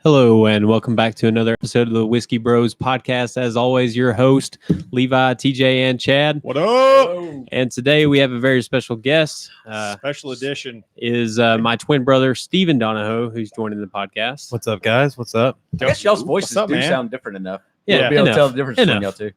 Hello, and welcome back to another episode of the Whiskey Bros podcast. As always, your host, Levi, TJ, and Chad. What up? And today we have a very special guest. Special edition. Is my twin brother, Stephen Donoho, who's joining the podcast. What's up, guys? What's up? I guess y'all's voices man? sound different enough. Yeah, to be able to enough. tell the difference between y'all two.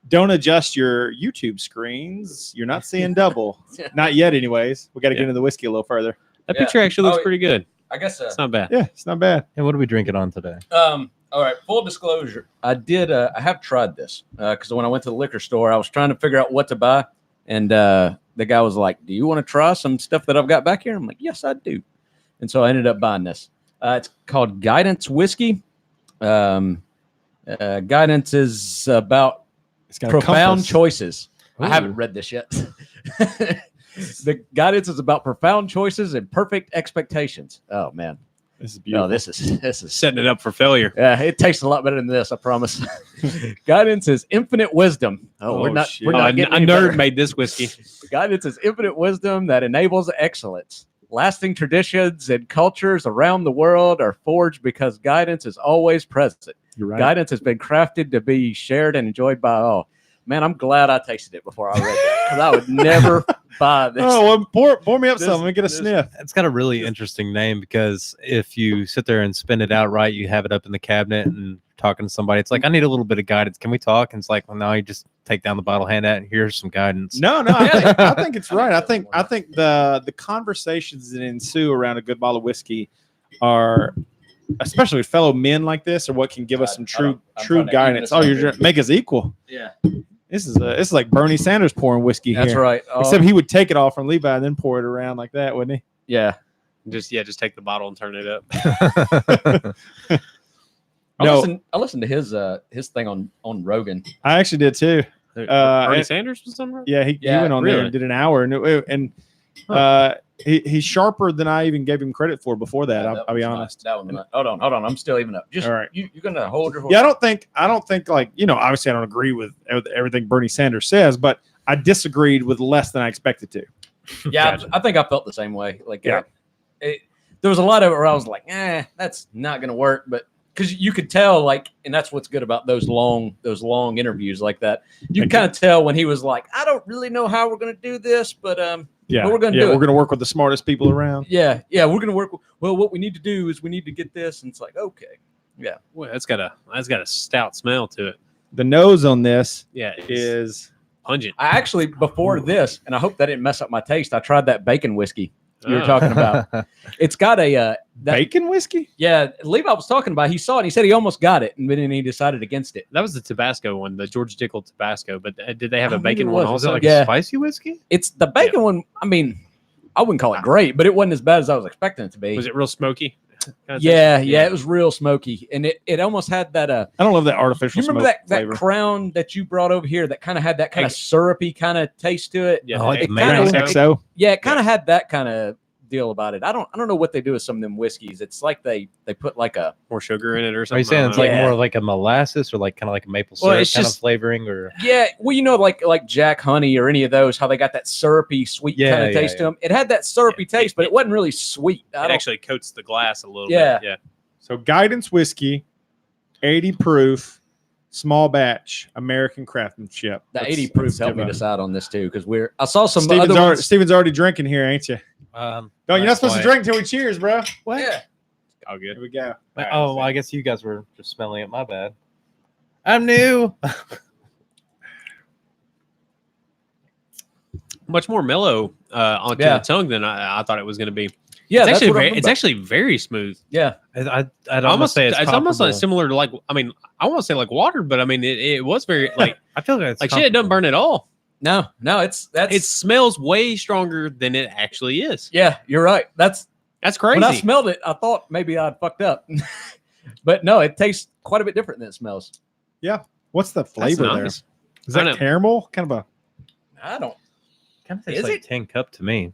Don't adjust your YouTube screens. You're not seeing double. Not yet, anyways. We got to get into the whiskey a little further. That picture actually looks pretty good. I guess It's not bad. Yeah, it's not bad. And what are we drinking on today? all right, full disclosure. I have tried this because when I went to the liquor store, I was trying to figure out what to buy. And the guy was like, "Do you want to try some stuff that I've got back here?" I'm like, "Yes, I do." And so I ended up buying this. It's called Guidance Whiskey. Guidance is about It's got profound choices. Ooh. I haven't read this yet. The guidance is about profound choices and perfect expectations. Oh man, This is beautiful. no, this is Setting it up for failure. yeah, it tastes a lot better than this, I promise. Guidance is infinite wisdom. Oh, shit. We're Oh, not a getting any nerd better. made this whiskey. Guidance is infinite wisdom that enables excellence. Lasting traditions and cultures around the world are forged because guidance is always present. You're right. Guidance has been crafted to be shared and enjoyed by all. Man, I'm glad I tasted it before I read that because I would never buy this. Oh, well, pour me up This- some. Let me get a this- sniff. It's got a really interesting name because if you sit there and spin it out right, you have it up in the cabinet and talking to somebody. It's like, I need a little bit of guidance. Can we talk? And it's like, well, no, you just take down the bottle, hand out, and here's some guidance. No, I think it's right. I think the conversations that ensue around a good bottle of whiskey are, especially with fellow men like this, are what can give us some true trying to guidance. even Oh, this you're up. trying to make us equal. Yeah, This is like Bernie Sanders pouring whiskey that's here. right. Oh, Except he would take it all from Levi and then pour it around like that, wouldn't he? yeah. Just take the bottle and turn it up. I listened to his thing on Rogan. I actually did too. Bernie Sanders was somewhere? Yeah, he Yeah, went on there really? and did an hour, and he's sharper than I even gave him credit for before that. I'll be honest. That one. Hold on. I'm still even up. Just All right. you're gonna hold your horse. Yeah, I don't think like, obviously I don't agree with everything Bernie Sanders says, but I disagreed with less than I expected to. Yeah, Gotcha. I think I felt the same way. Like, Yeah. There was a lot of it where I was like, that's not gonna work. But because you could tell, like, and that's what's good about those long interviews like that. You can kind of tell when he was like, I don't really know how we're gonna do this, but Yeah, But we're gonna do we're it. gonna work with the smartest people around. yeah, we're gonna work. Well, what we need to do is we need to get this, and it's like, okay, yeah, Boy, that's got a stout smell to it. The nose on this Yeah, it's is pungent. I actually before this, and I hope that didn't mess up my taste. I tried that bacon whiskey you were Oh. talking about. It's got a that, bacon whiskey. yeah. Levi was talking about. He saw it. And he said he almost got it, and then he decided against it. That was the Tabasco one, the George Dickel Tabasco. But did they have I a don't think bacon it one was. Was it also? like Yeah. a spicy whiskey? It's the bacon one. I mean, I wouldn't call it great, but it wasn't as bad as I was expecting it to be. Was it real smoky? Kinda Yeah, tasty? it was real smoky, and it almost had that. I don't love that artificial You remember smoke that flavor. crown that you brought over here that kind of had that kind of syrupy kind of taste to it? Yeah, I like the the Crown mango. XO. Yeah, it kind of had that kind of deal about it. I don't know what they do with some of them whiskeys. It's like they put like a more sugar in it or Are something. you saying it's I don't like Yeah. more like a molasses or like kind of like a maple Well, syrup it's kind just- of flavoring or like Jack Honey or any of those, how they got that syrupy sweet Yeah, kind of yeah, taste to yeah. them. It had that syrupy Yeah, taste, but it wasn't really sweet. know. It actually coats the glass a little Yeah. bit. Yeah. So Guidance whiskey, 80 proof, small batch, American craftsmanship. The Let's- 80 proof let's helped me give a- decide on this too, because I saw some Steven's other ones. Steven's already drinking here, ain't you? No, you're not that's supposed to why- drink until we cheers, bro. What? Yeah. All good. Here we go. Oh, well, I guess you guys were just smelling it. My bad. I'm new. Much more mellow onto Yeah. the tongue than I thought it was going to be. Yeah, it's that's actually what I very, remember. it's actually very smooth. Yeah. I'd almost Almost, say it's it's almost like comparable. similar to like. I mean, I want to say like water, but I mean, it was very like I feel like it's like shit. It doesn't burn at all. No, that's It smells way stronger than it actually is. yeah, you're right. That's Crazy. when I smelled it, I thought maybe I'd fucked up. But no, it tastes quite a bit different than it smells. What's the That's flavor there? nice. Is I that know. caramel? Kind of a I don't kind of tastes Is like it? 10 cup to me.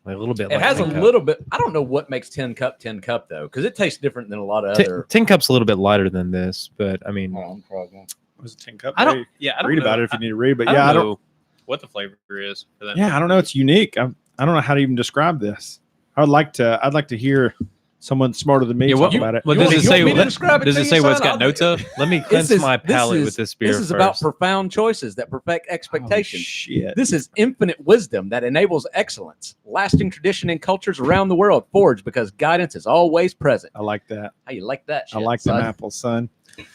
Like a little bit. it like has a 10 cup. little bit. I don't know what makes 10 cup though, because it tastes different than a lot of other. 10 cup's a little bit lighter than this, but I mean, was it 10 cup? I don't. Yeah, I don't read know. about it if you need to read, but I yeah, I don't. know what the flavor is for that. Yeah, I don't know. It's unique. I don't know how to even describe this. I'd like to hear someone smarter than me Yeah, talk about it. What You does want- it you say? want me to describe it Does to it you, say what it's son? got I'll notes do of? Let me cleanse my palate with this beer This is first. about profound choices that perfect Oh, expectations. shit. This is infinite wisdom that enables excellence, lasting tradition in cultures around the world, forged because guidance is always present. I like that. How you like that? I Shit, like son? them apples, son.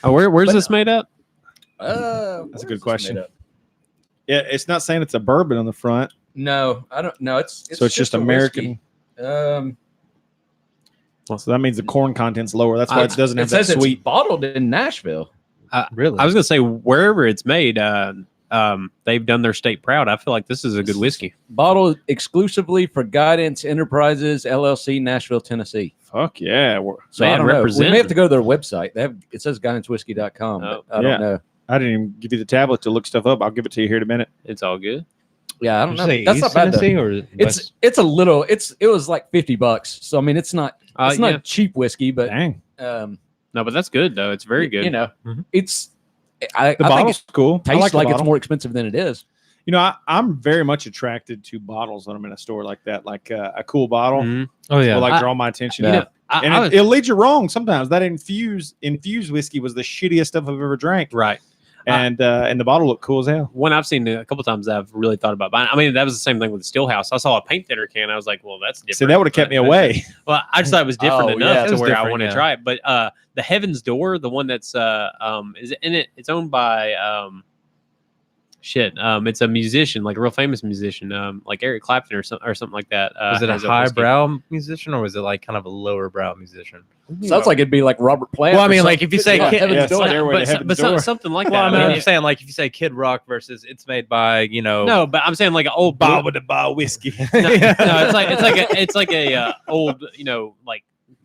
Where's But- this made up? That's a Where's good this question. made up? Yeah, it's not saying it's a bourbon on the front, No, I don't know. It's so it's just a American. whiskey. So that means the corn content's lower. That's why it doesn't It have that says sweet. it's bottled in Nashville. Really? I was gonna say wherever it's made, they've done their state proud. I feel like this is a good whiskey. Bottled exclusively for Guidance Enterprises LLC, Nashville, Tennessee. Fuck yeah! So Man, I don't know. We represent. may have to go to their website. It says guidancewhiskey.com. Oh, but I yeah. don't know. I didn't even give you the tablet to look stuff up. I'll give it to you here in a minute. It's all good. Yeah, I Did don't you know. say That's East not bad. Though. Tennessee or It's a little. It was like $50. So I mean, it's not Yeah. not cheap whiskey, but Dang, No, but that's good though. It's very good. You know, Mhm. it's. the I think bottle's it cool. I tastes like the like it's bottle. more expensive than it is. You know, I'm very much attracted to bottles when I'm in a store like that. Like a cool bottle Mhm. Oh yeah. will like I- draw my attention. Yeah. You know, I And was- it'll lead you wrong sometimes. That infused whiskey was the shittiest stuff I've ever drank. right. And the bottle looked cool as hell. One I've seen a couple times I've really thought about buying. I mean, that was the same thing with the Stillhouse. I saw a paint thinner can. I was like, well, that's different. So that would have kept me But- away. Well, I just thought it was different Oh, enough yeah. It to was where I different, want to yeah. try it. But the Heaven's Door, the one that's is it in it? It's owned by it's a musician, like a real famous musician, like Eric Clapton or something like that. was it a has whiskey. highbrow musician or was it like kind of a lower brow musician? Sounds like it'd be like Robert Plant. Well, I or mean, like, something. if you say Yeah, Kid- Heaven's yeah, Door. Stairway to Heaven's Door. something like Well, I that. mean, I I'm mean, just saying, like, if you say Kid Rock versus it's made by, no, but I'm saying like an old Bar with the bar whiskey. no, it's like a old, like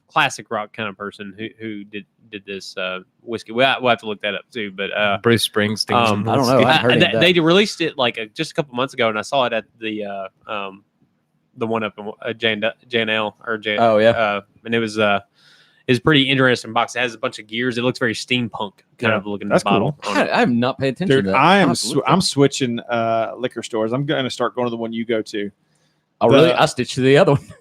classic rock kind of person who did this whiskey. We'll have to look that up too. But Bruce Springsteen. I don't know. I haven't heard any of that. they released it like just a couple months ago, and I saw it at the one up in J&L or J. Oh yeah. And it was pretty interesting box. It has a bunch of gears. It looks very steampunk kind Yeah, of looking that's bottle. on it. I have not paid attention Dude, to that. I am I'll have to look I'm at it. switching liquor stores. I'm going to start going to the one you go to. Oh really? I stitched to the other one.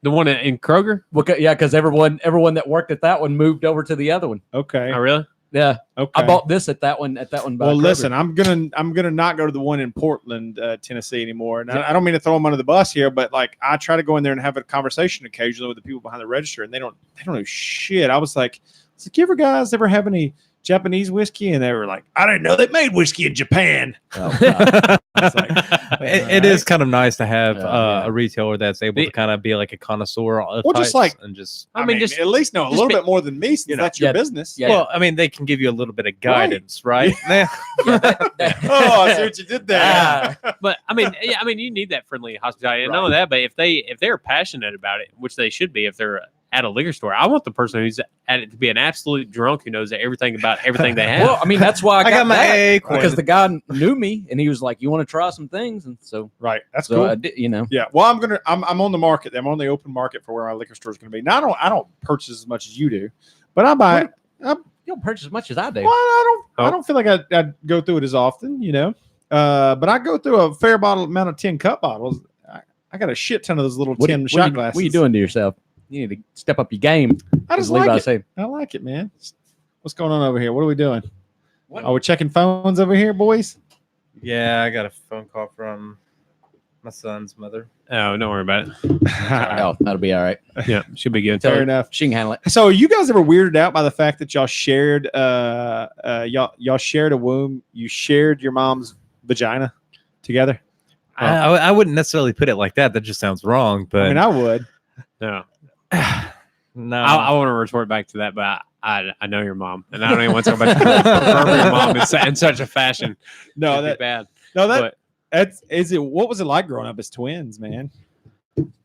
The one in Kroger. Because everyone that worked at that one moved over to the other one. Okay. Oh, really? Yeah, Okay. I bought this at that one. By Well, Kroger. listen, I'm gonna not go to the one in Portland, Tennessee anymore. And I don't mean to throw them under the bus here, but like I try to go in there and have a conversation occasionally with the people behind the register, and they don't know shit. I was like, you ever guys ever have any Japanese whiskey? And they were like, I didn't know they made whiskey in Japan. Oh, God. It's like, it is kind of nice to have Yeah. a retailer that's able The- to kind of be like a connoisseur of Well, just types like- and just I mean, just at least know a just little be- bit more than me, since that's your Yeah. business. Yeah. well, I mean, they can give you a little bit of guidance, right? Yeah. Oh, I see what you did there. But I mean, you need that friendly hospitality, and not only that, but if they're passionate about it, which they should be, if they're at a liquor store, I want the person who's at it to be an absolute drunk who knows everything about everything they have. Well, I mean, that's why I got my that, acorn. because the guy knew me and he was like, "You want to try some things?" And so, Right. That's so cool. I did, Yeah. Well, I'm on the market. I'm on the open market for where my liquor store is going to be. Now, I don't purchase as much as you do, but I buy. you don't purchase as much as I do. Well, I don't feel like I go through it as often, but I go through a fair amount of 10 cup bottles. I got a shit ton of those little 10 shot glasses. What are you doing to yourself? You need to step up your game. I as just like Levi it. said. I like it, man. What's going on over here? What are we doing? What? Are we checking phones over here, boys? Yeah, I got a phone call from my son's mother. Oh, don't worry about it. Oh, that'll be all right. Yeah, should be good. Tell Fair her enough. she can handle it. So, are you guys ever weirded out by the fact that y'all shared y'all shared a womb? You shared your mom's vagina together? I wouldn't necessarily put it like that. That just sounds wrong. But I mean, I would. No, no, I want to retort back to that, but I know your mom, and I don't even want to talk about your mom in such a fashion. No, It'd be that bad. no that But that's is it. What was it like growing up as twins, man?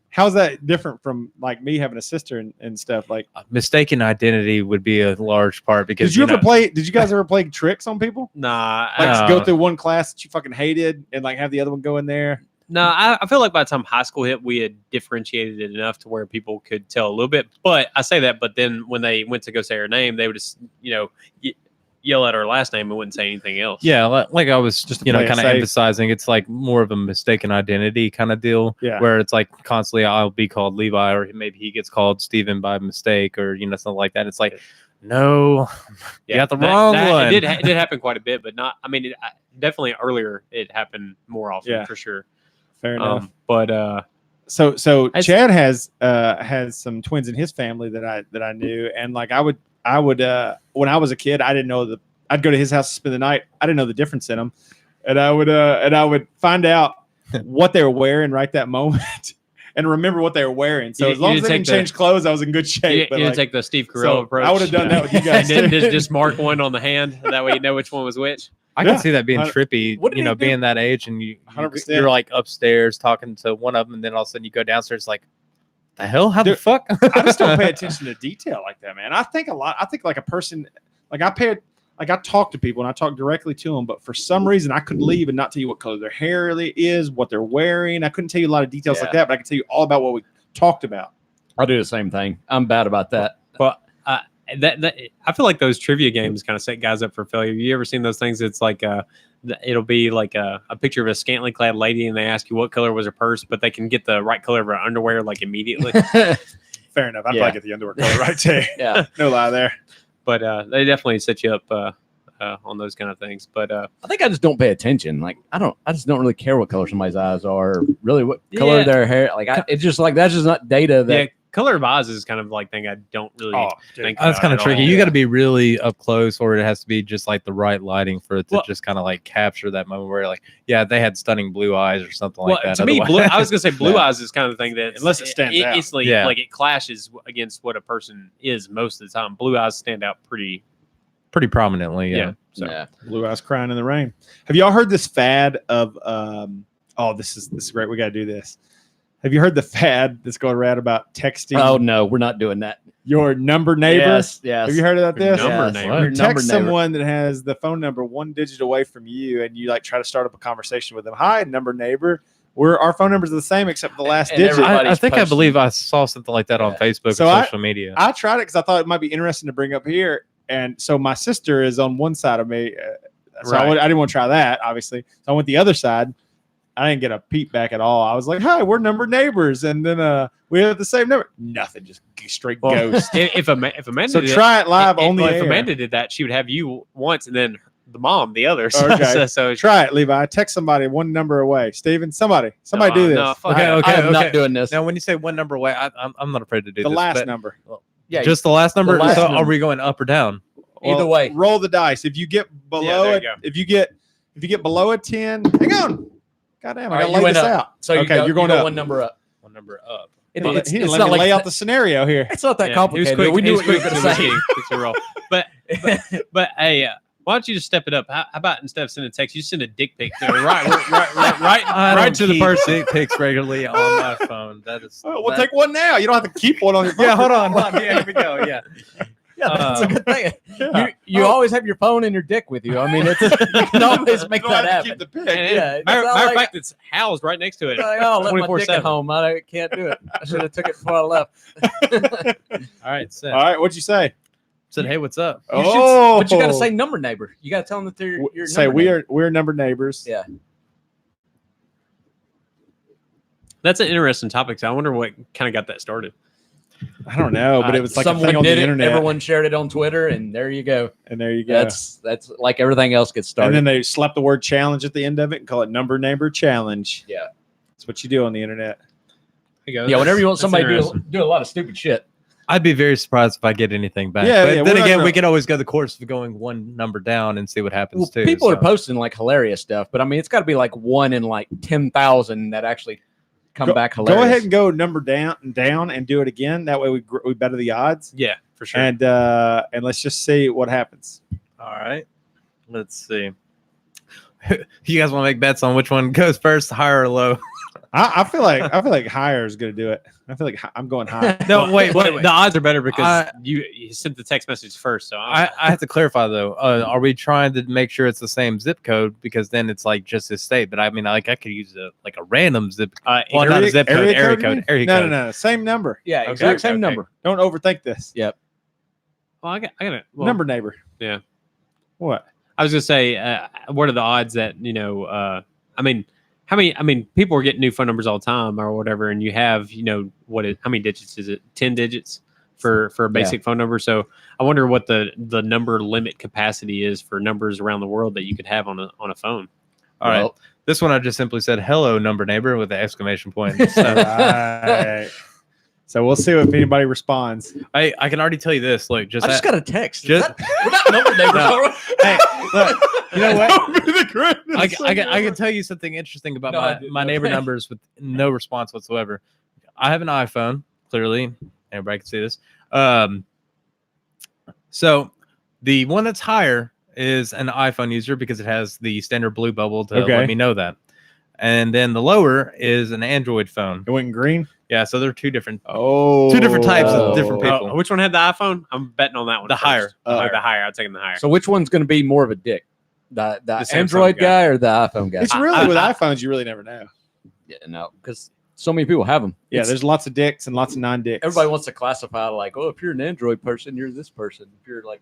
How's that different from like me having a sister and stuff? Like, mistaken identity would be a large part because did you ever play? Did you guys ever play tricks on people? nah, Like go through one class that you fucking hated and like have the other one go in there? No, I feel like by the time high school hit, we had differentiated it enough to where people could tell a little bit. But I say that, but then when they went to go say her name, they would just, yell out our last name and wouldn't say anything else. Yeah, like I was Just just to kind play it of safe. emphasizing, it's like more of a mistaken identity kind of deal. Yeah. Where it's like constantly I'll be called Levi, or maybe he gets called Steven by mistake, or something like that. It's like, no, you got the wrong one. It did happen quite a bit, but not. I mean, definitely earlier it happened more often Yeah. for sure. Fair enough. But So It's- Chad has some twins in his family that I knew, and like I would when I was a kid, I didn't know I'd go to his house to spend the night. I didn't know the difference in them, and I would find out what they were wearing right that moment and remember what they were wearing. So You- as long you as they didn't didn't take the- change clothes, I was in good you, shape. But didn't like, take the Steve Carell so approach. I would have done that with you guys. and then too. just mark one on the hand. That way you know which one was which. I Yeah. can see that being 100 trippy, What did he do? being that age, and 100%. you're like upstairs talking to one of them, and then all of a sudden you go downstairs, like, the hell? How the Dude, fuck? I just don't pay attention to detail like that, man. I think a lot. I think like a person, like I talk to people and I talk directly to them, but for some reason I could leave and not tell you what color their hair really is, what they're wearing. I couldn't tell you a lot of details like Yeah. that, but I can tell you all about what we talked about. I'll do the same thing. I'm bad about that. But that I feel like those trivia games kind of set guys up for failure. You ever seen those things? It's like it'll be like a picture of a scantily clad lady, and they ask you what color was her purse, but they can get the right color of her underwear like immediately. Fair enough. I'd Yeah. probably get the underwear color right there. Yeah. No lie there. But they definitely set you up on those kind of things. But I think I just don't pay attention. Like I just don't really care what color somebody's eyes are, or really what color Yeah. their hair. Like it's just like that's just not data that. yeah, color of eyes is kind of like thing I don't really think That's about kind of at tricky. all. You got to be really up close, or it has to be just like the right lighting for it to Well- just kind of like capture that moment where, like, yeah, they had stunning blue eyes or something Well, like that. to me, Otherwise- I was gonna say blue Yeah. eyes is kind of the thing that Unless it stands out. instantly, Yeah. like it clashes against what a person is most of the time. Blue eyes stand out pretty. pretty prominently. Yeah. Yeah. So Yeah. Blue eyes crying in the rain. Have y'all heard this fad of this is great. We gotta do this. Have you heard the fad that's going around about texting Oh no, we're not doing that. your number neighbor? Yes. Yes. Have you heard about this? Number Yes. neighbor. Your You number text neighbor. someone that has the phone number one digit away from you, and you like try to start up a conversation with them. Hi, number neighbor. Our phone numbers are the same except for the last And digit. everybody- I think I posting. believe I saw something like that on Yeah. Facebook So or social media. I tried it because I thought it might be interesting to bring up here. And so my sister is on one side of me. So Right. I didn't want to try that, obviously. So I went the other side. I didn't get a peep back at all. I was like, hi, we're number neighbors. And then we have the same number. Nothing, just straight Well, ghost. if Amanda So did try it live if, on the if air. Amanda did that, she would have you once and then the mom the other. So, Okay. so Try it, Levi. Text somebody one number away. Steven, somebody No, do this. no, fuck Okay, that. okay. I am not doing this. Now, when you say one number away, I'm not afraid to do the this. last but number. Yeah. just the last number. last So number. are we going up or down? Either way. roll the dice. If you get below there you it, go. if you get below a 10, hang on. Goddamn, I All right, gotta you lay went this up. out. So you Okay, go, you're going you go up. one number up. One number up. It- He it's didn't it's let not me like lay out the scenario here. it's not that Yeah, complicated. He was quick, we he knew was what you were quick going to to say. quick to roll. But hey, why don't you just step it up? How about instead of sending a text, you send a dick pic to right to the person. Dick pics regularly on my phone. That is. Oh, we'll take one now. You don't have to keep one on your phone. Yeah, hold on. Yeah, here we go. Yeah. Yeah, that's a good thing. Yeah. You always have your phone and your dick with you. I mean, it's, you can always make Don't that have to happen. keep the pic. Yeah, it's Matter not of like- fact, it's housed right next to it. Like, oh, I left my dick at 24/7. home. I can't do it. I should have took it before I left. All right. Set. All right, what'd you say? Said, hey, what's up? You should- but you got to say number neighbor. You got to tell them that they're your say number neighbor. we're number neighbors. Yeah. That's an interesting topic. So I wonder what kind of got that started. I don't know, but it was like a Someone thing on the did it. internet. Everyone shared it on Twitter, and there you go. And there you go. That's like everything else gets started. and then they slap the word challenge at the end of it and call it number neighbor challenge. Yeah. That's what you do on the internet. There you go. yeah, whenever you want That's somebody to interesting. do a lot of stupid shit. I'd be very surprised if I get anything back. Yeah, but yeah, then we're not again, gonna- we can always go the course of going one number down and see what happens Well, too. people are so. posting like hilarious stuff, but I mean, it's got to be like 1 in like 10,000 that actually come back hilarious. Go ahead and go number down and do it again. That way we better the odds. Yeah, for sure. And let's just see what happens. All right. Let's see. You guys want to make bets on which one goes first, high or low? I feel like higher is going to do it. I feel like I'm going high. No, wait. The odds are better because I- you sent the text message first. So I have to clarify though. Are we trying to make sure it's the same zip code? Because then it's like just his state. But I mean, like I could use a random zip. Well, not a Area- zip code. Area you code. mean? Area No, code. no, same number. Yeah, Okay, exact okay, same okay. number. Don't overthink this. Yep. Well, I got it. Well, Number neighbor. What? I was gonna say, what are the odds that I mean, how many? I mean, people are getting new phone numbers all the time or whatever, and you have how many digits is it? 10 digits for a basic phone number. So I wonder what the number limit capacity is for numbers around the world that you could have on a phone. All right. This one I just simply said, hello, number neighbor, with the exclamation point. So, Right. So we'll see if anybody responds. I can already tell you this. Look, I just got a text. Just, We're not number neighbors. No. Hey, look, you know what? That would be the greatest I thing can tell you something interesting about No, I didn't. my neighbor Okay. numbers with no response whatsoever. I have an iPhone, clearly. Everybody can see this. So the one that's higher is an iPhone user because it has the standard blue bubble to let me know that. And then the lower is an Android phone. It went green. Yeah, so they're two different Two types of different people. Which one had the iPhone? I'm betting on that one. The first. higher. The higher. I'm taking the higher. So which one's going to be more of a dick? The Samsung Android guy or the iPhone guy? It's really with iPhones, you really never know. Yeah, no, because so many people have them. Yeah, there's lots of dicks and lots of non-dicks. Everybody wants to classify like, oh, if you're an Android person, you're this person. If you're like,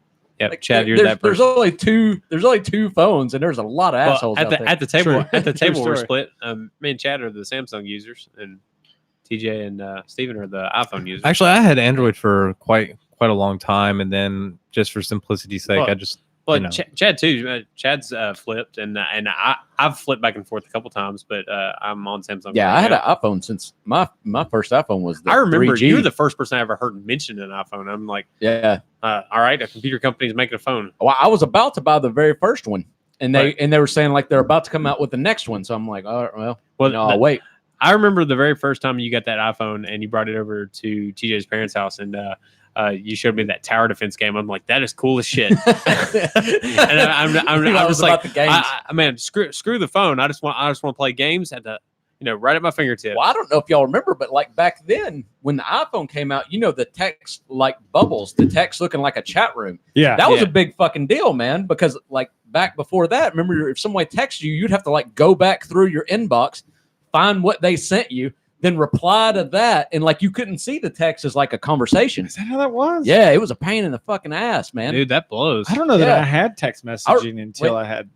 Chad, you're there's, that person. There's only two phones, and there's a lot of assholes at out the there. at the table. True. At the True table, we're story. split. Me and Chad are the Samsung users, and TJ and Steven are the iPhone users. Actually, I had Android for quite a long time, and then just for simplicity's sake, Well, I just Well, Chad too. Chad's flipped, and I've flipped back and forth a couple times, but I'm on Samsung. Yeah, right I had now. an iPhone since my first iPhone was the I remember 3G. you were the first person I ever heard mention an iPhone. I'm like, Yeah. all right, a computer company's making a phone. Well, I was about to buy the very first one, and they Right. and they were saying like they're about to come out with the next one. So I'm like, all right, well, I'll wait. I remember the very first time you got that iPhone and you brought it over to TJ's parents' house, and you showed me that tower defense game. I'm like, that is cool as shit. And I'm just like, the games. man, screw the phone. I just want to play games at the, right at my fingertip. Well, I don't know if y'all remember, but like back then when the iPhone came out, the text like bubbles, the text looking like a chat room. Yeah. That was Yeah. a big fucking deal, man, because like back before that, remember if somebody texted you, you'd have to like go back through your inbox, find what they sent you, then reply to that. And like you couldn't see the text as like a conversation. Is that how that was? Yeah, it was a pain in the fucking ass, man. Dude, that blows. I don't know that Yeah. I had text messaging until I had.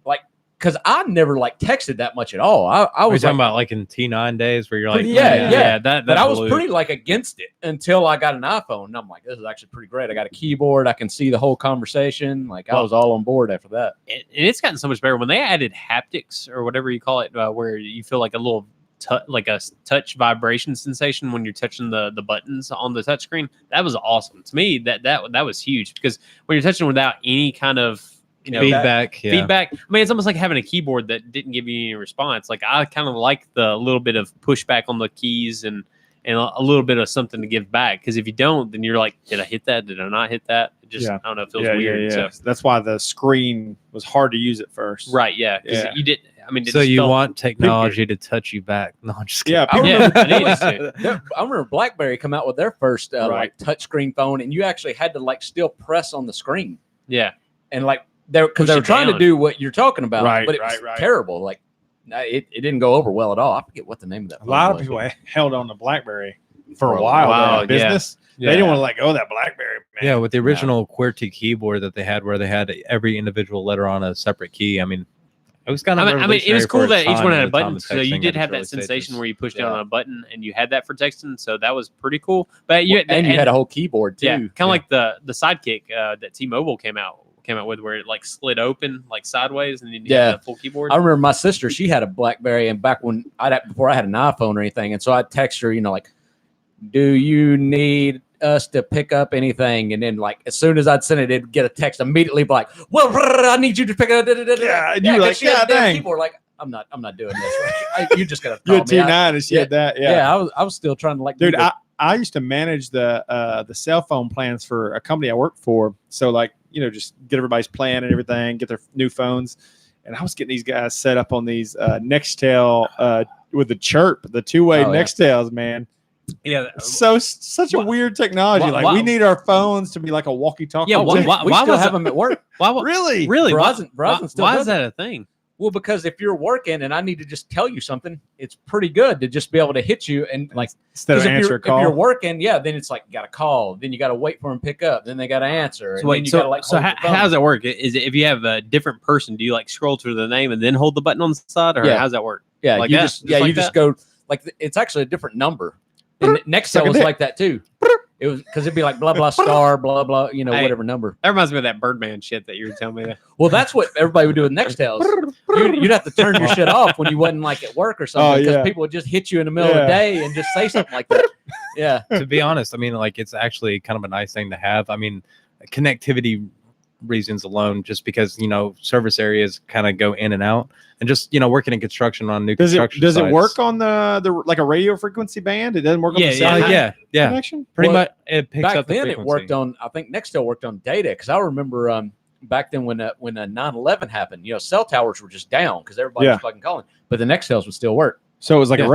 Because I never like texted that much at all. I Are we was talking like, about like in T9 days where you're like, Yeah. That but I was blew. pretty like against it until I got an iPhone. And I'm like, this is actually pretty great. I got a keyboard. I can see the whole conversation. Like I was all on board after that. And it's gotten so much better when they added haptics or whatever you call it, where you feel like a little like a touch vibration sensation when you're touching the buttons on the touchscreen. That was awesome to me. That was huge because when you're touching without any kind of feedback. feedback. I mean, it's almost like having a keyboard that didn't give you any response. Like I kind of like the little bit of pushback on the keys and a little bit of something to give back. Because if you don't, then you're like, did I hit that? Did I not hit that? It just, I don't know. It feels weird. Yeah. So, That's why the screen was hard to use at first. right. Yeah. Because Yeah. you did. I mean, it So just you felt- want technology to touch you back? No, I'm just kidding. Yeah. I People, remember, Yeah, it needs to. I remember BlackBerry come out with their first Right. like touchscreen phone, and you actually had to like still press on the screen, Yeah. and like because Push they were it trying to down. do what you're talking about, Right, but it was right. terrible. Like it didn't go over well at all. I forget what the name of that. a phone lot of was, people but- held on to BlackBerry for For a a while. while, In business. Yeah. They didn't want to let go of that BlackBerry. Man. Yeah, with the original QWERTY keyboard that they had, where they had every individual letter on a separate key. I mean, it was kind of. I mean, it was revolutionary cool for that its each time one had at a the time button, of so texting you in did its have early that sensation stages. where you pushed Yeah. down on a button and you had that for texting. So that was pretty cool. But you and you had a whole keyboard too. yeah, kind of like the Sidekick that T-Mobile came out with, where it like slid open like sideways, and then you had the full keyboard. I remember my sister, she had a BlackBerry, and back when before I had an iPhone or anything, and so I'd text her, like, do you need us to pick up anything? And then like as soon as I'd send it, it'd get a text immediately like, well, I need you to pick up. Yeah, and you were 'cause like, she had a "God damn dang." keyboard. Like, I'm not doing this. You just gotta You call had me. T9 and she had that. Yeah, I was still trying to like, Dude, do the- I used to manage the cell phone plans for a company I worked for. So like, just get everybody's plan and everything, get their new phones. And I was getting these guys set up on these Nextel with the chirp, the two-way Oh, yeah. Nextels, man. yeah, Such a weird technology. why- Like why- we need our phones to be like a walkie-talkie. Yeah, we why still was have it- them at work. why Really? really? Verizon still why does is that a thing? Well, because if you're working and I need to just tell you something, it's pretty good to just be able to hit you and like Instead of if answer a call. If you're working, yeah, then it's like you got to call, then you got to wait for them to pick up, then they got to answer. And then you gotta, like, hold the phone. How does that work? Is it if you have a different person, do you like scroll through the name and then hold the button on the side, or how does that work? Yeah, like you that? just Like you just go like it's actually a different number. And Nextel was like that too. It was because it'd be like blah blah star blah blah, you know, whatever number. That reminds me of that Birdman shit that you were telling me. That. Well, that's what everybody would do with Nextels. You'd have to turn your shit off when you wasn't like at work or something, because people would just hit you in the middle of the day and just say something like that. Yeah. To be honest, I mean, like, it's actually kind of a nice thing to have. I mean, connectivity reasons alone, just because, you know, service areas kind of go in and out, and just, you know, working in construction on new construction does sites. it work on the like a radio frequency band? It doesn't work on the yeah connection? Pretty much it picks back up the then frequency. it worked on, I think Nextel worked on data, because I remember back then when 9/11 happened, you know, cell towers were just down because everybody was fucking calling, but the Nextels would still work. So it was like a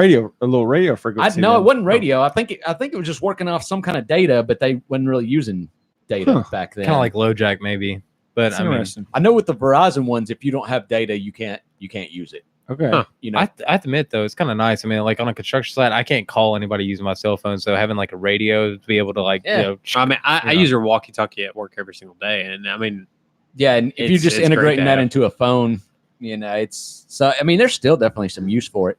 little radio frequency. No, it wasn't radio. I think it was just working off some kind of data, but they wasn't really using data back then. Kind of like LoJack maybe. But That's I mean, interesting. I know with the Verizon ones, if you don't have data, you can't use it. Okay. You know, I have to admit though, it's kind of nice. I mean, like on a construction site, I can't call anybody using my cell phone, so having like a radio to be able to like, you know, I mean, I use a walkie-talkie at work every single day, and I mean, yeah, and if you're just it's integrating great to that have. into a phone, you know, it's so. I mean, there's still definitely some use for it,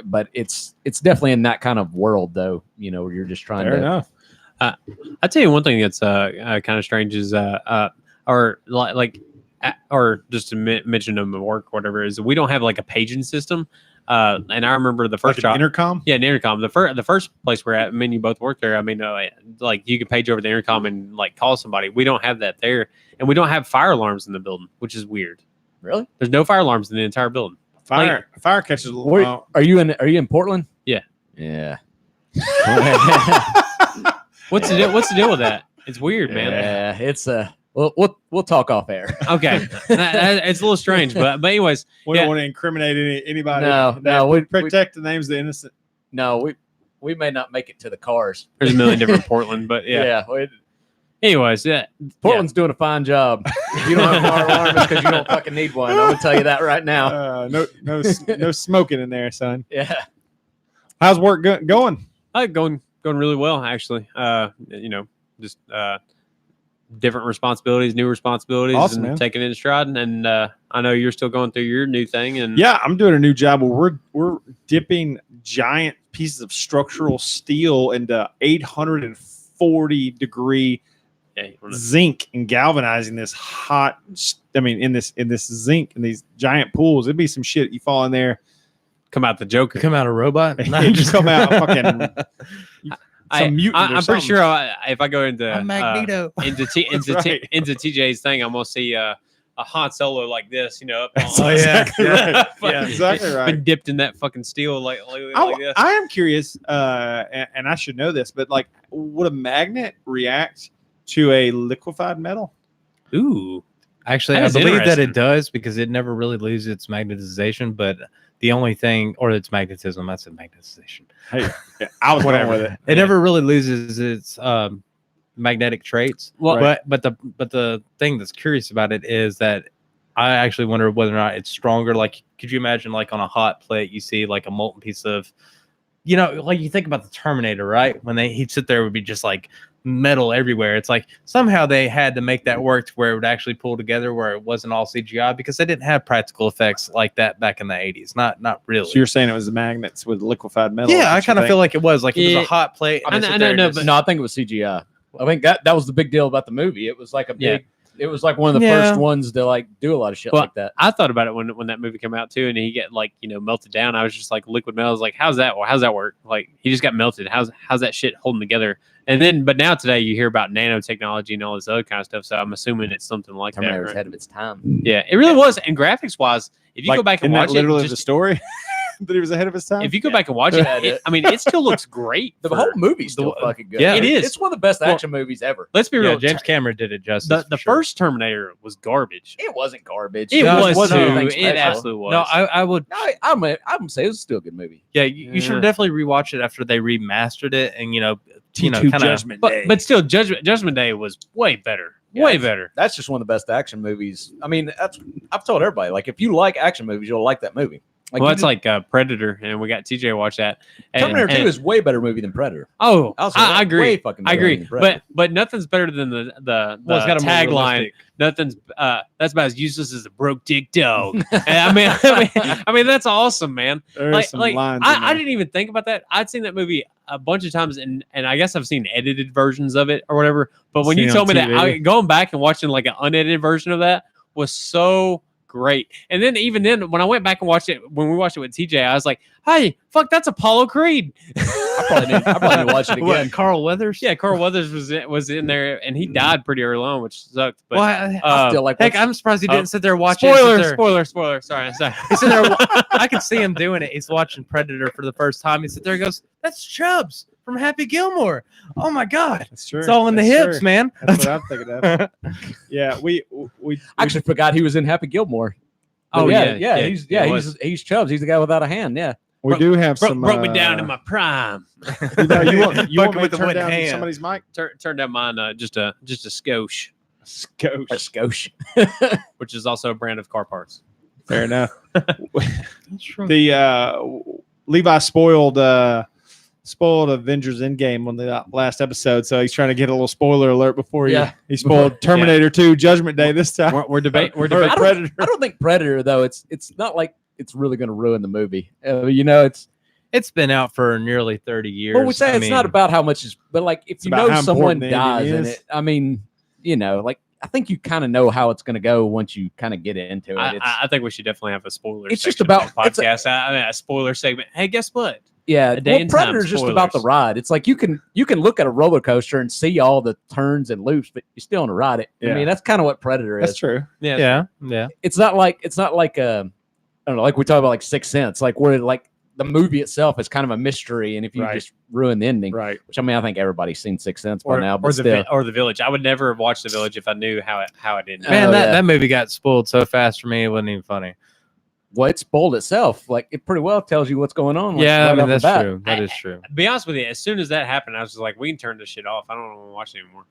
but it's definitely in that kind of world, though. You know, where you're just trying Fair to. enough. I'll tell you one thing that's kind of strange is or just to mention them at work, or whatever, is we don't have like a paging system. And I remember the first Like an job, intercom. yeah, an intercom. The first place we're at, I mean, you both work there. I mean, like you can page over the intercom and like call somebody. We don't have that there, and we don't have fire alarms in the building, which is weird. Really? There's no fire alarms in the entire building. Fire catches. Are you in Portland? Yeah. Yeah. What's the deal with that? It's weird, man. Yeah, it's we'll talk off air. Okay, it's a little strange, but anyways, we don't want to incriminate anybody. No, we protect the names of the innocent. No, we may not make it to the cars. there's a million different Portland, but yeah. Anyways, Portland's doing a fine job. If you don't have a fire alarm, it's because you don't fucking need one. I'm gonna tell you that right now. No smoking in there, son. Yeah. How's work going? Going really well, actually. You know, just different responsibilities, new responsibilities, Awesome, and man. taking it in stride. And I know you're still going through your new thing. And Yeah, I'm doing a new job where we're dipping giant pieces of structural steel into 840 degree zinc and galvanizing this hot. I mean, in this zinc in these giant pools, it'd be some shit. You fall in there, come out the Joker. come out a robot. you just come out fucking. I'm pretty sure if I go into Magneto. into Right. into TJ's thing, I'm gonna see a Han Solo like this, you know. Up That's on, exactly right. fucking- Exactly right. Been dipped in that fucking steel like this. I am curious, and I should know this, but like, would a magnet react to a liquefied metal? Ooh, Actually, That I is believe that interesting. it does, because it never really loses its magnetization, but the only thing, or its magnetism, I said magnetization. Hey, I was whatever with it. It never really loses its magnetic traits. Well, but the thing that's curious about it is that I actually wonder whether or not it's stronger. Like, could you imagine, like on a hot plate, you see like a molten piece of, you know, like you think about the Terminator, right? When he'd sit there, it would be just like metal everywhere. It's like somehow they had to make that work to where it would actually pull together, where it wasn't all CGI, because they didn't have practical effects like that back in the 80s. Not really. So you're saying it was the magnets with liquefied metal? Yeah, I kind of feel like it was like it was Yeah. a hot plate. I and know, sit there and no, just- but- No, I think it was CGI. I think that was the big deal about the movie. It was like a big. It was like one of the Yeah. first ones to like do a lot of shit Well, like that. I thought about it when that movie came out too, and he get like, you know, melted down. I was just like, liquid metal. I was like, how's that work? Like, he just got melted. How's that shit holding together? And then, but now today you hear about nanotechnology and all this other kind of stuff. So I'm assuming it's something like Terminator that. was Right? ahead of its time. Yeah, it really was. And graphics wise, if you go back and isn't watch that literally it, the story that he was ahead of his time. if you go back and watch it, I mean, it still looks great. The whole movie's still fucking good. Yeah, it is. It's one of the best action movies ever. Let's be yeah, real. James Cameron did it justice. The for sure. first Terminator was garbage. It wasn't garbage. It No, was wasn't too. anything It special. absolutely was. No, I would. No, I'm gonna say it's still a good movie. Yeah, you should Yeah. definitely rewatch it after they remastered it, and you know, kind of. but still, Judgment Day was way better. Way better. That's just one of the best action movies. I mean, I've told everybody, like, if you like action movies, you'll like that movie. Like, Well, it's like Predator, and we got TJ watch that. Terminator 2 is way better movie than Predator. Oh, I'll say I that. agree. Way fucking I better agree. than Predator. But nothing's better than the Well, it's got a more tagline. realistic- Nothing's that's about as useless as a broke dick dog. And I mean that's awesome, man. There's some lines. in I there. didn't even think about that. I'd seen that movie a bunch of times, and I guess I've seen edited versions of it or whatever. But when Seen you on told me that, TV. going back and watching like an unedited version of that was so great. And then even then, when I went back and watched it, when we watched it with TJ, I was like, "Hey, fuck, that's Apollo Creed." I probably need to watch it What, again. Carl Weathers? Yeah, Carl Weathers was in there, and he died pretty early on, which sucked. But Well, I still like. heck, what's- I'm surprised he didn't sit there watching. spoiler. Sorry. He's sitting there. I can see him doing it. He's watching Predator for the first time. He sits there and goes, "That's Chubbs from Happy Gilmore." Oh my god, That's true. it's all in the That's hips, true. man. That's what I'm thinking of. Yeah, we I actually forgot he was in Happy Gilmore. Oh But yeah, he's Chubbs. He's the guy without a hand. Yeah. we do have some. broke me down in my prime. You want me Fucking to with the turn wet down hand. somebody's mic? Turn down mine just a skosh, Skosh. A skosh. which is also a brand of car parts. Fair enough. That's true. The Levi spoiled Avengers Endgame on the last episode, so he's trying to get a little spoiler alert before he spoiled Terminator 2 Judgment Day this time. We're debating. Or Predator. I don't think Predator though. It's not like it's really going to ruin the movie. It's been out for nearly 30 years. Well, we say I it's not mean, about how much is, but like if It's you about know how someone important the dies ending in is. it, I mean, like I think you kind of know how it's going to go once you kind of get into it. I think we should definitely have a spoiler. It's just section of about- the it's a- podcast. I mean, a spoiler segment. Hey, guess what? Yeah, A day in time Predator's just about the spoilers. ride. It's like you can look at a roller coaster and see all the turns and loops, but you still want to ride it. I Yeah. mean, that's kind of what Predator is. That's true. Yeah. yeah. It's not like I don't know, like we talk about like Sixth Sense, like where like the movie itself is kind of a mystery, and if you Right. just ruin the ending, Right. which I mean, I think everybody's seen Sixth Sense by now, Or but the still, Village. I would never have watched the Village if I knew how it ended. Man, Oh, that, yeah. that movie got spoiled so fast for me. It wasn't even funny. well, it spoiled itself. Like it pretty well tells you what's going on. Like, Yeah, right I mean, off the that's bat. true. That is true. To be honest with you, as soon as that happened, I was just like, we can turn this shit off. I don't want to watch it anymore.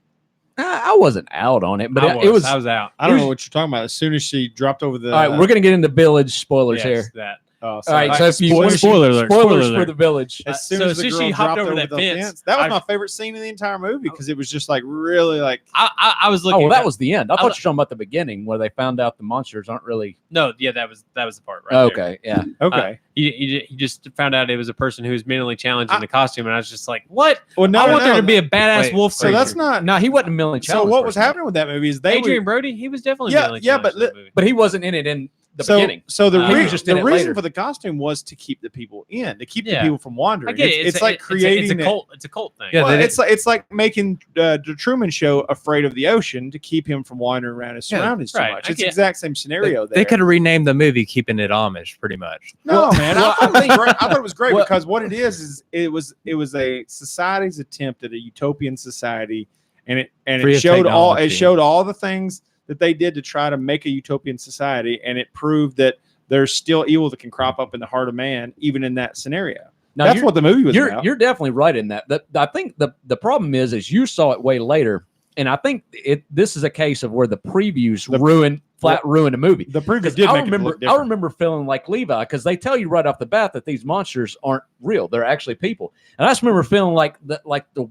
I wasn't out on it, but I it was. I was out. I don't know what you're talking about. As soon as she dropped over the. All right, we're gonna get into Village spoilers Yes, here. that. Oh, All right, so if you Spoiler alert, spoilers spoiler for alert. the Village. as soon so as the since girl she hopped dropped over over that the fence, that was I- my favorite scene in the entire movie because it was just like really like. I was Oh, looking. well, that at- was the end. I I thought you lo- were talking about the beginning where they found out the monsters aren't really. no. Yeah, that was the part right there. Okay, yeah. Okay. You just found out it was a person who was mentally challenged in I- the costume, and I was just like, "What? Well, no, I want no, there to be a badass Wait, wolf." So that's creature. not. No, he wasn't mentally So challenged. what was person. happening with that movie is they Adrian were, Brody. He was definitely Yeah, mentally yeah, challenged but in the li- movie. But he wasn't in it in the so, beginning. So the, He was just in the it reason later. for the costume was to keep the people in, to keep the Yeah. people from I wandering. get it. It's like creating It's a cult. It's a cult thing. Yeah, Well, they did- it's like making the Truman Show afraid of the ocean to keep him from wandering around his Yeah, surroundings too right. much. I It's the get- exact same scenario. They could have renamed the movie Keeping It Amish, pretty much. No, man. well, I thought it was great. I thought it was great Well- because what it is it was a society's attempt at a utopian society, and Free it of showed technology. all the things that they did to try to make a utopian society, and it proved that there's still evil that can crop up in the heart of man, even in that scenario. Now, That's you're- what the movie was you're about. you're definitely right in that. I think the problem is you saw it way later, and I think this is a case of where the previews ruined the movie. The preview 'Cause did I make it remember, look I different. remember feeling like Levi because they tell you right off the bat that these monsters aren't real; they're actually people. And I just remember feeling like the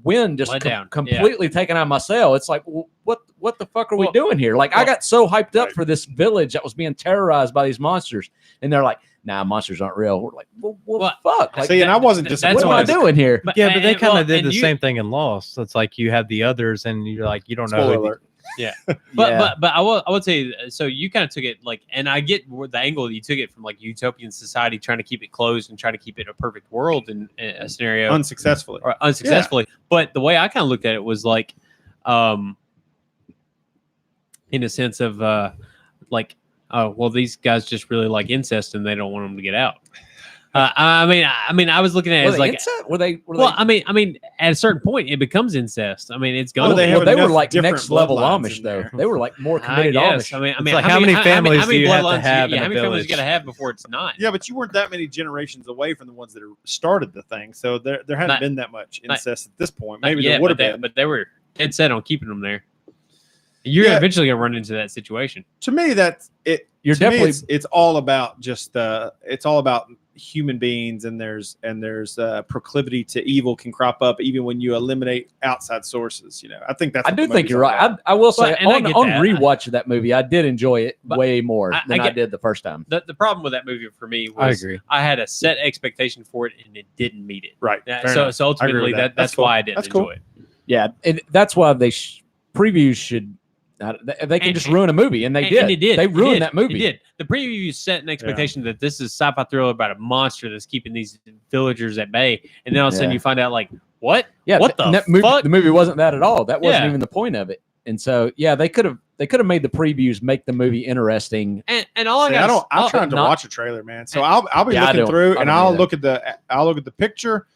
wind just Let down. completely taken out of my cell. It's like, well, what the fuck are we Well- doing here? Like, I well- got so hyped up Right. for this village that was being terrorized by these monsters, and they're like, "Nah, monsters aren't real." We're like, "Well, Well, fuck! Like, See, and I wasn't that's what am disappointed. I doing here?" Yeah, but they and- kind well, of did and the you- same thing in Lost. It's like you have the others, and you're like, you don't know. Spoiler Who alert. But I will tell you. So you kind of took it like, and I get the angle that you took it from like utopian society, trying to keep it closed and try to keep it a perfect world in a scenario Unsuccessfully. or unsuccessfully. But the way I kind of looked at it was like, in a sense of like, oh well, these guys just really like incest and they don't want them to get out. I mean, I was looking at it Were as they like, incest? Were they? well, I mean, at a certain point, it becomes incest. I mean, it's Well, gonna. they be. have Well, they were enough like different next level bloodlines Amish, in though. there. They were like more I committed guess. Amish. I mean, It's like, how many families do you have to bloodlines have in how a many families you village? got to have before it's not? Yeah, but you weren't that many generations away from the ones that started the thing, so there hadn't Not- been that much not- incest at this point. Not Maybe yet, there would have but been. but they were dead set on keeping them there. You're Yeah. eventually gonna run into that situation. To me, that's it. You're To me, definitely it's all about just it's all about human beings, and there's proclivity to evil can crop up even when you eliminate outside sources. You know, I think that's. I what do the think movie's you're all right. about. I will say and I on get that. rewatch of that movie, I did enjoy it But way more than I get- did the first time. The problem with that movie for me I was agree. I had a set expectation for it and it didn't meet it. Right. Yeah, Fair so enough. so I agree ultimately with that. that's That's cool. why I didn't That's enjoy cool. it. Yeah, that's why previews should. They can just ruin a movie, and they did. And it did. They It ruined did. that movie. It did. The preview set an expectation that this is sci-fi thriller about a monster that's keeping these villagers at bay, and then all of a sudden Yeah. you find out like what? Yeah, What and the that movie, fuck? the movie wasn't that at all. That wasn't Yeah. even the point of it. And so, yeah, they could have made the previews make the movie interesting. And all See, I got I'm trying to not- watch a trailer, man. So I'll be Yeah, I looking don't- through, I and don't I'll either. look at the picture,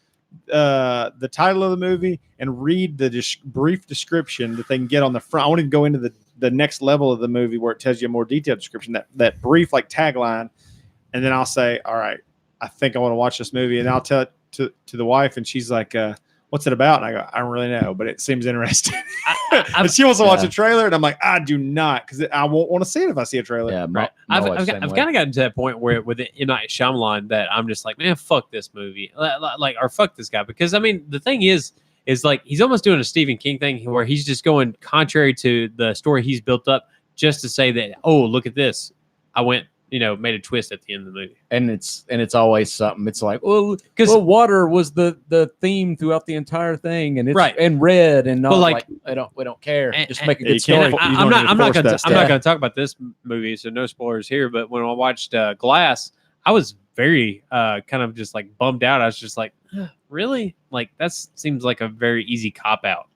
the title of the movie, and read the brief description that they can get on the front. I want to go into the next level of the movie where it tells you a more detailed description, that brief like tagline, and then I'll say, all right, I think I want to watch this movie, and I'll tell it to the wife, and she's like, what's it about? And I go, I don't really know, but it seems interesting. And she wants to watch Yeah. a trailer, and I'm like, I do not, because I won't want to see it if I see a trailer. Yeah, Right. I've kind of gotten to that point where with M. Night Shyamalan that I'm just like, man, fuck this movie, like, or fuck this guy, because I mean the thing is like he's almost doing a Stephen King thing where he's just going contrary to the story he's built up just to say that, oh, look at this, I went, made a twist at the end of the movie, and it's always something. It's like, well, because water was the theme throughout the entire thing, and it's Right. and red, and But all, like- we don't care. and- Just make a and you good story. can't- I, you I'm don't not need to going force to that I'm not stuff. going to talk about this movie, so no spoilers here. But when I watched Glass, I was very kind of just like bummed out. I was just like, really? Like that seems like a very easy cop out,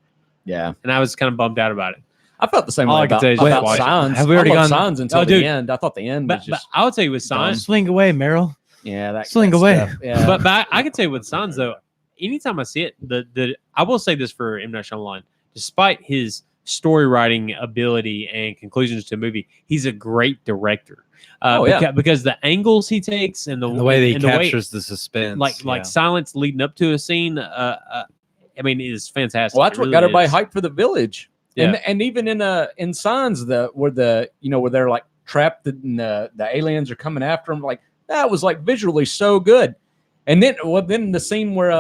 Yeah, and I was kind of bummed out about it. I felt the same All way I can about, say is about watch it. Signs. Have we already I loved gone- Signs until Oh, the dude. end? I thought the end was But just I would say with Signs, Swing away, Meryl. that Swing that away. stuff. Yeah, but I could say with Signs though, anytime I see it, the I will say this for M. Night Shyamalan, despite his story writing ability and conclusions to a movie, he's a great director. Oh, yeah. Because the angles he takes and the The way that he and the way- captures the suspense, like silence leading up to a scene, I mean, is fantastic. well, that's It what really got everybody is. hyped for the village. Yeah. And even in Signs, where they're like trapped and the aliens are coming after them, like that was like visually so good. And then the scene where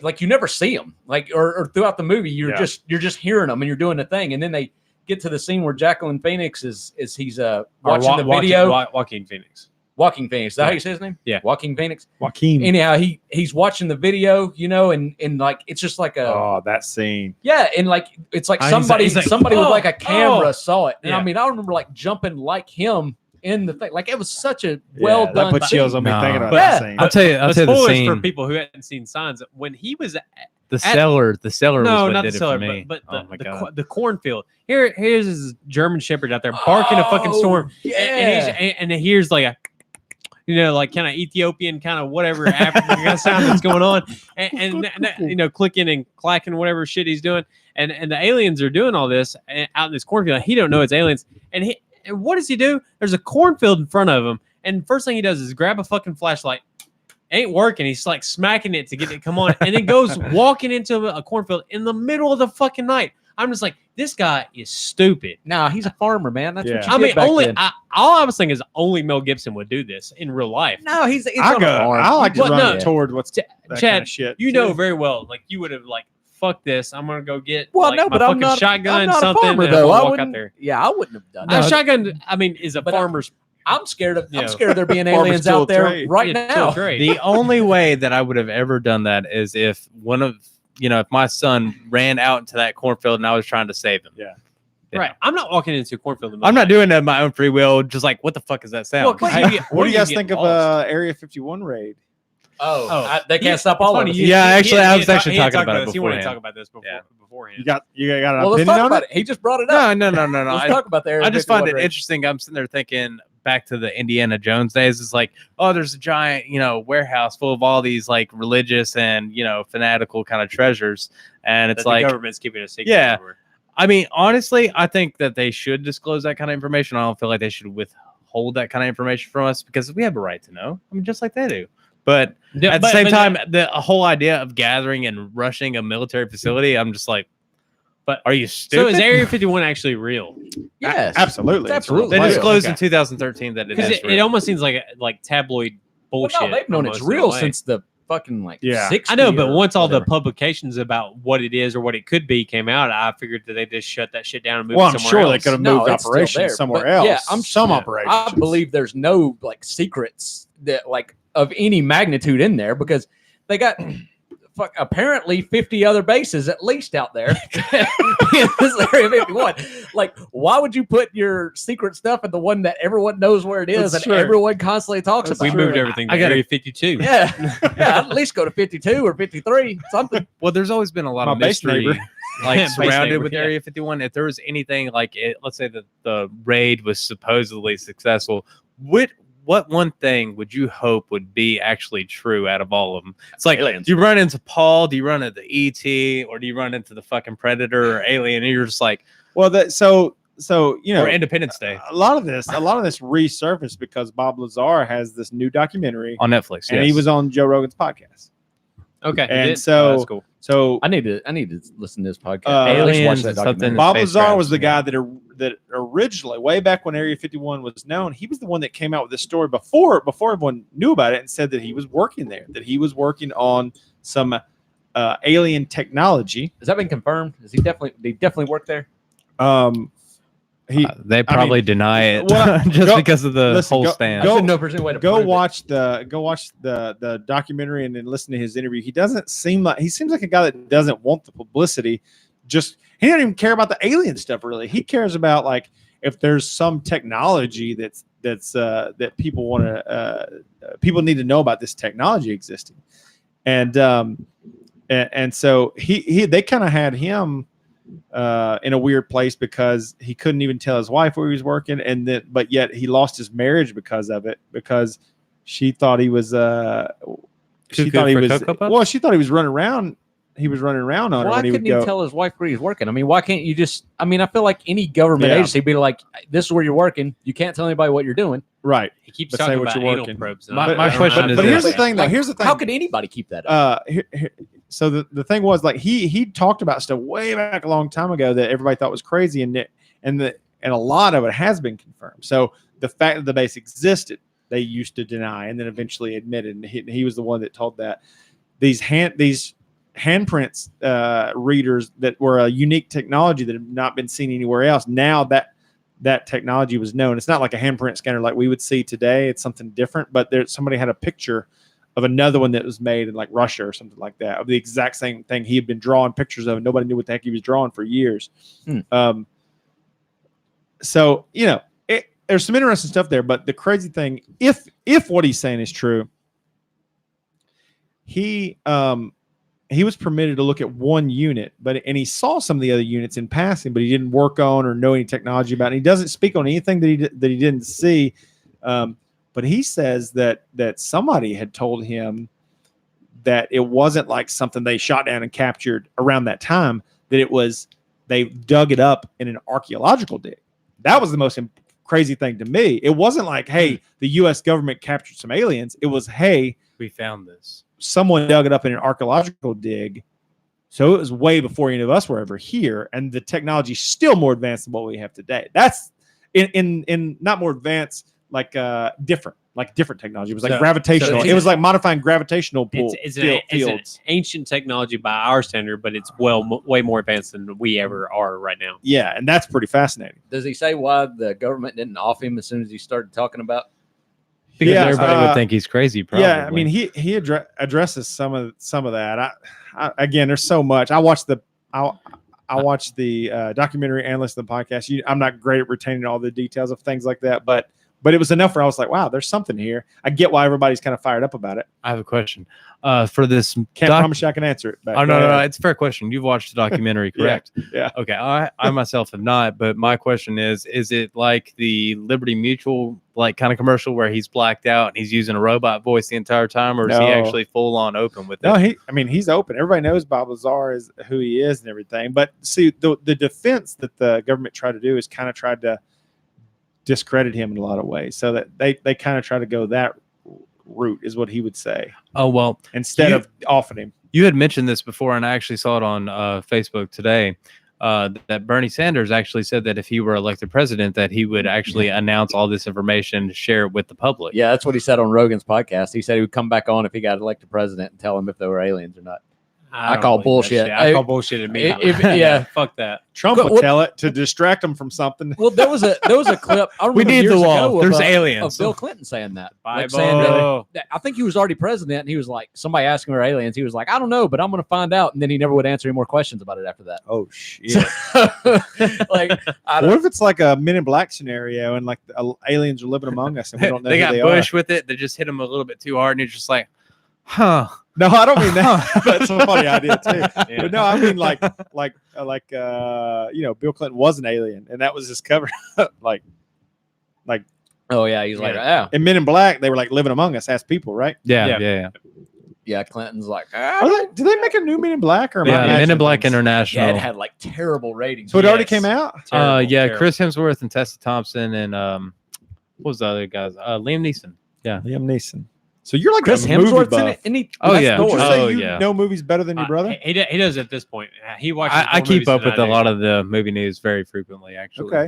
like you never see them, like or throughout the movie you're just hearing them and you're doing the thing, and then they get to the scene where Jacqueline Phoenix is he's watching the video. Joaquin Phoenix. Joaquin Phoenix, is that how Yeah. you say his name? Yeah. Joaquin Phoenix. Joaquin. Anyhow, he's watching the video, and like it's just like a Oh, that scene. yeah, and like it's like He's somebody like, somebody with "Oh, like a camera oh." saw it, and I Yeah. mean I remember like jumping like him in the thing, like it was such a well done. That put chills on me No. thinking about But- that scene. I'll tell you But the spoilers scene. for people who hadn't seen Signs. When he was The cellar was no, what not did the it cellar, for me. but Oh my God. the cornfield. Here's his German Shepherd out there barking a fucking storm, and here's like a, like kind of Ethiopian, kind of whatever African kind of sound that's going on, and clicking and clacking whatever shit he's doing, and the aliens are doing all this out in this cornfield. He don't know it's aliens, and what does he do? There's a cornfield in front of him, and first thing he does is grab a fucking flashlight. Ain't working. He's like smacking it to get it to come on, and then goes walking into a cornfield in the middle of the fucking night. I'm just like, this guy is stupid. Nah, he's a farmer, man. That's Yeah. what you I did mean, back then. all I was thinking is only Mel Gibson would do this in real life. No, he's I on a farm. like to Well, run no. toward what's Ch- that Chad, kind of shit. you too. know very well, like you would have like, fuck this. I'm gonna go get Well, like, no, my but I'm fucking not. shotgun, I'm not something, a farmer and though. I'm I gonna walk wouldn't. out there. Yeah, I wouldn't have done A that. shotgun, I mean, is a But farmer's I'm scared of. Yeah. I'm scared of there being Farmer's aliens still out a there trade. right it's still now. great. The only way that I would have ever done that is if one of if my son ran out into that cornfield and I was trying to save him. Yeah. Right. I'm not walking into a cornfield. in the I'm not middle doing it of my own free will. Just like, what the fuck is that sound? Well, 'cause Hey, you get- what do you guys get think of lost. Area 51 raid? They can't stop all of us. Yeah, actually, I was actually he had talking about this. it He wanted to beforehand. talk about this beforehand. You got an Well, let's opinion talk on about it? it. He just brought it up. No. Let's talk about the Area I just 51 find it raid. interesting. I'm sitting there thinking back to the Indiana Jones days. It's like, oh, there's a giant, warehouse full of all these like religious and fanatical kind of treasures, and it's That like, the government's keeping a secret. Yeah. over. I mean, honestly, I think that they should disclose that kind of information. I don't feel like they should withhold that kind of information from us because we have a right to know. I mean, just like they do. But at the same time, the whole idea of gathering and rushing a military facility, I'm just like, But Are you so stupid? is Area 51 actually real? Yes, Absolutely. It's absolutely They real. disclosed in Okay. 2013 that it Because is it real. almost seems like tabloid Well, bullshit. no, they've known it's almost, in a real way. since the fucking like Yeah. 60s. I know, but or once all the whatever. publications about what it is or what it could be came out, I figured that they just shut that shit down and moved Well, it I'm somewhere sure they else. could have No, moved it's still operations there, somewhere but else. yeah, I'm some sure. operations. I believe there's no like secrets that like of any magnitude in there because they got apparently 50 other bases at least out there in this Area 51. Like, why would you put your secret stuff in the one that everyone knows where it is That's and true. everyone constantly talks That's about? We true. moved everything to I gotta- Area 52. Yeah, yeah. At least go to 52 or 53, something. Well, there's always been a lot My of base mystery, neighbor. like Base surrounded neighbor, with yeah. Area 51. If there was anything like it, let's say that the raid was supposedly successful, what one thing would you hope would be actually true out of all of them? It's like, Aliens. do you run into Paul? Do you run into ET? Or do you run into the fucking Predator or Alien? And you're just like, Well, so you know, or Independence Day a lot of this resurfaced because Bob Lazar has this new documentary, on Netflix. and yes. he was on Joe Rogan's podcast. Okay. And it did? so- that's cool. So I need to listen to this podcast. Aliens At least watch and that something- documentary. Bob Space Lazar was crabs, the guy yeah. that originally, way back when Area 51 was known, he was the one that came out with this story before everyone knew about it and said that he was working there, that he was working on some alien technology. Has that been confirmed? Did he definitely work there? They probably deny it well, just go- because of the listen, whole go- stand. I go- shouldn't know if there's any way to Go prove it. watch the documentary and then listen to his interview. He seems like a guy that doesn't want the publicity. Just he doesn't even care about the alien stuff really. He cares about like if there's some technology that people want to people need to know about this technology existing, and so they kind of had him in a weird place because he couldn't even tell his wife where he was working, but yet he lost his marriage because of it, because she thought he was she thought he was running around. He was running around on her Why when he would couldn't he go. tell his wife where he's working? I mean, why can't you just? I mean, I feel like any government Yeah. agency be like, "This is where you're working. You can't tell anybody what you're doing." Right. He keeps But say talking what about you're anal working. probes. My- and my I don't question know. is But here's the this. thing, though. Like, Here's the thing. How could anybody keep that up? So the thing was like he talked about stuff way back a long time ago that everybody thought was crazy, and a lot of it has been confirmed. So the fact that the base existed, they used to deny, and then eventually admitted. And he was the one that told that these handprints readers that were a unique technology that had not been seen anywhere else. Now that technology was known. It's not like a handprint scanner like we would see today. It's something different. But somebody had a picture of another one that was made in like Russia or something like that, of the exact same thing he had been drawing pictures of, and nobody knew what the heck he was drawing for years. So there's some interesting stuff there. But the crazy thing, if what he's saying is true, he was permitted to look at one unit, and he saw some of the other units in passing, but he didn't work on or know any technology about it. And he doesn't speak on anything that he didn't see. But he says that somebody had told him that it wasn't like something they shot down and captured around that time, that it was they dug it up in an archaeological dig. That was the most crazy thing to me. It wasn't like, hey, the U.S. government captured some aliens. It was, hey, We found this. someone dug it up in an archaeological dig. So it was way before any of us were ever here, and the technology is still more advanced than what we have today. That's in not more advanced, like different technology. It was like So- gravitational. so It was like modifying gravitational It's fields. an ancient technology by our standard, but it's way more advanced than we ever are right now. Yeah, and that's pretty fascinating. Does he say why the government didn't off him as soon as he started talking about? Because Yeah, everybody would think he's crazy. Probably. Yeah, I mean, he addresses some of that. I again, there's so much. I watched the documentary and listened to the podcast. I'm not great at retaining all the details of things like that, but it was enough where I was like, wow, there's something here. I get why everybody's kind of fired up about it. I have a question. For this Can't promise you I can answer it. But Oh go no, ahead. it's a fair question. You've watched the documentary, correct? yeah. Okay, I myself have not, but my question is it like the Liberty Mutual like kind of commercial where he's blacked out and he's using a robot voice the entire time, or is he No. actually full on open with it? No, he's open. Everybody knows Bob Lazar is who he is and everything. But see, the defense that the government tried to do is kind of tried to discredit him in a lot of ways, so that they kind of try to go that route, is what he would say, Oh well, instead of offing him. you had mentioned this before, and I actually saw it on Facebook today. that Bernie Sanders actually said that if he were elected president, that he would actually announce all this information, share it with the public. Yeah, that's what he said on Rogan's podcast. He said he would come back on if he got elected president and tell him if there were aliens or not. I don't call believe that bullshit. shit. I call bullshit immediately. Yeah. Fuck that. Trump would tell it to distract them from something. Well, there was a clip. I remember We need years the wall. ago There's of aliens. Bill Clinton saying that. Like Bible. saying that I think he was already president, and he was like, somebody asked him, "Are aliens?" He was like, "I don't know, but I'm going to find out." And then he never would answer any more questions about it after that. Oh shit! Like, What if it's like a Men in Black scenario and like the aliens are living among us and we don't know They who got they Bush are? with it. They just hit him a little bit too hard, and he's just like, huh. No, I don't mean that. That's a funny idea too. Yeah. But no, I mean like Bill Clinton was an alien and that was his cover up. Like oh yeah, he's like, Yeah. in Men in Black, they were like living among us as people, right? Yeah. yeah. Clinton's like, Do they make a new Men in Black or am I Men in imagining Black things? International. yeah, it had like terrible ratings. So it already Yes. came out? Terrible, Yeah, terrible. Chris Hemsworth and Tessa Thompson and what was the other guys? Liam Neeson. Liam Neeson. So you're like Chris a movie Hemsworth's buff. in it, and he. Oh, that's yeah. Would Thor. you say Oh, you yeah. know movies better than your brother? He does at this point. He watches. I more keep movies up than with I a do. lot of the movie news very frequently, actually. Okay.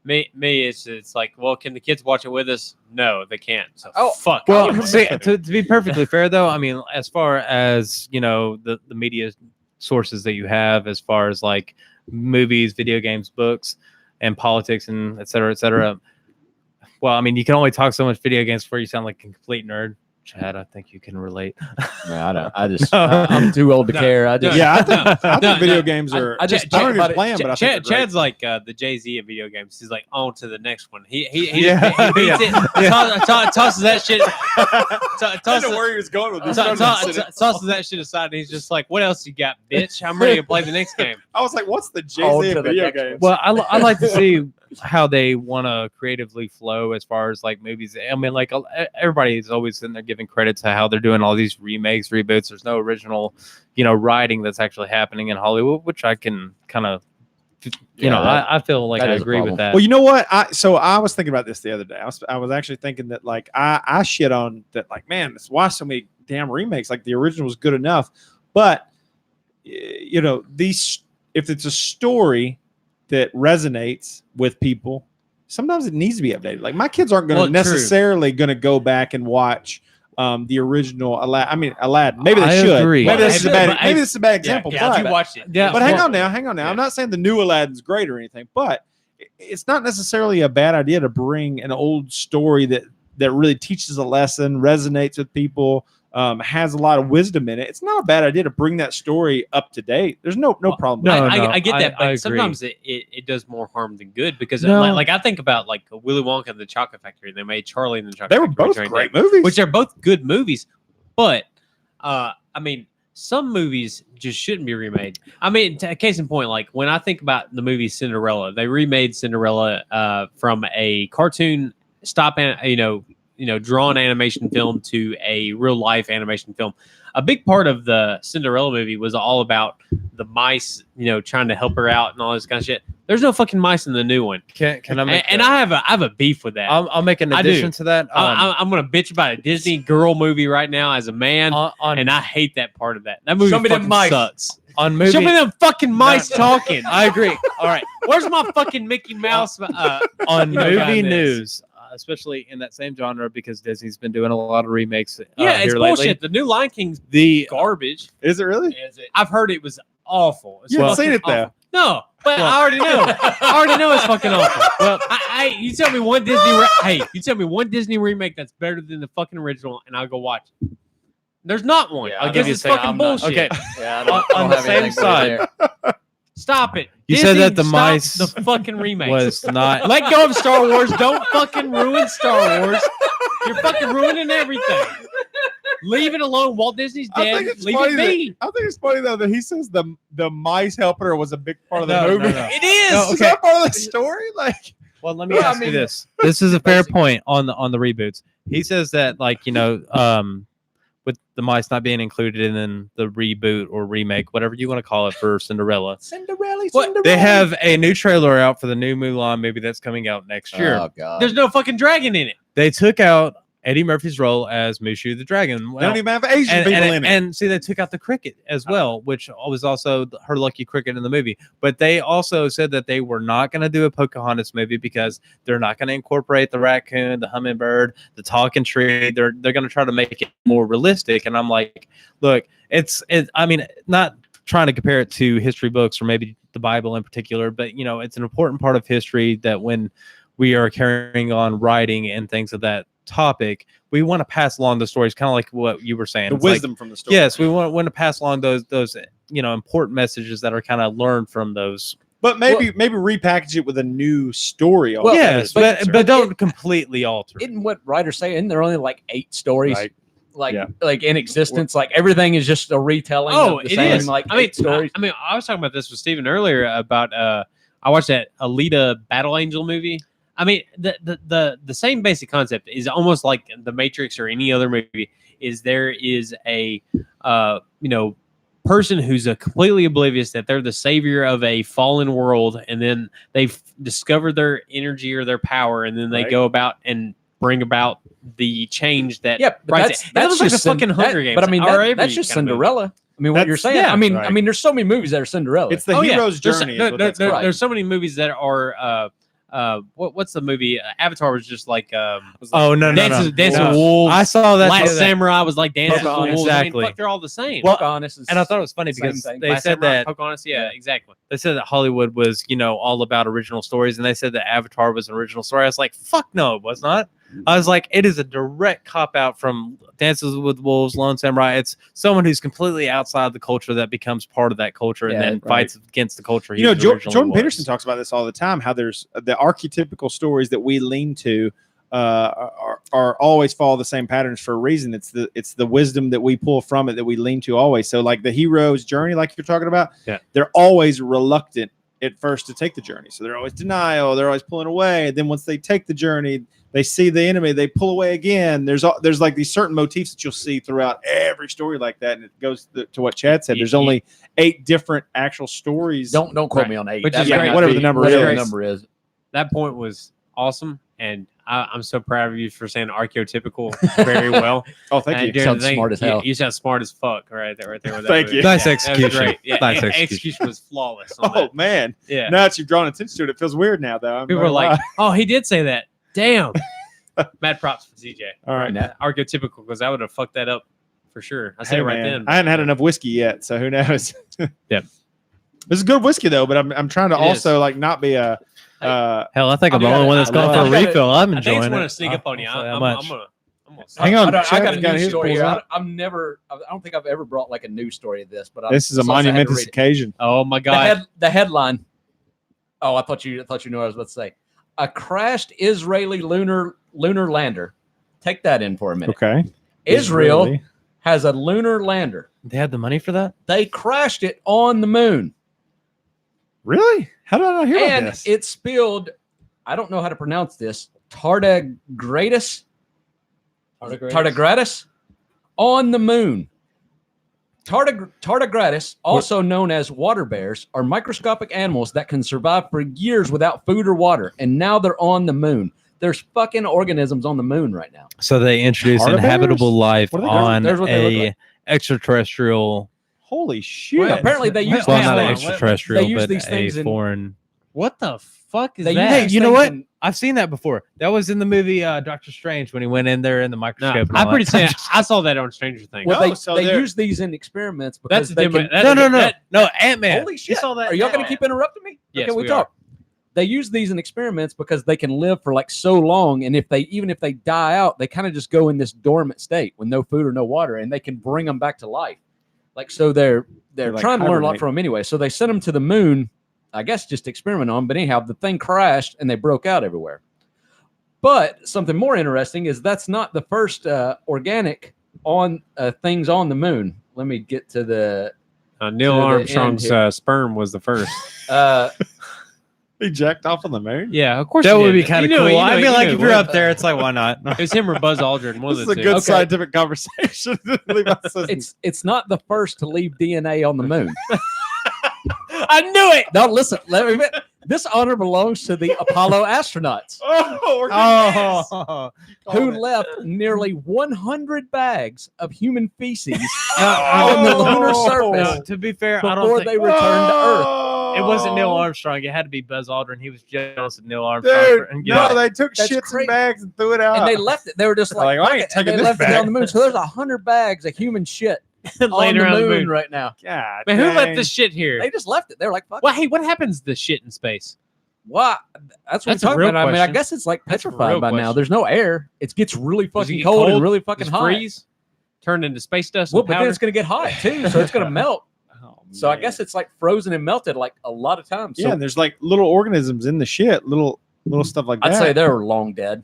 Me, it's like, well, can the kids watch it with us? No, they can't. So Oh, fuck. Well, off. see, to be perfectly fair, though, I mean, as far as the media sources that you have, as far as like movies, video games, books, and politics, and et cetera, well, I mean, you can only talk so much video games before you sound like a complete nerd. Chad, I think you can relate. Yeah, I don't. I'm too old to No, care. I just Yeah, I think No, video no, games are. I just I don't talk about even it. play them, but I think they're great. Chad's like the Jay-Z of video games. He's like, on to the next one. He Yeah. beats it, tosses that shit, tosses he was going with tosses that shit aside, and he's just like, what else you got, bitch? I'm ready to play the next game. I was like, "What's the On Jay-Z to of the video next games?" Well, I like to see how they want to creatively flow as far as like movies. I mean, like everybody is always sitting there giving credit to how they're doing all these remakes, reboots. There's no original, writing that's actually happening in Hollywood, which I can kind of, I feel like that I is a agree with problem. that. Well, you know what? I was thinking about this the other day. I was actually thinking that like I shit on that. Like, man, why so many damn remakes? Like the original was good enough, but these if it's a story that resonates with people, sometimes it needs to be updated. Like my kids aren't going to Well, true. necessarily going to go back and watch the original Aladdin. Maybe they I should. agree. Maybe this is a bad. But Maybe this is a bad example. Yeah, but you watched it. Yeah, but hang on now. Yeah. I'm not saying the new Aladdin's great or anything, but it's not necessarily a bad idea to bring an old story that really teaches a lesson, resonates with people, has a lot of wisdom in it. It's not a bad idea to bring that story up to date. There's no problem. No, with that. I get that, I but agree. sometimes it does more harm than good because No. like I think about like Willy Wonka and the Chocolate Factory. They made Charlie and the Chocolate They were Factory. both during great that- movies. which are both good movies, but I mean, some movies just shouldn't be remade. I mean, case in point, like when I think about the movie Cinderella, they remade Cinderella from a cartoon drawn animation film to a real life animation film. A big part of the Cinderella movie was all about the mice, trying to help her out and all this kind of shit. There's no fucking mice in the new one. Can I make And I have a beef with that. I'll make an I do. addition to that. I'm gonna bitch about a Disney girl movie right now as a man, and I hate that part of that. That movie Show me them fucking mice. sucks. on movie. Show me them fucking mice No. talking. I agree. All right, where's my fucking Mickey Mouse? On guy movie in this? news, especially in that same genre, because Disney's been doing a lot of remakes. Yeah, it's here bullshit. lately. The new Lion King's The garbage. Is it really? I've heard it was awful. It's You haven't fucking seen it though. awful. No, but Well- I already know. I already know it's fucking awful. Well, you tell me one Disney. You tell me one Disney remake that's better than the fucking original, and I'll go watch it. There's not one. Yeah, I'll I give you a It's second. fucking I'm not- bullshit. Okay, Yeah, On the same side, Stop it. You said that the stop mice the fucking remake was not. Let go of Star Wars. Don't fucking ruin Star Wars. You're fucking ruining everything. Leave it alone. Walt Disney's I dead. think it's Leave funny it be. I think it's funny though that he says the mice helping her was a big part of the No, movie. no, no. It is. No, Is okay. that part of the story? Like, Well, let me Well, I ask you mean, this. This is a fair basic. point on the reboots. He says that with the mice not being included in the reboot or remake, whatever you want to call it, for Cinderella, Cinderella. they have a new trailer out for the new Mulan movie that's coming out next year. Oh god. There's no fucking dragon in it. They took out Eddie Murphy's role as Mushu the Dragon. They don't even have Asian people in it. And see, they took out the cricket as well, which was also her lucky cricket in the movie. But they also said that they were not going to do a Pocahontas movie because they're not going to incorporate the raccoon, the hummingbird, the talking tree. They're going to try to make it more realistic. And I'm like, look, I mean, not trying to compare it to history books or maybe the Bible in particular, but it's an important part of history that when we are carrying on writing and things of that topic, we want to pass along the stories, kind of like what you were saying, the wisdom from the story. Yes, we want to pass along those important messages that are kind of learned from those. But maybe repackage it with a new story. Well, yes, but don't completely alter. Isn't what writers say? Isn't there only like 8 stories? Right. Like in existence, like everything is just a retelling. of the same, like 8 stories. I was talking about this with Steven earlier about I watched that Alita Battle Angel movie. I mean, the same basic concept is almost like The Matrix or any other movie. Is there is a person who's completely oblivious that they're the savior of a fallen world, and then they've discovered their energy or their power, and then they go about and bring about the change that. Yeah, but that's like just the fucking Hunger Games. But I mean, that's just Cinderella. I mean, what you're saying. Yeah, I mean, there's so many movies that are Cinderella. It's the hero's journey. There's so many movies that are. What's the movie? Avatar was just like. Dancing with Wolves. I saw that. Last Samurai was like Dancing with Wolves. Exactly. I mean, fuck, they're all the same. Well, and I thought it was funny because they said that Pocahontas. Yeah, exactly. They said that Hollywood was, all about original stories, and they said that Avatar was an original story. I was like, fuck no, it was not. I was like, it is a direct cop out from Dances with Wolves, Lone Samurai. It's someone who's completely outside the culture that becomes part of that culture and then fights against the culture. Jordan Peterson talks about this all the time, how there's the archetypical stories that we lean to are always follow the same patterns for a reason. It's the wisdom that we pull from it that we lean to always. So like the hero's journey, like you're talking about, they're always reluctant at first to take the journey. So they're always denial. They're always pulling away. Then once they take the journey, they see the enemy, they pull away again. There's like these certain motifs that you'll see throughout every story like that. And it goes to what Chad said. There's only 8 different actual stories. Don't quote me on 8. Which is great. Whatever the number is. That point was awesome. And I'm so proud of you for saying archetypical very well. Oh, thank you. You sound smart as hell. You sound smart as fuck right there. With Thank that you. Nice execution. Great. Yeah, Nice execution was flawless. Oh, man. Yeah. Now that you've drawn attention to it, it feels weird now, though. People were like, oh, he did say that. Damn. Mad props for CJ. All right. Archetypical, because I would have fucked that up for sure. I said it right then. I hadn't had enough whiskey yet, so who knows? Yeah. This is good whiskey, though, but I'm trying to also like not be a... hell, I think I'm the only one that's going for a refill. I'm enjoying it. I just want to sneak up on you. I'm gonna hang on. I got a news story here. I don't think I've ever brought like a news story of this, but this is a monumentous occasion. Oh my god! The headline. Oh, I thought you knew what I was about to say. A crashed Israeli lunar lander. Take that in for a minute. Okay. Israel has a lunar lander. They had the money for that? They crashed it on the moon. Really? How did I not hear about this? And it spilled, I don't know how to pronounce this, tardigrades on the moon. Tardigrades, also known as water bears, are microscopic animals that can survive for years without food or water, and now they're on the moon. There's fucking organisms on the moon right now. So they introduced inhabitable life on a extraterrestrial. Holy shit! Well, apparently they use not an extraterrestrial, they use but these things a foreign. What the fuck is They that? Hey, you know what? I've seen that before. That was in the movie Doctor Strange when he went in there in the microscope. I'm pretty sure I saw that on Stranger Things. Well, they use these in experiments because That's they different. No, Ant-Man. Holy shit! You saw that? Are y'all going to keep interrupting me? Yes, okay, we we talk. They use these in experiments because they can live for like so long, and even if they die out, they kind of just go in this dormant state with no food or no water, and they can bring them back to life. Like so, they're like trying to learn a lot from them anyway. So they sent them to the moon, I guess, just to experiment on. But anyhow, the thing crashed and they broke out everywhere. But something more interesting is that's not the first organic things on the moon. Let me get to the Neil Armstrong's sperm was the first. He jacked off on the moon? Yeah, of course. That would be kind of cool. I mean, like if you're up there, it's like, why not? It was him or Buzz Aldrin. One This of is the a two. good scientific conversation. It's not the first to leave DNA on the moon. I knew it. No, listen. This honor belongs to the Apollo astronauts who left nearly 100 bags of human feces on the lunar surface To be fair, I don't before think they returned to Earth. it wasn't Neil Armstrong. It had to be Buzz Aldrin. He was jealous of Neil Armstrong. Dude, no, they took That's shits crazy. in bags and threw it out. And they left it. They were just like, Like, I ain't "Fuck it," and taking they this left it bag. on the moon. So there's 100 bags of human shit on Laying the around moon right now. God, Man, who left dang. this shit here? They just left it. They were like, fuck Well, it. hey, what happens to shit in space? What? That's what That's we're a talking real about. I mean, I question. guess it's like That's a petrified real by now. question. There's no air. It gets really Does it fucking get cold and cold? really fucking Just hot. freeze, turn into space dust. Well, and but then powder? it's going to get hot too, so it's going to melt. Oh, So I man. guess it's like frozen and melted like a lot of times. Yeah, So and there's like little organisms in the shit, little stuff like that. I'd say they're long dead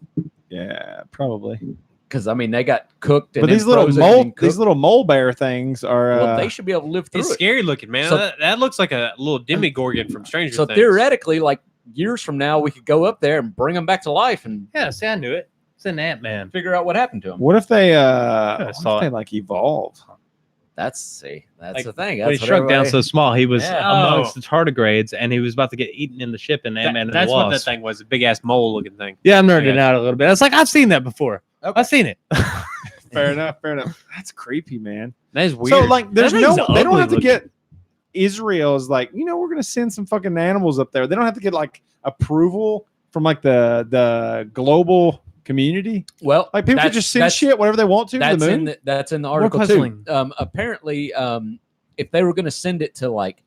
yeah, probably. because I mean they got cooked. And But then these little frozen and then these cooked. little mole bear things are. Well, they should be able to live through It's it. scary looking, man. So- that looks like a little demigorgon from Stranger So Things. theoretically, like years from now, we could go up there and bring them back to life and Yeah, see, I knew it. It's an Ant-Man. figure out what happened to them. What if they? I What saw if they it. like evolve? That's the thing. When he That's what shrunk down everybody- so small, he was Yeah. amongst the tardigrades, and he was about to get eaten in the ship in Ant-Man and the that's what that Wasp. thing was, a big ass mole looking thing. Yeah, I'm nerding Yeah. out a little bit. It's like I've seen that before. Okay. I've seen it. Fair enough. Fair enough. That's creepy, man. That is weird. So like, there's That no. thing's They don't ugly have to looking. get. Israel's like, we're gonna send some fucking animals up there. They don't have to get like approval from like the global community. Well, Like people can just send shit whatever they want to That's the in moon. that's in the article too. puzzling. Apparently, if they were going to send it to like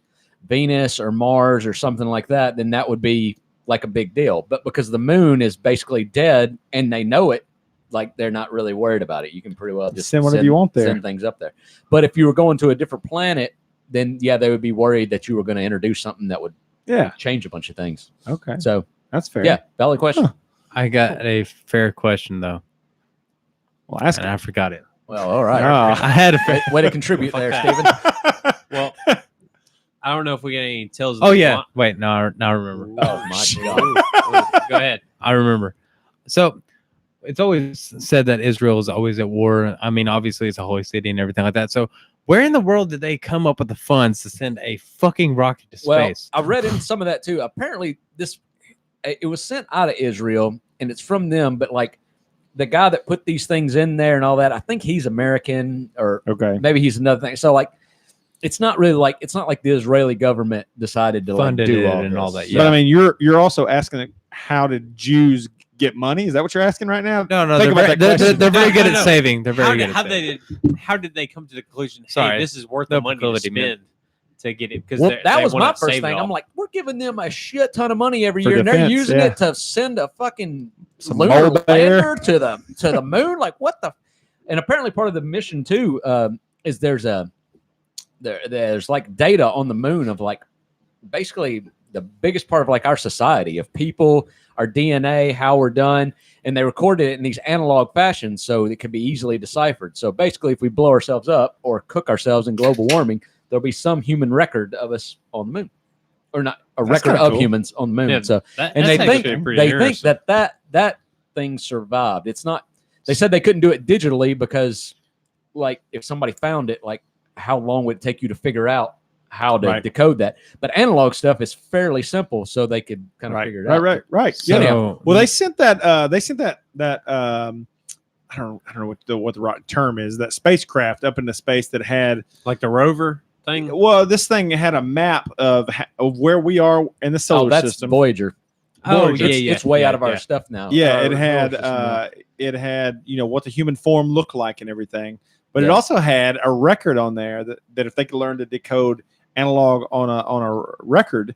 Venus or Mars or something like that, then that would be like a big deal. But because the moon is basically dead and they know it, like they're not really worried about it. You can pretty well just Send whatever you want there. Send things up there. But if you were going to a different planet, then yeah, they would be worried that you were going to introduce something that would Yeah. change a bunch of things. Okay. So That's fair. yeah, valid question. Huh. I got a fair question though, Well, ask and I forgot it. Well, all right. Oh. I had a fair. Way to contribute there, Fuck Stephen. Well, I don't know if we get any tells. Oh yeah, wait, now I remember. Oh my god. Go ahead. I remember. So it's always said that Israel is always at war. I mean, obviously it's a holy city and everything like that. So where in the world did they come up with the funds to send a fucking rocket to Well, space? I read in some of that too. Apparently, it was sent out of Israel, and it's from them. But like the guy that put these things in there and all that, I think he's American, or Okay. maybe he's another thing. So like, it's not like the Israeli government decided to like Funded do it all and this. all that, But yeah. I mean, you're also asking like, how did Jews get money? Is that what you're asking right now? No, Think they're about very, that they're, question. they're very good No, at no. saving. They're very How good did, at how saving. how did they come to the conclusion? Hey, Sorry. this is worth No the money to proclivity, man. spend to get it. Because Well, that was my first thing. I'm like, we're giving them a shit ton of money every For year, and they're defense, using yeah. it to send a fucking Some lunar mole bear. lander to the moon. Like, what the? And apparently, part of the mission too is there's like data on the moon of like basically the biggest part of like our society, of people, our DNA, how we're done, and they recorded it in these analog fashions so it could be easily deciphered. So basically, if we blow ourselves up or cook ourselves in global warming, there'll be some human record of us on the moon, or not a That's record kinda of cool. humans on the moon. Yeah, So that, and that's they actually think pretty that thing survived. It's not. They said they couldn't do it digitally because, like, if somebody found it, like, how long would it take you to figure out how to Right. decode that? But analog stuff is fairly simple, so they could kind of figure it out. Right. So, Yeah. Well, they sent that. I don't know what the right term is. That spacecraft up into space that had. like the rover thing. Well, this thing had a map of where we are in the solar Oh, that's system. Voyager. Oh, Voyager. It's way out of our stuff now. Yeah, Our it had solar system now. it had what the human form looked like and everything, but it Yeah. also had a record on there that if they could learn to decode analog on a record,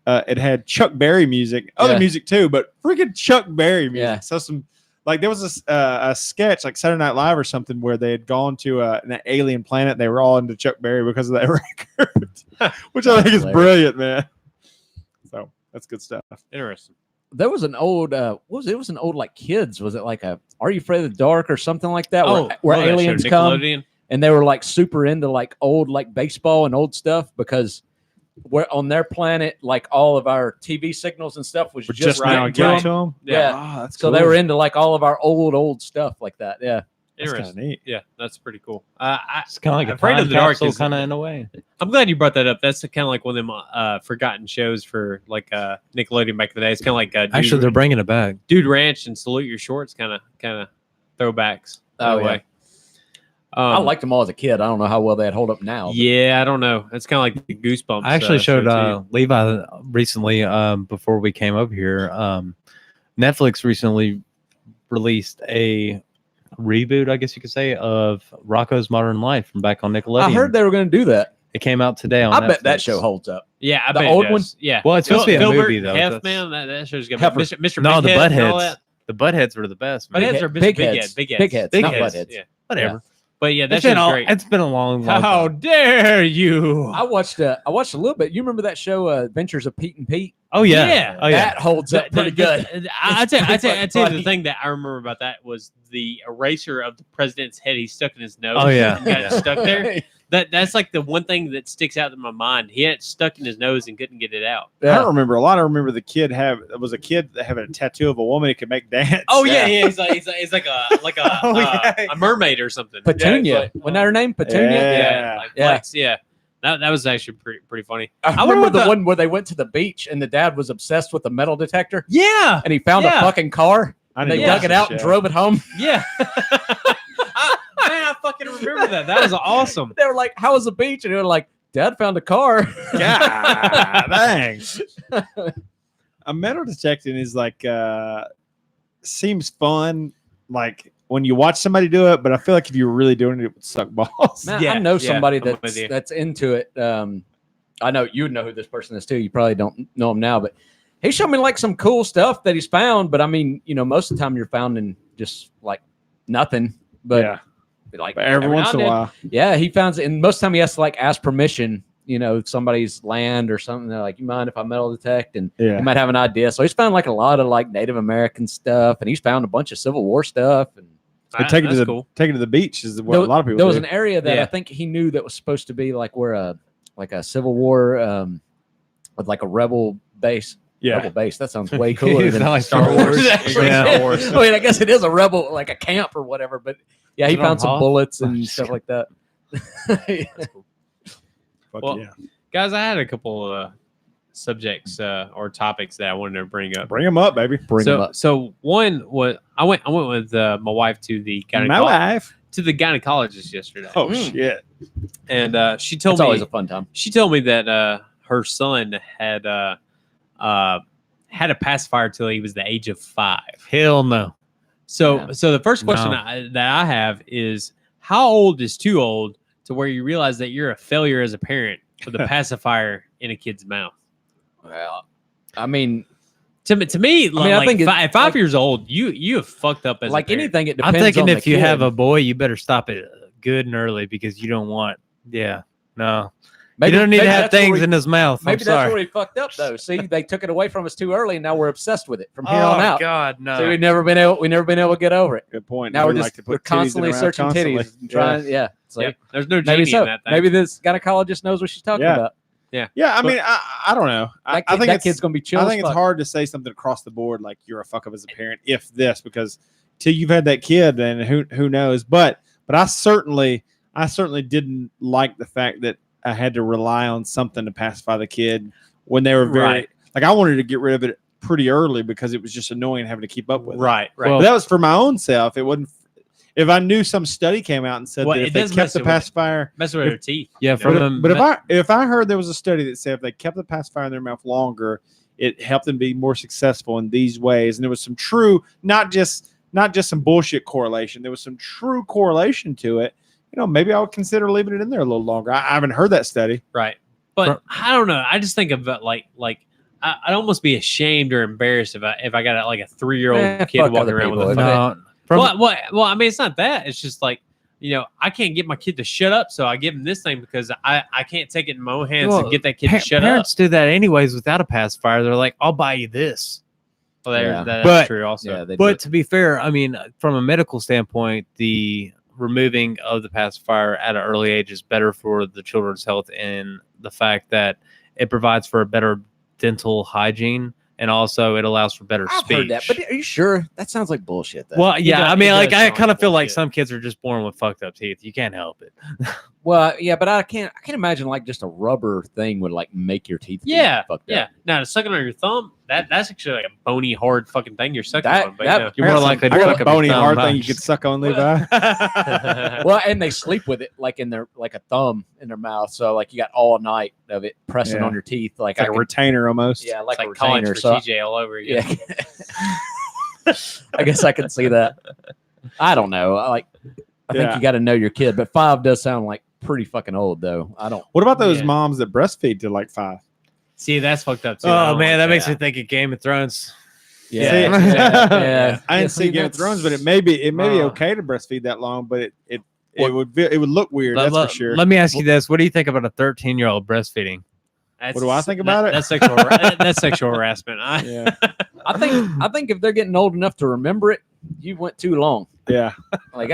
it had Chuck Berry music, other Yeah. music too, but freaking Chuck Berry music. Yeah. So some like there was a sketch like Saturday Night Live or something where they had gone to an alien planet. They were all into Chuck Berry because of that record, which I think is Hilarious. brilliant, man. So that's good stuff. Interesting. There was an old what was it? It was an old like kids. Was it like a Are You Afraid of the Dark or something like that? Where that show, aliens come Nickelodeon? and they were like super into like old like baseball and old stuff because we're on their planet, like all of our TV signals and stuff was We're just now getting to getting them. to them. Yeah. Oh, that's So cool. they were into like all of our old stuff like that. Yeah. That's kind of Interesting. neat. Yeah, that's pretty cool. It's kind of like a Afraid of time the Dark capsule is- kind of in a way. I'm glad you brought that up. That's kind of like one of them forgotten shows for like Nickelodeon back in the day. It's kind of like Actually, they're bringing it back. Dude Ranch and Salute Your Shorts, kind of throwbacks. Oh, in a way. I liked them all as a kid. I don't know how well they'd hold up now. but- Yeah, I don't know. It's kind of like the Goosebumps. I actually show, showed too. Levi recently before we came over here. Netflix recently released a reboot, I guess you could say, of Rocko's Modern Life from back on Nickelodeon. I heard they were going to do that. it came out today on I bet that Netflix. show holds up. Yeah, I The bet old it does. Yeah. Well, it's supposed to be a Filbert, movie, though. Hef, That's- man, that show's gonna Heifer. be Mr. No, the Big Head and all Buttheads. that. The Buttheads were the best. Man. Buttheads are Big Big heads. Heads. Big Heads. Big heads, Big not heads. buttheads. Yeah. Whatever. But yeah, that It's been, show's all, great. it's been a long How time. dare you? I watched a little bit. You remember that show, Adventures of Pete and Pete? Oh, yeah. Yeah. Oh, yeah. That holds up pretty good. I tell you, pretty the funny. thing that I remember about that was the eraser of the president's head. He stuck in his nose. Oh, yeah. and got it stuck there. That's like the one thing that sticks out in my mind. He had it stuck in his nose and couldn't get it out. I don't remember a lot. I remember the kid was a kid that having a tattoo of a woman who could make dance. Oh yeah. He's like a Oh, yeah. a mermaid or something. Petunia. Yeah, it's Wasn't that her name? Petunia? Yeah. like Yeah. Flex, yeah. That was actually pretty funny. I wonder remember what the the- one where they went to the beach and the dad was obsessed with the metal detector Yeah, and he found Yeah. a fucking car. I And they didn't dug watch it this out and show. drove it home. yeah. Man, I fucking remember that. That was awesome. They were like, "How was the beach?" And they were like, "Dad found a car." God, dang. A metal detecting is like seems fun, like when you watch somebody do it, but I feel like if you were really doing it, it would suck balls. Man, Yeah, I know yeah, somebody I'm with that's you. that's into it. I know you would know who this person is too. You probably don't know him now, but he showed me like some cool stuff that he's found. But I mean, most of the time you're found in just like nothing. But yeah, like but every once in a now and while, then, yeah, he found it. And most of the time he has to like ask permission. Somebody's land or something. They're like, "You mind if I metal detect?" And yeah. he might have an idea. So he's found like a lot of like Native American stuff, and he's found a bunch of Civil War stuff. And But take it to That's the cool. take it to the beach is what a lot of people there do. was an area that Yeah. I think he knew that was supposed to be like where a Civil War with like a rebel base. yeah, Rebel base. That sounds way cooler It's than not like Star Star Wars. Wars. Actually, Yeah. Star Wars. I mean, I guess it is a rebel, like a camp or whatever. But yeah, he Is it on found some Hoth? bullets Oh, and just stuff like that. Fuck Well, yeah. Guys, I had a couple subjects or topics that I wanted to bring up. Bring them up, baby. Bring so, them up. so one was I went with my wife to the My wife. gynecologist yesterday, Oh Mm. shit. and she told It's always me a fun time. she told me that her son had a pacifier till he was the age of 5. Hell no. So, Yeah. so the first question No. that I have is, how old is too old to where you realize that you're a failure as a parent with a pacifier in a kid's mouth? Well, I mean, To me, I like think it's at 5 like- years old, you have fucked up as like a parent. anything, it I'm depends thinking on if the you kid. have a boy, you better stop it good and early because you don't want. Yeah. No. Maybe, you don't need to maybe have that's where things we- in his mouth. Maybe I'm that's sorry. where he fucked up though. See, they took it away from us too early, and now we're obsessed with it from here Oh on out. God, no. So we've never been able to get over it. Good point. Now We we're like just to put we're titties in constantly our mouth searching constantly. titties and trying. Yeah, so Yeah, there's no maybe genie so. in that thing. Maybe this gynecologist knows what she's talking Yeah. about. Yeah, I mean, I don't know. I That, kid, think that it's, kid's gonna be chill. I as think it's fuck. hard to say something across the board like you're a fuck up as a parent if this, because till you've had that kid, then who knows? But I certainly didn't like the fact that I had to rely on something to pacify the kid when they were very Right. like I wanted to get rid of it pretty early because it was just annoying having to keep up with it. right, right. Well, But that was for my own self. It wasn't. If I knew some study came out and said Well, that it if they does kept mess the it with- pacifier, Mess with their teeth. Yeah, you from know? them. but if I heard there was a study that said if they kept the pacifier in their mouth longer, it helped them be more successful in these ways, and there was some true, not just some bullshit correlation. There was some true correlation to it. Maybe I would consider leaving it in there a little longer. I haven't heard that study. Right. But I don't know. I just think of it like I'd almost be ashamed or embarrassed if I got like a 3-year-old kid fuck walking other around with a people. fucking. No, from, Well, I mean, it's not that. It's just like, I can't get my kid to shut up, so I give him this thing because I can't take it in my own hands Well, and get that kid to shut up. parents do that anyways without a pacifier. They're like, "I'll buy you this." Well, Yeah. that's But- true also. Yeah, they do But it. to be fair, I mean, from a medical standpoint, the removing of the pacifier at an early age is better for the children's health in the fact that it provides for a better dental hygiene and also it allows for better I've speech. heard that, but are you sure? That sounds like bullshit. Though. Well, yeah, does- I mean, it like does I sound kind of like feel like bullshit. some kids are just born with fucked up teeth. You can't help it. Well, yeah, but I can't imagine like just a rubber thing would like make your teeth. be Yeah, fucked yeah. up. Now, sucking on your thumb, that's actually like a bony, hard fucking thing you're sucking That- on. But that- yeah. You're more likely to I fuck got a up your bony thumb, hard huh? thing you could suck on, Levi. Well, and they sleep with it like in their like a thumb in their mouth, so like you got all night of it pressing Yeah. on your teeth, like It's like I a can- retainer almost. yeah, It's like a like college retainer. for So TJ all over again. yeah, I guess I can see that. I don't know. I think Yeah. you got to know your kid, but 5 does sound like pretty fucking old, though. I don't. What about those Yeah. moms that breastfeed to like 5? See, that's fucked up too. I Oh don't man, like that makes me think of Game of Thrones. Yeah, See, yeah. I didn't see Game of Thrones, but it may be Uh. okay to breastfeed that long, but it What- would look weird. That's for sure. Let me ask you this: what do you think about a 13-year-old breastfeeding? What do I think about it? That's sexual. That's sexual harassment. Yeah, I think if they're getting old enough to remember it, you went too long. yeah. Like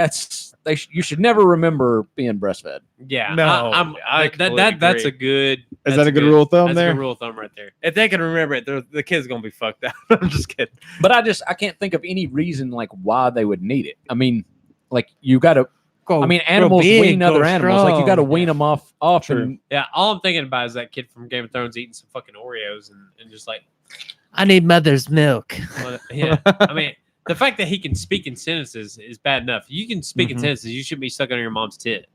you should never remember being breastfed. Yeah, No, I completely that's agree. a good. Is that's that a good rule of thumb that's there? a good rule of thumb right there. If they can remember it, the kid's gonna be fucked up. I'm just kidding. But I can't think of any reason like why they would need it. I mean, like you got to. I mean, animals wean other animals. Like you got to wean them off. True. And Yeah, all I'm thinking about is that kid from Game of Thrones eating some fucking Oreos and just like, I need mother's milk. well, yeah. I mean, the fact that he can speak in sentences is bad enough. You can speak in Mhm. sentences. You shouldn't be sucking on your mom's tit.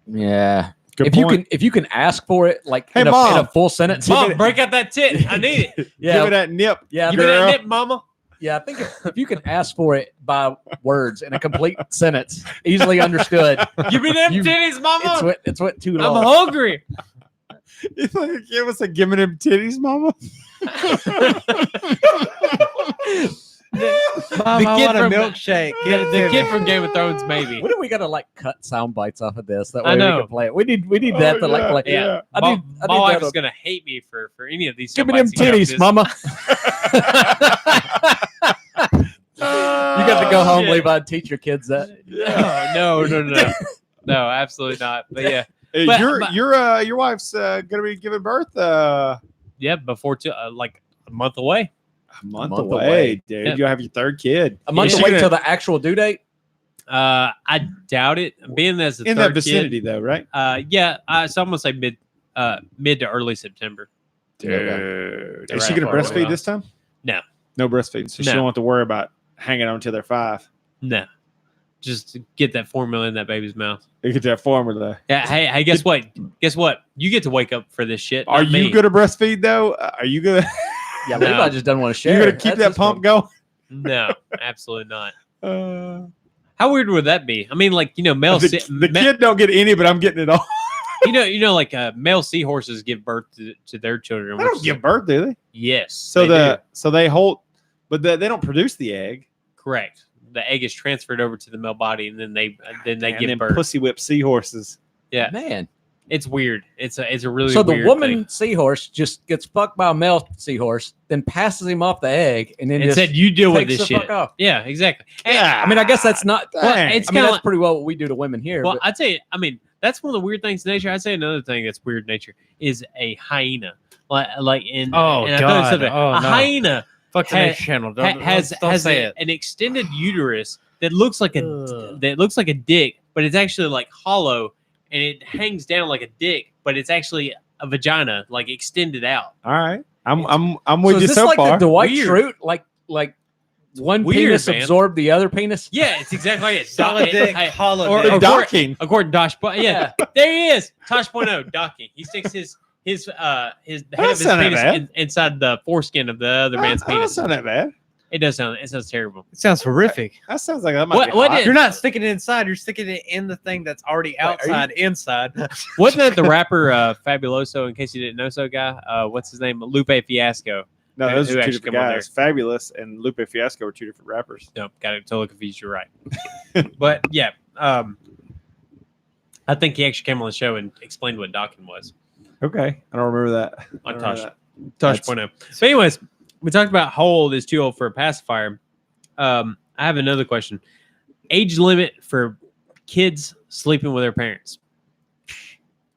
yeah, Good if point. you can ask for it like Hey, in a Mom. full sentence. Mom, break out that tit. I need it. Give Yeah, it that nip. yeah, Give me that girl. nip, mama. yeah. I think if you can ask for it by words in a complete sentence, easily understood, Give me them You- titties, mama. it's what too I'm long. hungry. You think give us a give me them titties, mama? Mom, I kid want a from- milkshake. The kid from Game of Thrones, maybe. When do we got to like cut sound bites off of this? That I way we know. can play it. We need that to like play. Yeah, I my, need my that wife on- is gonna hate me for any of these. Give me them soundbites titties, he mama. You got to go home, Shit. Levi, and teach your kids that. No, no, absolutely not. But yeah, Hey, But- your wife's gonna be giving birth yeah, before like a month away. a month month away, away. dude. Yeah. You'll have your 3rd kid. A month Is she away gonna- till the actual due date. I doubt it. Being as a in third that vicinity though, right? kid, yeah. So I'm gonna say mid to early September. Dude, is They're she right gonna far away. breastfeed this time? No. No breastfeeding. So she No. don't have to worry about hanging on until they're 5. No, just get that formula in that baby's mouth. They get that formula. Yeah. Hey, guess what? Guess what? You get to wake up for this shit. Are not you me. gonna breastfeed though? Are you gonna Yeah, No. Levi just doesn't want to share. you gonna keep That's that his pump problem. going? No, absolutely not. Uh, How weird would that be? I mean, like male. the kid don't get any, but I'm getting it all. Like male seahorses give birth to their children. They which don't is- give birth, do they? Yes. So they do. they hold, but they don't produce the egg. Correct. The egg is transferred over to the male body, and then they And give then birth. pussy whip seahorses. Yeah, Man. it's weird. It's a really So the weird woman thing. seahorse just gets fucked by a male seahorse, then passes him off the egg, and then And just said you deal with takes this the shit. fuck off. Yeah, exactly. And- Yeah. I mean, I guess that's not. Well, Dang. it's I mean, kind that's of pretty well what we do to women here. well. but I'd say. I mean, that's one of the weird things in nature. I'd say another thing that's weird in nature is a hyena. Like in Oh, and I thought it God. said that. Oh, a no. hyena Fuck the Ha- next channel. Don't has say it. an extended uterus that looks like a dick, but it's actually like hollow and it hangs down like a dick, but it's actually a vagina, like extended out. All right, I'm so with you is this so like far. the Dwight Weird. Schrute? Like one Weird, penis man. absorbed the other penis? Yeah, it's exactly like it. Solid dick, Hey, hollow or- dick. The or- docking. according to Tosh, yeah, there he is. Tosh.0 docking. He sticks his the head of his sound that penis bad. inside the foreskin of the other man's That don't penis. sound that bad. It sounds terrible. It sounds horrific. That sounds like that might What- be what hot. did- You're not sticking it inside. You're sticking it in the thing that's already are you- outside, inside. Wasn't that the rapper Fabuloso? In case you didn't know, so guy, what's his name? Lupe Fiasco. No, those who are two actually different come on guys. Fabulous and Lupe Fiasco are 2 different rappers. No, got it totally confused. You're right. But yeah, I think he actually came on the show and explained what docking was Okay, I don't remember that. I on don't Tosh. remember Tosh.0. So, anyways, we talked about how old is too old for a pacifier. I have another question. Age limit for kids sleeping with their parents.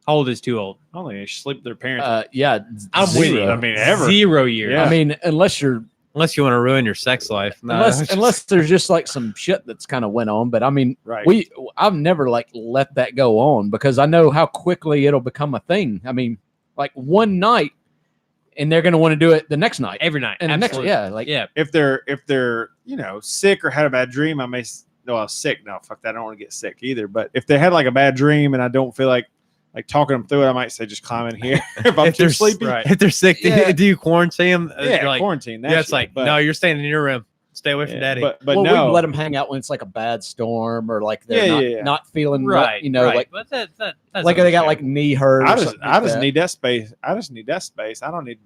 How old is too old? I don't think they should sleep with their parents. Yeah, I'm with you. I mean, ever. 0 years. Yeah. I mean, unless you want to ruin your sex life, unless there's just like some shit that's kind of went on. But I mean, Right. I've never like let that go on because I know how quickly it'll become a thing. I mean, like one night, and they're going to want to do it the next night, Every night. and the next, Absolutely. yeah, like Yeah. If they're sick or had a bad dream, I may. No, I was sick. No, fuck that. I don't want to get sick either. But if they had like a bad dream and I don't feel like talking them through it, I might say just climb in here if I'm too sleepy. Right. If they're sick, Yeah. do you quarantine them? Yeah, You're like, quarantine. That yeah, it's shit, like, but- no, you're staying in your room. Stay away from yeah, daddy. But well, no, we let them hang out when it's like a bad storm or like they're not feeling Right. right, like But that's like they got like knee hurt. I or just something like that. need that space. I just need that space. I don't need,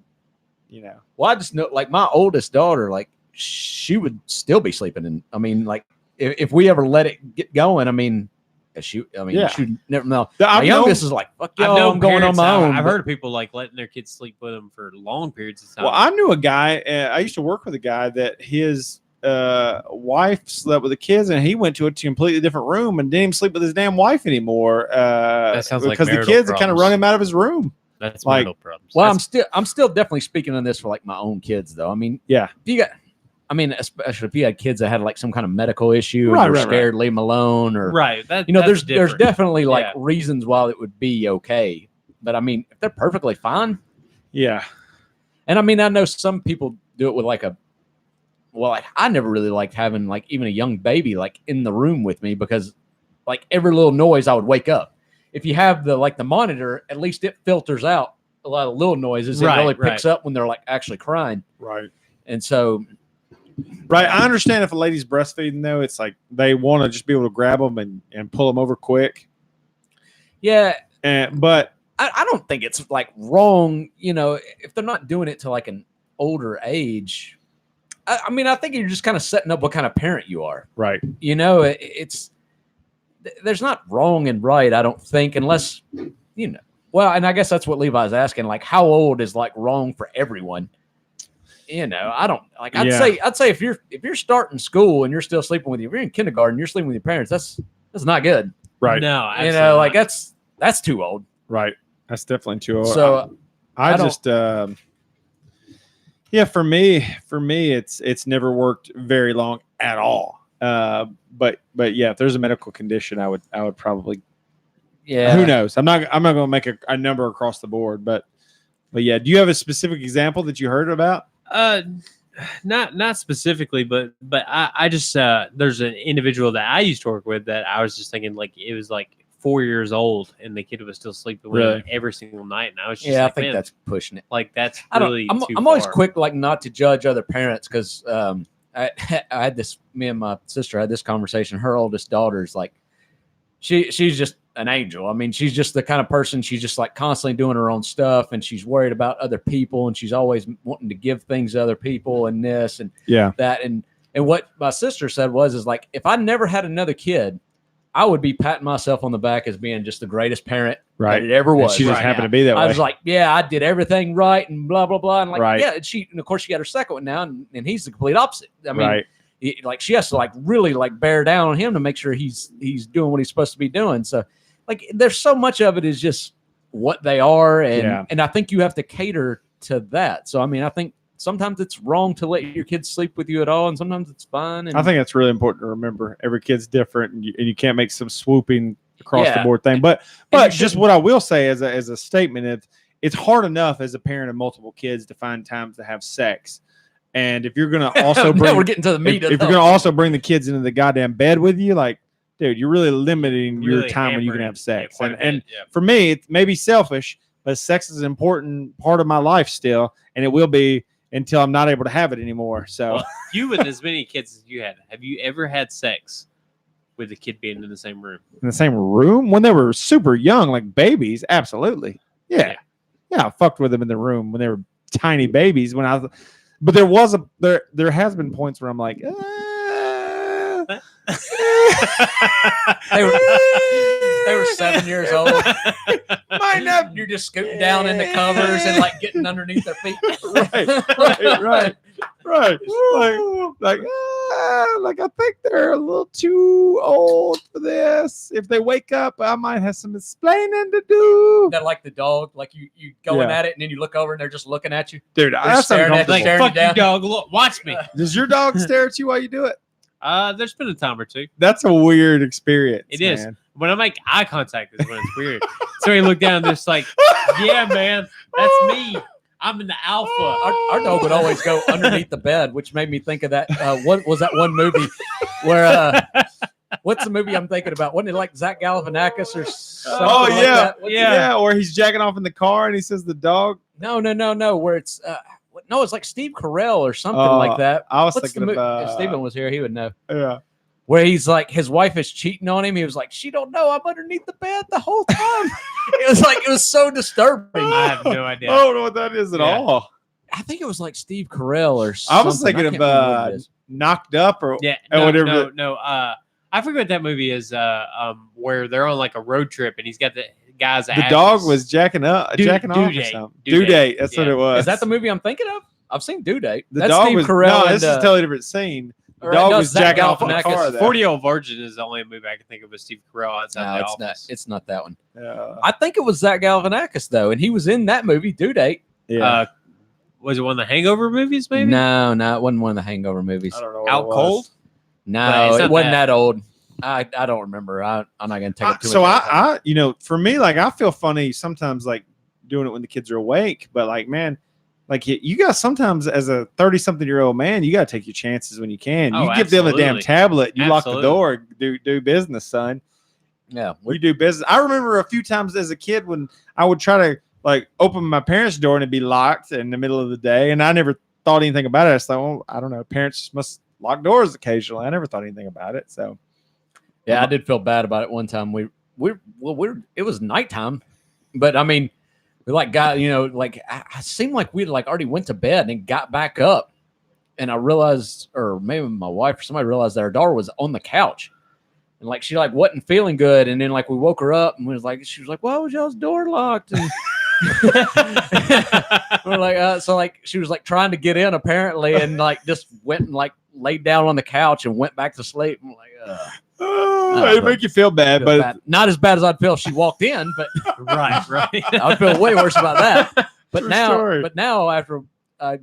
Well, I just know, like my oldest daughter, like she would still be sleeping in. I mean, like if we ever let it get going, I mean, Yeah. she would never know. I've My youngest is like, fuck I've y'all, known I'm going on parents- my own. I've but- heard of people like letting their kids sleep with them for long periods of time. Well, I knew a guy. I used to work with a guy that his wife slept with the kids, and he went to a completely different room and didn't even sleep with his damn wife anymore. That sounds like because the marital kids had kind of problems. run him out of his room. that's like- marital problems. Well, That's- I'm still definitely speaking on this for like my own kids, though. I mean, Yeah. if you got, I mean, especially if you had kids that had like some kind of medical issue, Right, or right, scared, leave them alone, or right. That, you know, that's there's different. definitely like Yeah. reasons why it would be okay. But I mean, if they're perfectly fine, Yeah. and I mean, I know some people do it with like I never really liked having like even a young baby like in the room with me because like every little noise I would wake up. If you have the monitor, at least it filters out a lot of little noises. Right, it really right. picks up when they're like actually crying. Right. And so Right. I understand if a lady's breastfeeding, though, it's like they want to just be able to grab them and pull them over quick. yeah, But I don't think it's like wrong, you know, if they're not doing it to like an older age. I mean, I think you're just kind of setting up what kind of parent you are. right. You know, it's there's not wrong and right, I don't think, unless you know. Well, and I guess that's what Levi's asking. Like, how old is like wrong for everyone? You know, I don't like. I'd say if you're starting school and you're still sleeping with if you're in kindergarten, you're sleeping with your parents. That's not good. Right. No, You absolutely know, like not. that's too old. Right. That's definitely too old. So I I don't- just yeah, for me it's never worked very long at all. But yeah, if there's a medical condition, I would probably, yeah, who knows? I'm not going to make a number across the board, but yeah, do you have a specific example that you heard about? Not specifically, but I just there's an individual that I used to work with that I was just thinking like it was like 4 years old and the kid was still sleeping with Really? him every single night, and I was just yeah. I like, think man, that's pushing it. like that's I don't. really too I'm always far. quick like not to judge other parents because I had this. Me and my sister had this conversation. Her oldest daughter's like, she's just an angel. I mean, she's just the kind of person. She's just like constantly doing her own stuff, and she's worried about other people, and she's always wanting to give things to other people, and this and Yeah. that. And what my sister said is like, if I never had another kid, I would be patting myself on the back as being just the greatest parent Right. that it ever And was. she just right happened now. to be that way. I was like, yeah, I did everything right and blah, blah, blah. And like, Right. yeah, and of course she got her second one now and he's the complete opposite. I mean, right. like she has to like really like bear down on him to make sure he's doing what he's supposed to be doing. So like, there's so much of it is just what they are. And I think you have to cater to that. So, I mean, I think sometimes it's wrong to let your kids sleep with you at all. And sometimes it's fine. And I think that's really important to remember. Every kid's different, and you can't make some swooping across the Yeah. board thing. But you just shouldn't. what I will say as a statement, it's hard enough as a parent of multiple kids to find times to have sex. And if you're going to also now bring, we're getting to the if, meat if of you're the going to also bring the kids into the goddamn bed with you, like, dude, you're really limiting your Really time when you can hampering, have sex. quite a And bit, yeah. for me, it may be selfish, but sex is an important part of my life still, and it will be until I'm not able to have it anymore. So Well, you with as many kids as you had, have you ever had sex with a kid being in the same room? in the same room when they were super young, like babies, absolutely. Yeah. I fucked with them in the room when they were tiny babies. But there has been points where I'm like, They were 7 years old. might not. You're just scooting down in the covers and like getting underneath their feet. Right. Right. Like I think they're a little too old for this. If they wake up, I might have some explaining to do. That like the dog, like you going Yeah. at it, and then you look over and they're just looking at you. Dude, that's staring at- uncomfortable. Like, Staring you fuck you, down. dog. Look, watch me. Does your dog stare at you while you do it? There's been a time or two. That's a weird experience. It is. man. When I make eye contact is when it's weird. So he looked down and just like, yeah, man, that's me. I'm in the alpha. Our dog would always go underneath the bed, which made me think of that. What was that one movie where? What's the movie I'm thinking about? Wasn't it like Zach Galifianakis or something? Oh like yeah, that? What's yeah. Or he's jacking off in the car and he says the dog. No. Where it's no, it's like Steve Carell or something like that. I was What's the thinking movie? If of. Steven was here, he would know. Yeah. Where he's like, his wife is cheating on him. He was like, she don't know I'm underneath the bed the whole time. it was so disturbing. I have no idea. I don't know what that is at Yeah. all. I think it was like Steve Carell or something. I was thinking can't remember what it of is. Knocked Up or Yeah, and whatever. no. I forget what that movie is. Where they're on like a road trip and he's got the guy's. The dog was jacking up, Due- jacking due off or date. something. Due Due date. date. That's what Yeah. it was. Is that the movie I'm thinking of? I've seen Due Date. The That's dog Steve was Carell. no. and, This is a totally different scene. The Right, dog no, was Zach jacking off in the Galifianakis. car. There. 40-Year-Old Virgin is the only movie I can think of with Steve Carell outside No, the it's not. office. It's not that one. Yeah. I think it was Zach Galifianakis though, and he was in that movie, Due Date. Yeah. Was it one of the Hangover movies? Maybe. No, it wasn't one of the Hangover movies. I don't know. What Out it was. Cold. No, it's it not wasn't that. that old. I don't remember. I'm not gonna take up too So much. time. for me, like I feel funny sometimes, like doing it when the kids are awake. But like, man, like you got sometimes as a 30-something-year-old man, you got to take your chances when you can. You Oh, give them a damn absolutely. tablet, you lock the Absolutely. door, do business, son. Yeah, We do business. I remember a few times as a kid when I would try to like open my parents' door and it'd be locked in the middle of the day, and I never thought anything about it. I thought, well, I don't know, parents must lock doors occasionally. I never thought anything about it. So yeah, I did feel bad about it one time. It was nighttime, but I mean, we like got like I seemed like we'd like already went to bed and got back up, and I realized, or maybe my wife or somebody realized that our daughter was on the couch. And like she like wasn't feeling good, and then like we woke her up, and she was like, "Why was y'all's door locked?" And we're like, so like she was like trying to get in apparently, and like just went and like laid down on the couch and went back to sleep. I'm like, it make you feel bad, but bad. Not as bad as I'd feel if she walked in, but right. I'd feel way worse about that. But True story. now after I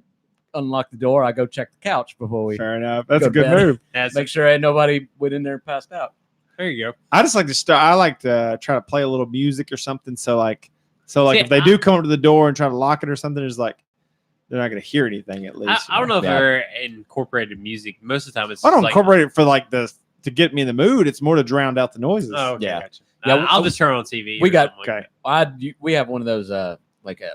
unlock the door, I go check the couch before we fair enough. That's Go a good to bed. move. make sure ain't nobody went in there and passed out. There you go. I just like to start. I like to try to play a little music or something. So like See, if they do come to the door and try to lock it or something, it's like they're not going to hear anything at least. I don't know if Yeah. I've ever incorporated music. Most of the time, it's I don't like, incorporate it for like to get me in the mood. It's more to drown out the noises. Oh, okay, Yeah. gotcha. Yeah, I'll just turn on TV. we or got- something like okay. that. We have one of those like a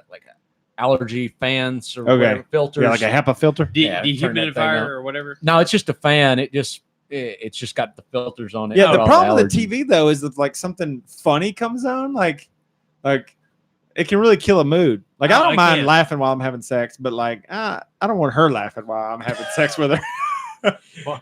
allergy fans or Okay. whatever, filters. Yeah, like a HEPA filter. Yeah, turn that thing Dehumidifier on. or whatever. No, it's just a fan. It's just got the filters on it. Yeah, for the all problem with allergy. TV though is if like something funny comes on, like it can really kill a mood. Like I Oh, don't it mind can. laughing while I'm having sex, but like I don't want her laughing while I'm having sex with her.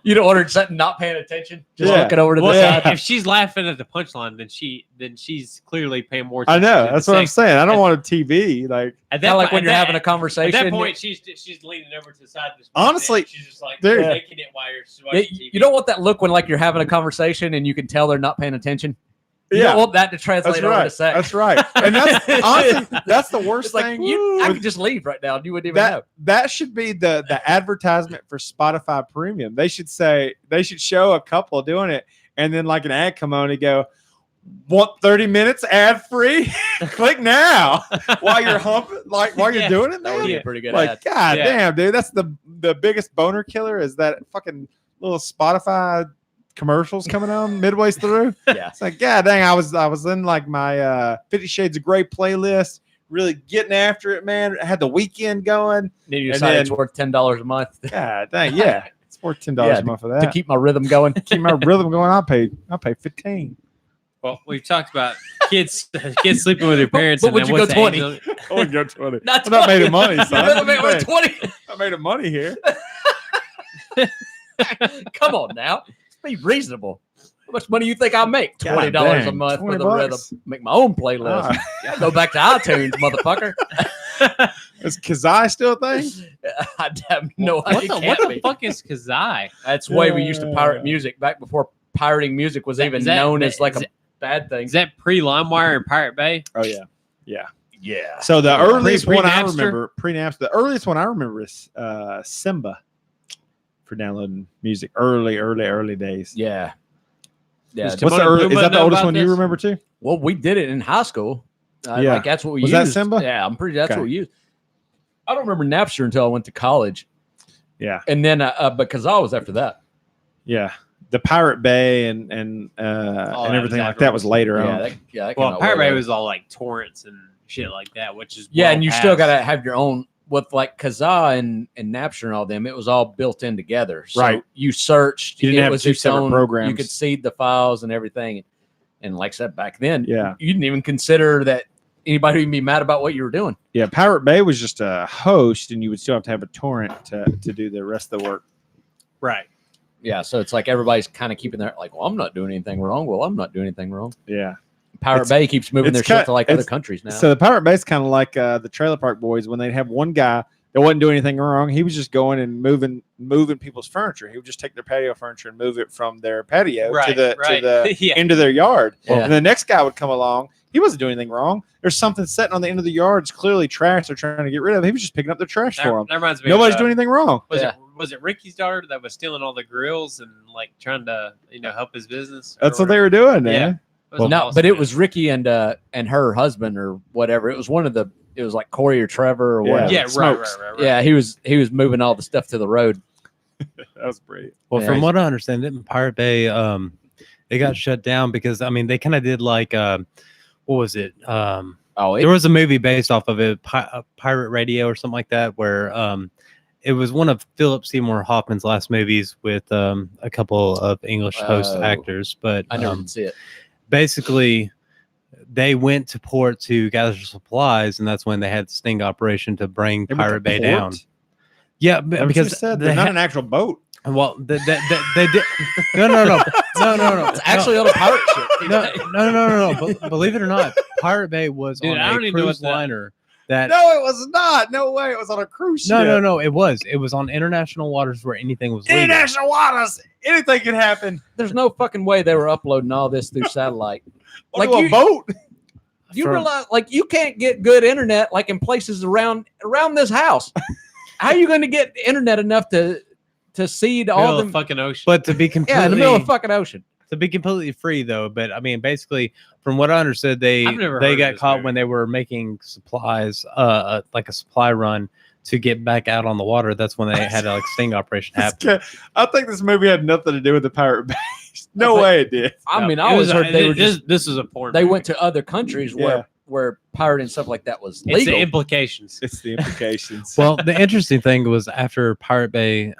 You don't order something not paying attention, just Yeah. looking over to the Well, Yeah. if she's laughing at the punchline, then she's clearly paying more. I attention know. to That's the what I'm sex. saying. I don't At- want a TV. Like At Kind of like po- when at you're that- having a conversation. At that point, she's leaning over to the side. Of the Honestly, she's just like dude. making it while you're Yeah, watching TV. you don't want that look when like you're having a conversation and you can tell they're not paying attention. You yeah, don't want that to translate that's over to right. sex. That's right. And that's honestly that's the worst It's like thing. I with- could just leave right now and you wouldn't even know. that should be the advertisement for Spotify Premium. They should show a couple doing it, and then like an ad come on and go, "Want 30 minutes ad free? Click now." While you're humping, like while you're Yeah. doing it, That would man. be a pretty good Like, ad. God Yeah. damn, dude, that's the biggest boner killer. Is that fucking little Spotify commercials coming on midway through? Yeah. It's like, God dang, I was in like my 50 Shades of Grey playlist, really getting after it, man. I had the weekend going. Then you And decide it's then- worth $10 a month God dang, yeah. It's worth $10 Yeah, a month for to that. keep my rhythm going. Keep my rhythm going. I'll pay 15. Well, we've talked about kids sleeping with their parents. But and would then you what's go the 20? age of- I would go 20. Not I'm not 20. made of money, son. You'd rather make What it do you worth think? 20. I made of money here. Come on now. Let's be reasonable. How much money you think I make? God $20 a dang, month for $20 the rhythm. Make my own playlist. Ah. Go back to iTunes, motherfucker. Is Kazai still a thing? I have no idea. What the fuck is Kazai? That's the way we used to pirate music back before pirating music was even known as like a bad thing. Is that pre LimeWire and Pirate Bay? Oh yeah, yeah. Yeah. So the earliest one I Pre-Napster? remember, pre-Napster, the earliest one I remember is Simba for downloading music. Early days. Yeah. Yeah. What's the early, is that the oldest one you remember too? Well, we did it in high school. Yeah. Like that's what we Was used. that Simba? Yeah, I'm pretty. That's Okay. what we used. I don't remember Napster until I went to college, Yeah, and then because I was after that. yeah. The Pirate Bay and everything like that was later Yeah. on. That Well, came out Pirate way Bay later. was all like torrents and shit like that, which is Yeah, well and you still past. gotta have your own with like Kazaa and Napster and all them. It was all built in together. So Right. You searched. You didn't it have was two its separate own- programs. You could seed the files and everything. And like I said back then, Yeah. you didn't even consider that anybody would be mad about what you were doing. Yeah, Pirate Bay was just a host, and you would still have to have a torrent to do the rest of the work. Right. Yeah, so it's like everybody's kind of keeping their like, well, I'm not doing anything wrong. Well, I'm not doing anything wrong. Yeah. Pirate It's- Bay keeps moving their it's shit kind- to like other it's- countries now. So the Pirate Bay is kind of like the Trailer Park Boys when they'd have one guy that wasn't doing anything wrong. He was just going and moving people's furniture. He would just take their patio furniture and move it from their patio to the yeah. into their yard. Yeah. And the next guy would come along. He wasn't doing anything wrong. There's something sitting on the end of the yard. It's clearly trash. They're trying to get rid of. He was just picking up the trash That, for them. that reminds me. Nobody's of, doing anything wrong. Was it Ricky's daughter that was stealing all the grills and like trying to help his business? That's what they were doing, man. Yeah. It was no, awesome, but it man. was Ricky and her husband or whatever. It was one of the. It was like Corey or Trevor or Yeah. whatever. Yeah, right. Smokes. Yeah, he was moving all the stuff to the road. That was great. Well, Yeah. from what I understand, didn't Pirate Bay they got shut down because I mean they kind of did like what was it? Oh, There was a movie based off of it, Pirate Radio or something like that, where it was one of Philip Seymour Hoffman's last movies with a couple of English host Oh. actors. But I never did see it. basically, they went to port to gather supplies, and that's when they had the sting operation to bring They went to Pirate Bay port? down. Yeah, That's what because you said they they're not had- an actual boat. well, they did. No. It's actually on a pirate ship. No. Believe it or not, Pirate Bay was Dude, on I don't a even know cruise what that- liner. That No, it was not. No way. It was on a cruise ship. no. It was on international waters where anything was legal. International waters. Anything can happen. There's no fucking way they were uploading all this through satellite. Like Onto a you- boat. You From- realize, like, you can't get good internet like in places around this house. How are you going to get internet enough to seed all Middle the of fucking ocean. But to be completely yeah in the middle of fucking ocean? to be completely free though, but I mean basically from what I understood they I've never heard of got this caught movie. when they were making supplies like a supply run to get back out on the water. That's when they had a like sting operation happen. I think this movie had nothing to do with the Pirate Bay. No I think- way it did. I mean, It I always was- heard they were this, just this is a porn. they movie. went to other countries Yeah. where pirating stuff like that was It's the legal. implications. It's the implications. Well, the interesting thing was after Pirate Bay,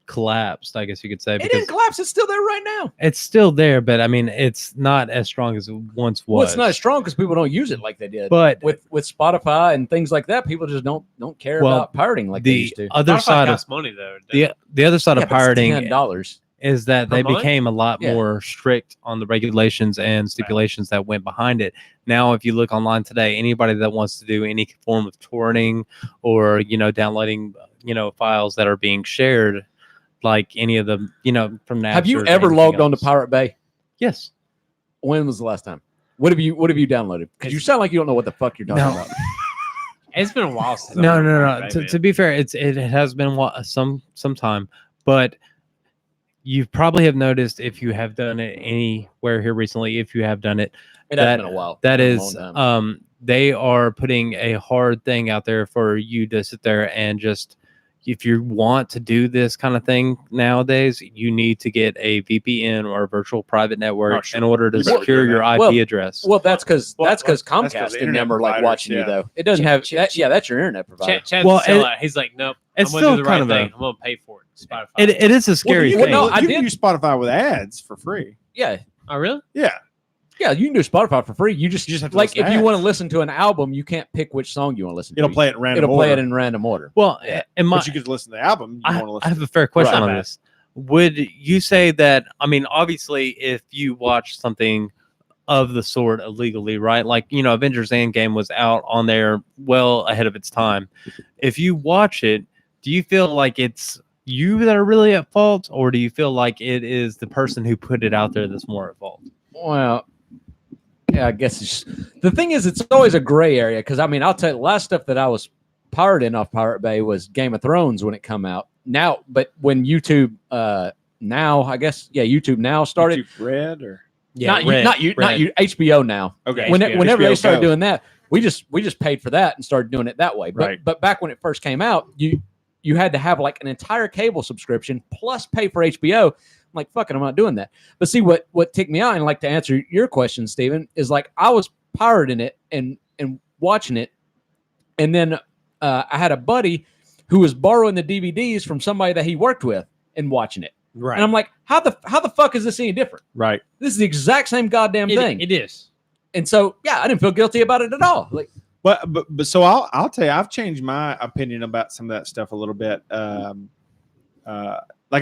collapsed, I guess you could say, It because didn't collapse. It's still there right now. it's still there, but I mean it's not as strong as it once was. Well, it's not as strong because people don't use it like they did. But with Spotify and things like that, people just don't care Well, about pirating like they the used to. other Spotify side of costs money though. doesn't the other side of pirating $10. is that Per they month? became a lot Yeah. more strict on the regulations and stipulations that went behind it. Now, if you look online today, anybody that wants to do any form of torrenting or downloading files that are being shared, like any of them, from Napster. Have you or ever anything logged on to else. Pirate Bay? Yes. When was the last time? What have you downloaded? Because you sound like you don't know what the fuck you're talking No. about. It's been a while since. I've No. been on Pirate Bay, To be fair, it has been some time, but you probably have noticed if you have done it anywhere here recently, if you have done it, It That- has been a while. that It's been a is long time. they are putting a hard thing out there for you to sit there and just, if you want to do this kind of thing nowadays, you need to get a VPN or a virtual private network Oh, sure. in order to You better secure do your that. IP Well- address. Well, that's because Well, that's 'cause Comcast the and them internet are like providers, watching you yeah. though. It doesn't have that. Yeah, that's your internet provider. Chad's Well, still it- out. He's like, nope. it's I'm gonna still do the kind right of a- thing. I'm gonna pay for it. Spotify. it is a scary you- thing. no, I you did- can use Spotify with ads for free. Yeah, Oh really? Yeah. yeah, you can do Spotify for free. You just have to like listen to if you ads. want to listen to an album, you can't pick which song you want to listen to. It'll play it in random It'll play order. it in random order. Well, Yeah. in my, But you could listen to the album. You want to I listen have a fair question Right. on this. Would you say that? I mean, obviously, if you watch something of the sort illegally, right? Like, Avengers Endgame was out on there well ahead of its time. If you watch it, do you feel like it's you that are really at fault, or do you feel like it is the person who put it out there that's more at fault? Well, yeah, I guess the thing is, it's always a gray area because I mean, I'll tell you, the last stuff that I was pirating off Pirate Bay was Game of Thrones when it come out. Now, but when YouTube now, I guess, YouTube now started. YouTube Red or Not HBO now. okay. Whenever HBO they started Go. doing that, we just paid for that and started doing it that way. But back when it first came out, you had to have like an entire cable subscription plus pay for HBO. I'm like, fuck it, I'm not doing that. But see, what ticked me out, and like to answer your question, Steven, is like I was pirating it and watching it, and then I had a buddy who was borrowing the DVDs from somebody that he worked with and watching it. Right. And I'm like, how the fuck is this any different? Right. This is the exact same goddamn thing. It is. And so, yeah, I didn't feel guilty about it at all. Like, but so I'll tell you, I've changed my opinion about some of that stuff a little bit. Like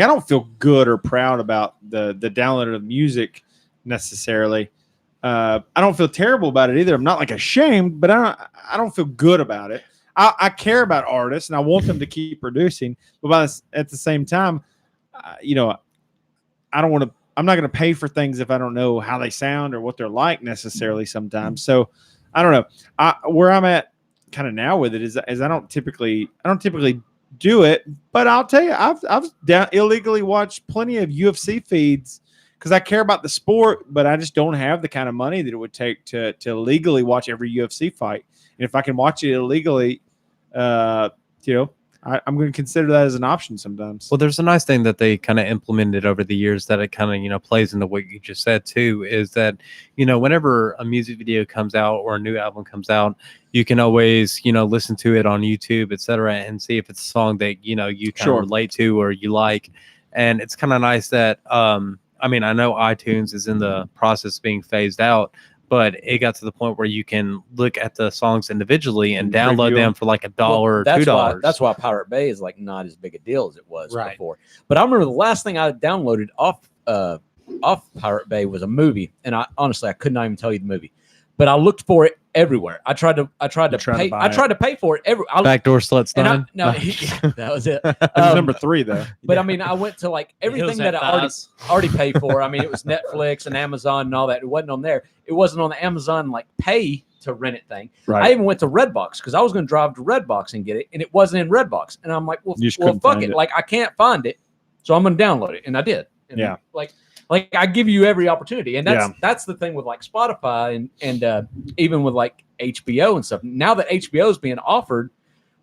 I don't feel good or proud about the download of music necessarily. I don't feel terrible about it either. I'm not like ashamed, but I don't feel good about it. I care about artists and I want them to keep producing, but at the same time, I don't want to. I'm not going to pay for things if I don't know how they sound or what they're like necessarily sometimes. So I don't know. Where I'm at kind of now with it is I don't typically do it, but I'll tell you, I've illegally watched plenty of UFC feeds because I care about the sport, but I just don't have the kind of money that it would take to legally watch every UFC fight. And if I can watch it illegally, I'm going to consider that as an option sometimes. Well, there's a nice thing that they kind of implemented over the years that it kind of, plays into what you just said too, is that, whenever a music video comes out or a new album comes out, you can always, listen to it on YouTube, etc., and see if it's a song that, you kind of relate to or you like. And it's kind of nice that, I know iTunes is in the process of being phased out, but it got to the point where you can look at the songs individually and download them for like $1 or $2. That's why Pirate Bay is like not as big a deal as it was before. But I remember the last thing I downloaded off Pirate Bay was a movie, and I could not even tell you the movie. But I looked for it everywhere. I tried to pay for it Backdoor Sluts 9. That was it. Number 3 though. But I went to like everything that I already paid for. It was Netflix and Amazon and all that. It wasn't on there. It wasn't on the Amazon like pay to rent it thing. Right. I even went to Redbox because I was going to drive to Redbox and get it, and it wasn't in Redbox. And I'm like, well fuck it. Like I can't find it, so I'm going to download it, and I did. And like I give you every opportunity, and that's the thing with like Spotify and even with like HBO and stuff. Now that HBO is being offered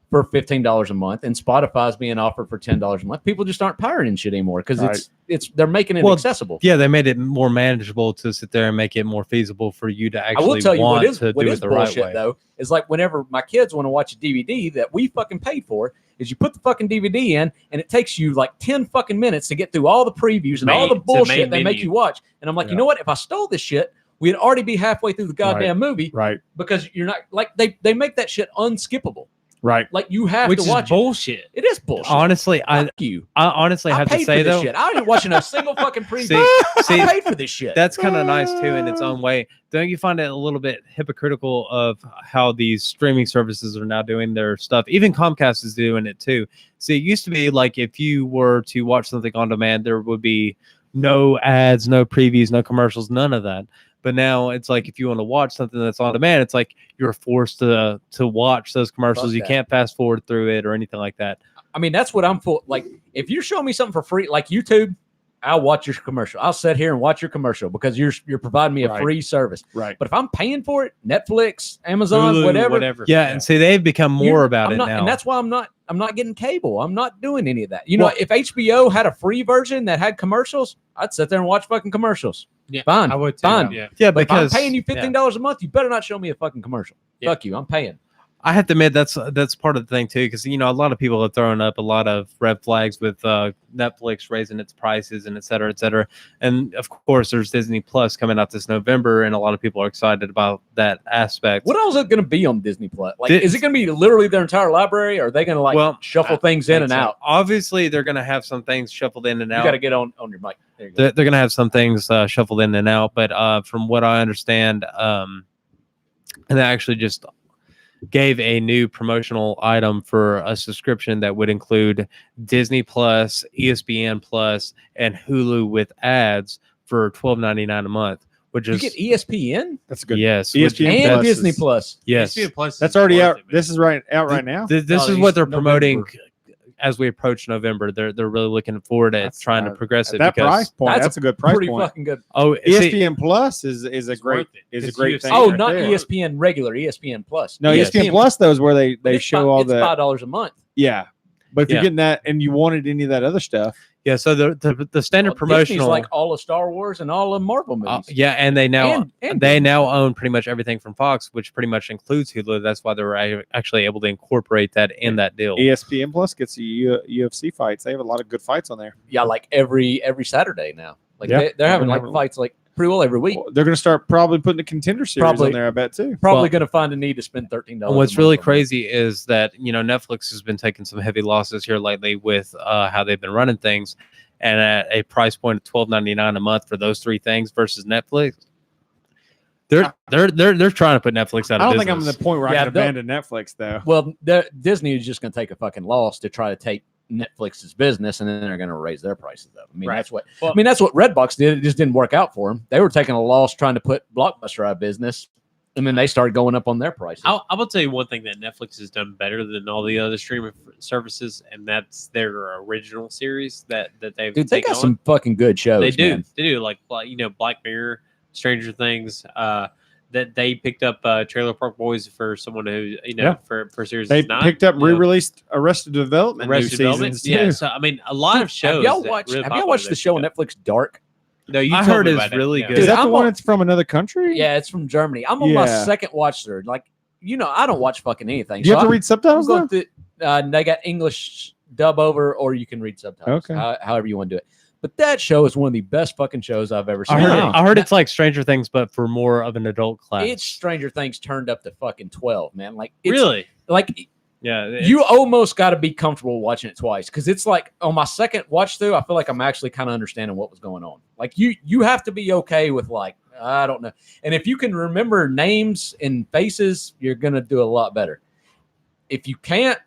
for $15 a month and Spotify is being offered for $10 a month, people just aren't pirating shit anymore because they're making it accessible. Yeah, they made it more manageable to sit there and make it more feasible for you to actually. I will tell you what is the bullshit right way. Though is like whenever my kids want to watch a DVD that we fucking paid for. Is you put the fucking DVD in and it takes you like 10 fucking minutes to get through all the previews and all the bullshit they make you watch. And I'm like, you know what? If I stole this shit, we'd already be halfway through the goddamn movie. Right. Because you're not like they make that shit unskippable. Right. Like you have to watch bullshit. It is bullshit. Honestly, I honestly have to say though, I didn't watch a single fucking preview. I paid for this shit. That's kind of nice too in its own way. Don't you find it a little bit hypocritical of how these streaming services are now doing their stuff? Even Comcast is doing it too. See, it used to be like if you were to watch something on demand, there would be no ads, no previews, no commercials, none of that. But now it's like if you want to watch something that's on demand, it's like you're forced to watch those commercials. You can't fast forward through it or anything like that. That's what I'm for. Like if you're showing me something for free, like YouTube, I'll watch your commercial. I'll sit here and watch your commercial because you're providing me a free service. Right. But if I'm paying for it, Netflix, Amazon, Hulu, whatever. Yeah, and see, they've become more about it now. And that's why I'm not getting cable. I'm not doing any of that. If HBO had a free version that had commercials, I'd sit there and watch fucking commercials. Yeah, fine. I would too. Fine. Yeah. Yeah, but because if I'm paying you $15 a month, you better not show me a fucking commercial. Yeah. Fuck you. I'm paying. I have to admit that's part of the thing too, because a lot of people are throwing up a lot of red flags with Netflix raising its prices and et cetera, and of course there's Disney Plus coming out this November, and a lot of people are excited about that aspect. What else is it going to be on Disney Plus? Like, is it going to be literally their entire library, or are they going to shuffle things in and out? Obviously, they're going to have some things shuffled in and out. You got to get on your mic. There you go. They're going to have some things shuffled in and out, but from what I understand, and they actually just gave a new promotional item for a subscription that would include Disney Plus, ESPN Plus, and Hulu with ads for $12.99 a month, which You is get ESPN That's good. yes, ESPN and Plus Disney is- Plus. yes. ESPN Plus That's is already worth out. it, man. This is out right now. This No, is what they're November. promoting as we approach November. They're really looking forward at trying to progress it. That because, price point. That's a good price Pretty point. fucking good. oh, see, ESPN Plus is a It's great worth it. It's great UFC. thing. Oh, right not there. ESPN regular, ESPN Plus. No, Yes. ESPN Plus though is where they show all it's the $5 a month. yeah. But if Yeah. you're getting that and you wanted any of that other stuff, yeah. So the standard Disney's promotional, like all of Star Wars and all of Marvel movies. yeah, and they now And they Disney. now own pretty much everything from Fox, which pretty much includes Hulu. That's why they were actually able to incorporate that in that deal. ESPN Plus gets you UFC fights. They have a lot of good fights on there. Yeah, like every Saturday now. Like Yeah. they're having They're like having- fights like pretty well every week. They're going to start probably putting the contender series Probably. on there, I bet too. Probably Well- going to find a need to spend $13. And what's a really month on crazy is that Netflix has been taking some heavy losses here lately with how they've been running things, and at a price point of $12.99 a month for those three things versus Netflix, they're trying to put Netflix out I of don't business. think I'm at the point where Yeah, I can they'll- abandon Netflix though. it. Well, Disney is just going to take a fucking loss to try to take Netflix's business, and then they're going to raise their prices up. I mean, Right. that's what Well- that's what Redbox did. It just didn't work out for them. They were taking a loss trying to put Blockbuster out of business, and then they started going up on their prices. I will tell you one thing that Netflix has done better than all the other streaming services, and that's their original series that they've Dude, they taken got on. some fucking good shows. They do. man. They do like Black Mirror, Stranger Things. That they picked up Trailer Park Boys for someone who Yeah. for series They 9. picked up you know, re-released Arrested Development new Arrested Development. seasons Yeah, too. so I mean, a lot of shows. Have y'all that watched? really Have y'all popular watched they the show on picked up. Netflix, Dark? No, you I told heard me it's about it. really Yeah. good. Is that I'm the one on- that's from another country? Yeah, it's from Germany. I'm on my Yeah. second watch through. Like, I don't watch fucking anything. Do you have So to read I'm subtitles going though? through, they got English dub over, or you can read subtitles. Okay. However you want to do it. But that show is one of the best fucking shows I've ever seen. I heard it's like Stranger Things, but for more of an adult class. It's Stranger Things turned up to fucking 12, man. Like, it's, Really? like yeah. you almost got to be comfortable watching it twice, because it's like on my second watch through, I feel like I'm actually kind of understanding what was going on. Like you have to be okay with, like, I don't know, and if you can remember names and faces, you're gonna do a lot better. If you can't,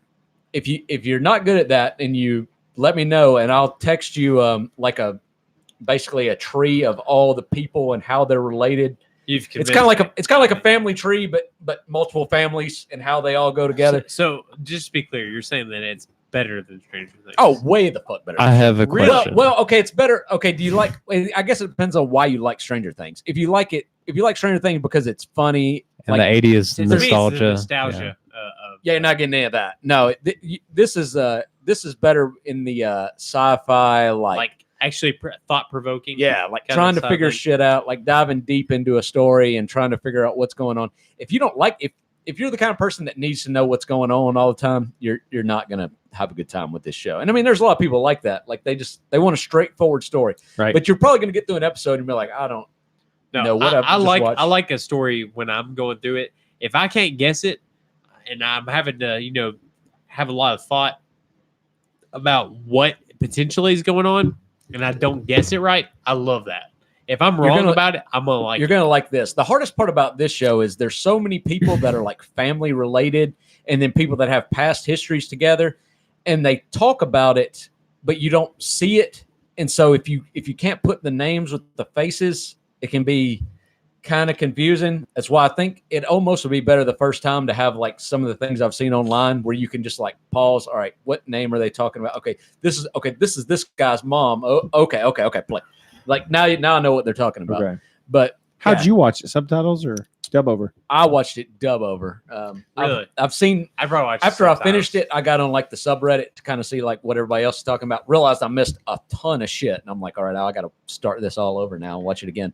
if you're not good at that, and you let me know, and I'll text you basically a tree of all the people and how they're related. You've It's kind of like a family tree, but multiple families and how they all go together. So just to be clear, you're saying that it's better than Stranger Things. Oh, way the fuck better. I have a Really? question. Well, okay, it's better. Okay, do you like? I guess it depends on why you like Stranger Things. If you like Stranger Things because it's funny, and like, the 80s To me, it's the nostalgia. nostalgia. yeah, you're not getting any of that. No, this is better in the sci-fi, like actually thought provoking. yeah, like kind trying of to figure sci-fi. shit out, like diving deep into a story and trying to figure out what's going on. If you don't like if you're the kind of person that needs to know what's going on all the time, you're not gonna have a good time with this show. And I mean, there's a lot of people like that. Like they want a straightforward story. Right. But you're probably gonna get through an episode and be like, I don't. No, what I've I just like watched. I like a story when I'm going through it. If I can't guess it, and I'm having to have a lot of thought about what potentially is going on, and I don't guess it right, I love that. If I'm You're wrong gonna- about it, I'm gonna like. You're gonna like this. The hardest part about this show is there's so many people that are like family related, and then people that have past histories together, and they talk about it, but you don't see it. And so if you can't put the names with the faces, it can be kind of confusing. That's why I think it almost would be better the first time to have like some of the things I've seen online where you can just like pause. All right, what name are they talking about? Okay, this is this guy's mom. Oh, okay, play. Like now I know what they're talking about. Okay. But How'd yeah, you watch it? Subtitles or dub over? I watched it dub over. Really? I've seen I probably watched after I finished it, I got on like the subreddit to kind of see like what everybody else is talking about. Realized I missed a ton of shit, and I'm like, all right, I got to start this all over now and watch it again.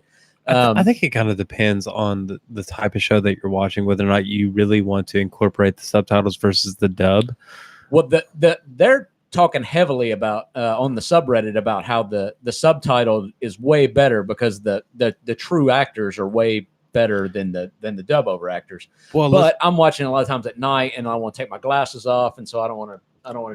I think it kind of depends on the type of show that you're watching, whether or not you really want to incorporate the subtitles versus the dub. Well, they're talking heavily about on the subreddit about how the subtitle is way better because the true actors are way better than the dub over actors. Well, but I'm watching a lot of times at night, and I want to take my glasses off, and so I don't want to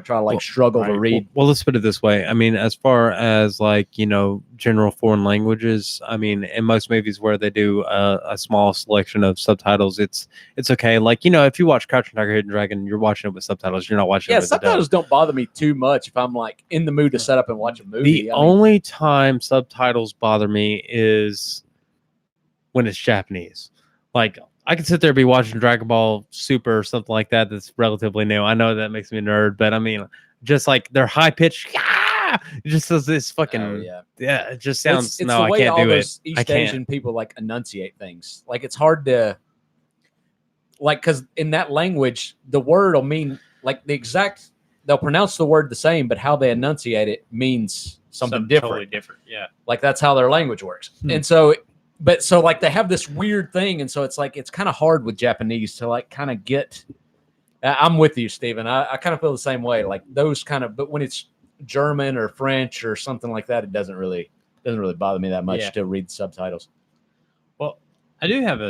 try to like struggle to read. Well, let's put it this way. I mean, as far as like, general foreign languages, I mean, in most movies where they do a small selection of subtitles, it's okay. Like, if you watch Crouching Tiger, Hidden Dragon, you're watching it with subtitles. You're not watching it with subtitles don't bother me too much if I'm like in the mood to set up and watch a movie. The only time subtitles bother me is when it's Japanese. Like, I could sit there and be watching Dragon Ball Super or something like that that's relatively new. I know that makes me a nerd, but I mean, just like they're high pitched. It just says this fucking yeah. It just sounds it's no. The I way can't all do those it. East Asian people like enunciate things. Like it's hard to like because in that language the word will mean like they'll pronounce the word the same, but how they enunciate it means something different. Totally different. Yeah. Like that's how their language works. And so like they have this weird thing, and so it's like it's kind of hard with Japanese to like kind of get. I'm with you, Steven. I kind of feel the same way. Like those kind of, but when it's German or French or something like that, it doesn't really bother me that much to read the subtitles. Well, I do have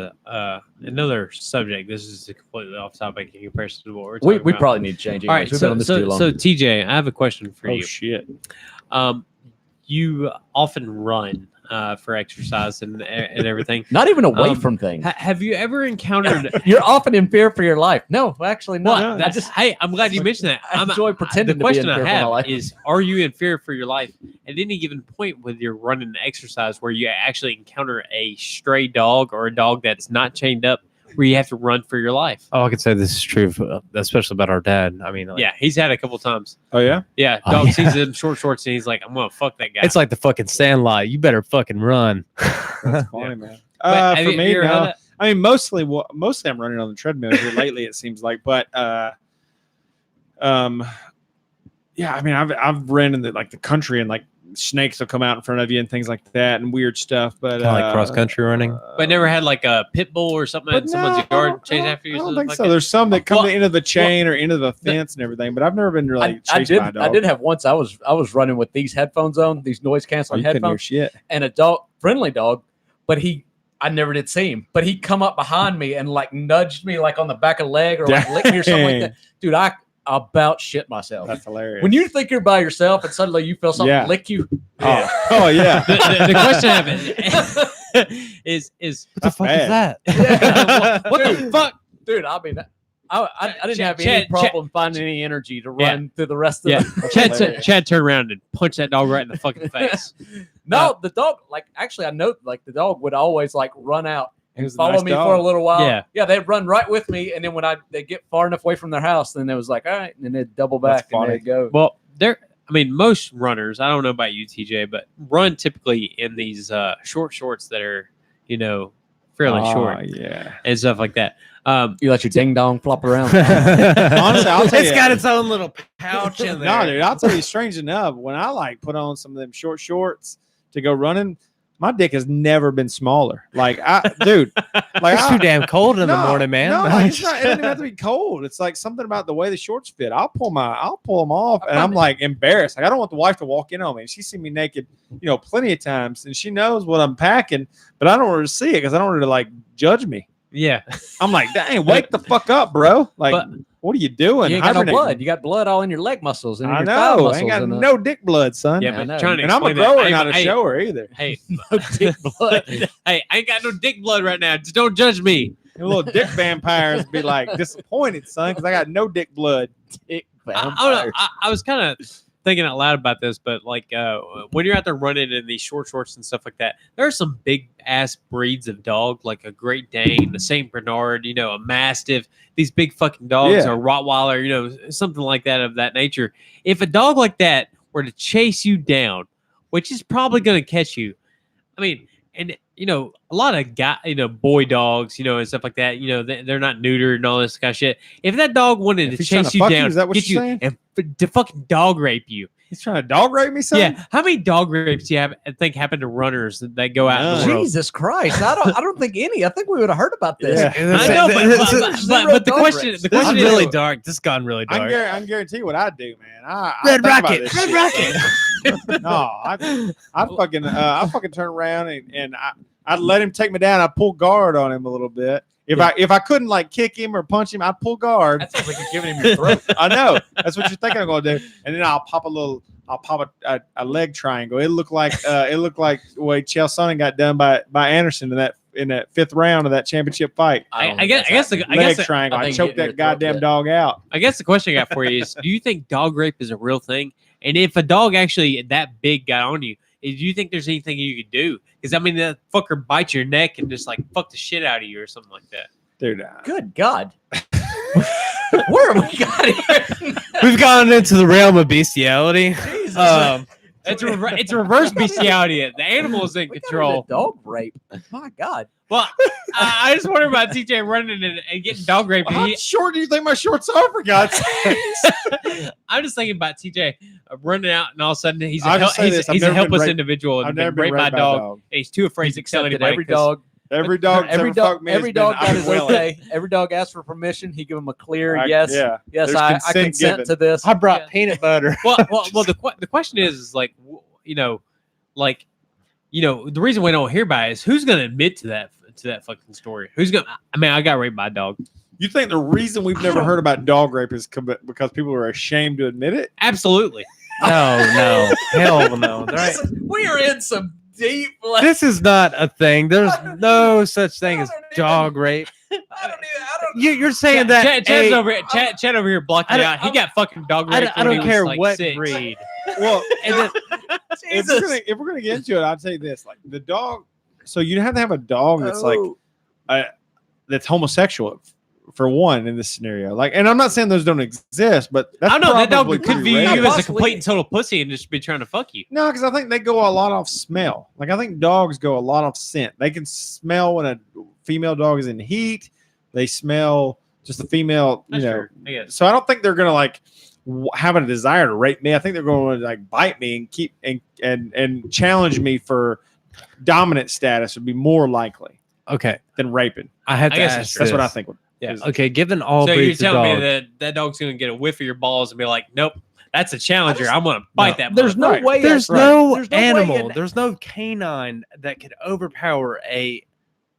another subject. This is completely off topic in comparison to what we're talking about. We probably need to change it. All right, so TJ, I have a question for you. Oh shit! You often run for exercise and everything. Not even away from things. Have you ever encountered? You're often in fear for your life. No, actually not. Well, hey, I'm glad you mentioned that. I enjoy pretending. The question to be in I fear for my have life. is: are you in fear for your life at any given point with your running and exercise, where you actually encounter a stray dog or a dog that's not chained up, where you have to run for your life? Oh, I could say this is true, especially about our dad. I mean, Yeah, he's had it a couple times. Oh yeah, Yeah, Oh, dog yeah. sees him short shorts and he's like, "I'm gonna fuck that guy." it's like the fucking Sandlot. You better fucking run. that's funny, man. But have For you me, ever had no. that? I mean, mostly I'm running on the treadmill here lately. It seems like, but yeah. I mean, I've ran in the country and like snakes will come out in front of you and things like that and weird stuff. But Kind of like cross country running. But never had like a pit bull or something in someone's yard chase after you. I don't something think like so. that? There's some that come Well, into the chain or into the fence and everything, but I've never been really chased by a dog. I did have once. I was running with these headphones on, these noise canceling couldn't hear headphones, shit. and a friendly dog, but I never did see him, but he come up behind me and like nudged me like on the back of the leg or like licked me or something like that. Dude, I about shit myself. That's hilarious. When you think you're by yourself and suddenly you feel something lick you. Oh yeah. The question I have is What the fuck is that? what the fuck? Dude, I mean, I didn't have any Chad- problem finding any energy to run through the rest of Yeah, Chad turned around and punched that dog right in the fucking face. No, the dog, like, actually, I know, like, the dog would always, like, run out He and was a follow nice me dog. for a little while. Yeah. They'd run right with me, and then when they get far enough away from their house, then it was like, all right, and then they'd double That's back and funny. they'd go. Well, most runners, I don't know about you, TJ, but run typically in these short shorts that are, fairly short Yeah. and stuff like that. You let your ding dong flop around. Honestly, I'll tell you. It's got its own little pouch in there. No, dude, I'll tell you, strange enough, when I like put on some of them short shorts to go running, my dick has never been smaller. Like, dude, like It's too damn cold in the morning, man. No, like, it's not, it doesn't even have to be cold. It's like something about the way the shorts fit. I'll pull them off, and I'm like embarrassed. Like, I don't want the wife to walk in on me. She's seen me naked, plenty of times, and she knows what I'm packing, but I don't want her to see it because I don't want her to like judge me. Yeah. I'm like, dang, wake the fuck up, bro. Like, what are you doing? You ain't got no Hibernating. blood. You got blood all in your leg muscles and in I your thigh know. I muscles. ain't got and, no dick blood, son. Yeah, I but know. trying to And I'm a explain that- grower, not a hey, shower either. Hey, no dick blood. hey, I ain't got no dick blood right now. Just don't judge me. The little dick vampires be like disappointed, son, because I got no dick blood. Dick I don't know. vampires. I was kind of thinking out loud about this, but like when you're out there running in these short shorts and stuff like that, there are some big ass breeds of dog, like a Great Dane, a Saint Bernard, a Mastiff. These big fucking dogs, Yeah. or Rottweiler, something like that of that nature. If a dog like that were to chase you down, which is probably going to catch you, I mean, and a lot of boy dogs, and stuff like that. They're not neutered and all this kind of shit. If that dog wanted If to he's trying chase to you fuck you, down, is that what get you're you, saying? and to fucking dog rape you, He's trying to dog rape me, son? yeah. How many dog rapes do you think happen to runners that go out in the None. world? Jesus Christ! I don't think any. I think we would have heard about this. Yeah. I know, but the question This is is really dark. This has gone really dark. I can guarantee you what I do, man. I Red think about Rocket. this Red shit, Rocket. man. No, I fucking turn around and I'd let him take me down. I pull guard on him a little bit. If I couldn't like kick him or punch him, I'd pull guard. That sounds like you're giving him your throat. I know that's what you're thinking I'm gonna do, and then I'll pop a leg triangle. It looked like the way Chael Sonnen got done by Anderson in that fifth round of that championship fight. I guess the Triangle. I I think choked your that throat goddamn bit. dog out. I guess the question I got for you is: do you think dog rape is a real thing? And if a dog actually that big got on you, do you think there's anything you could do? Because I mean, that fucker bites your neck and just like fuck the shit out of you or something like that. Dude, Good God. Where have we got here? We've gone into the realm of bestiality. Jesus. It's a reverse bestiality. The animal is in We got control. into dog rape. My God. Well, I just wonder about TJ running and getting dog raped. how short do you think my shorts are, for God's sake? I'm just thinking about TJ running out, and all of a sudden he's I'll just say this, I've he's a never been helpless raped- individual I've and never been raped by a dog. And he's too afraid to tell Accepted anybody. every 'cause- dog. Every dog, Every that's ever fucked dog. me Every has been, dog "I'm got his willing." okay. Every dog asked for permission. He gave him a clear I- yes. yeah. Yes, There's I consent consent given. to this. I brought Yeah. peanut butter. Well, the question is like, the reason we don't hear about it is who's going to admit to that fucking story? Who's going? I mean, I got raped by a dog. You think the reason we've never heard about dog rape is because people are ashamed to admit it? Absolutely. No, hell no. There ain't- We are in some deep. Like, This is not a thing. There's no such thing as I don't even- dog rape. I don't. You're saying that Chad's a- Chad over here blocking I it don't- out. He got fucking dog I raped. don't, I when don't he was, care like, what 6. breed. Well, And then, if we're gonna get into it, I'll tell you this: like the dog. So you have to have a dog that's that's homosexual for one in this scenario. Like, and I'm not saying those don't exist, but that's I don't know. That dog probably could pretty view rare. you as a Possibly. complete and total pussy and just be trying to fuck you. No, because I think they go a lot off smell. Like I think dogs go a lot off scent. They can smell when a female dog is in heat. They smell just the female, That's true. I guess. So I don't think they're gonna like have a desire to rape me. I think they're going to like bite me and keep and challenge me for dominant status would be more likely okay, than raping. I have I to guess ask That's what I this. think. Yeah. Okay, given all So you're breeds of telling me dogs, that dog's going to get a whiff of your balls and be like, nope, that's a challenger. I'm going to bite that. There's no Right. way. there's right. no There's no way animal, in- there's no canine that could overpower a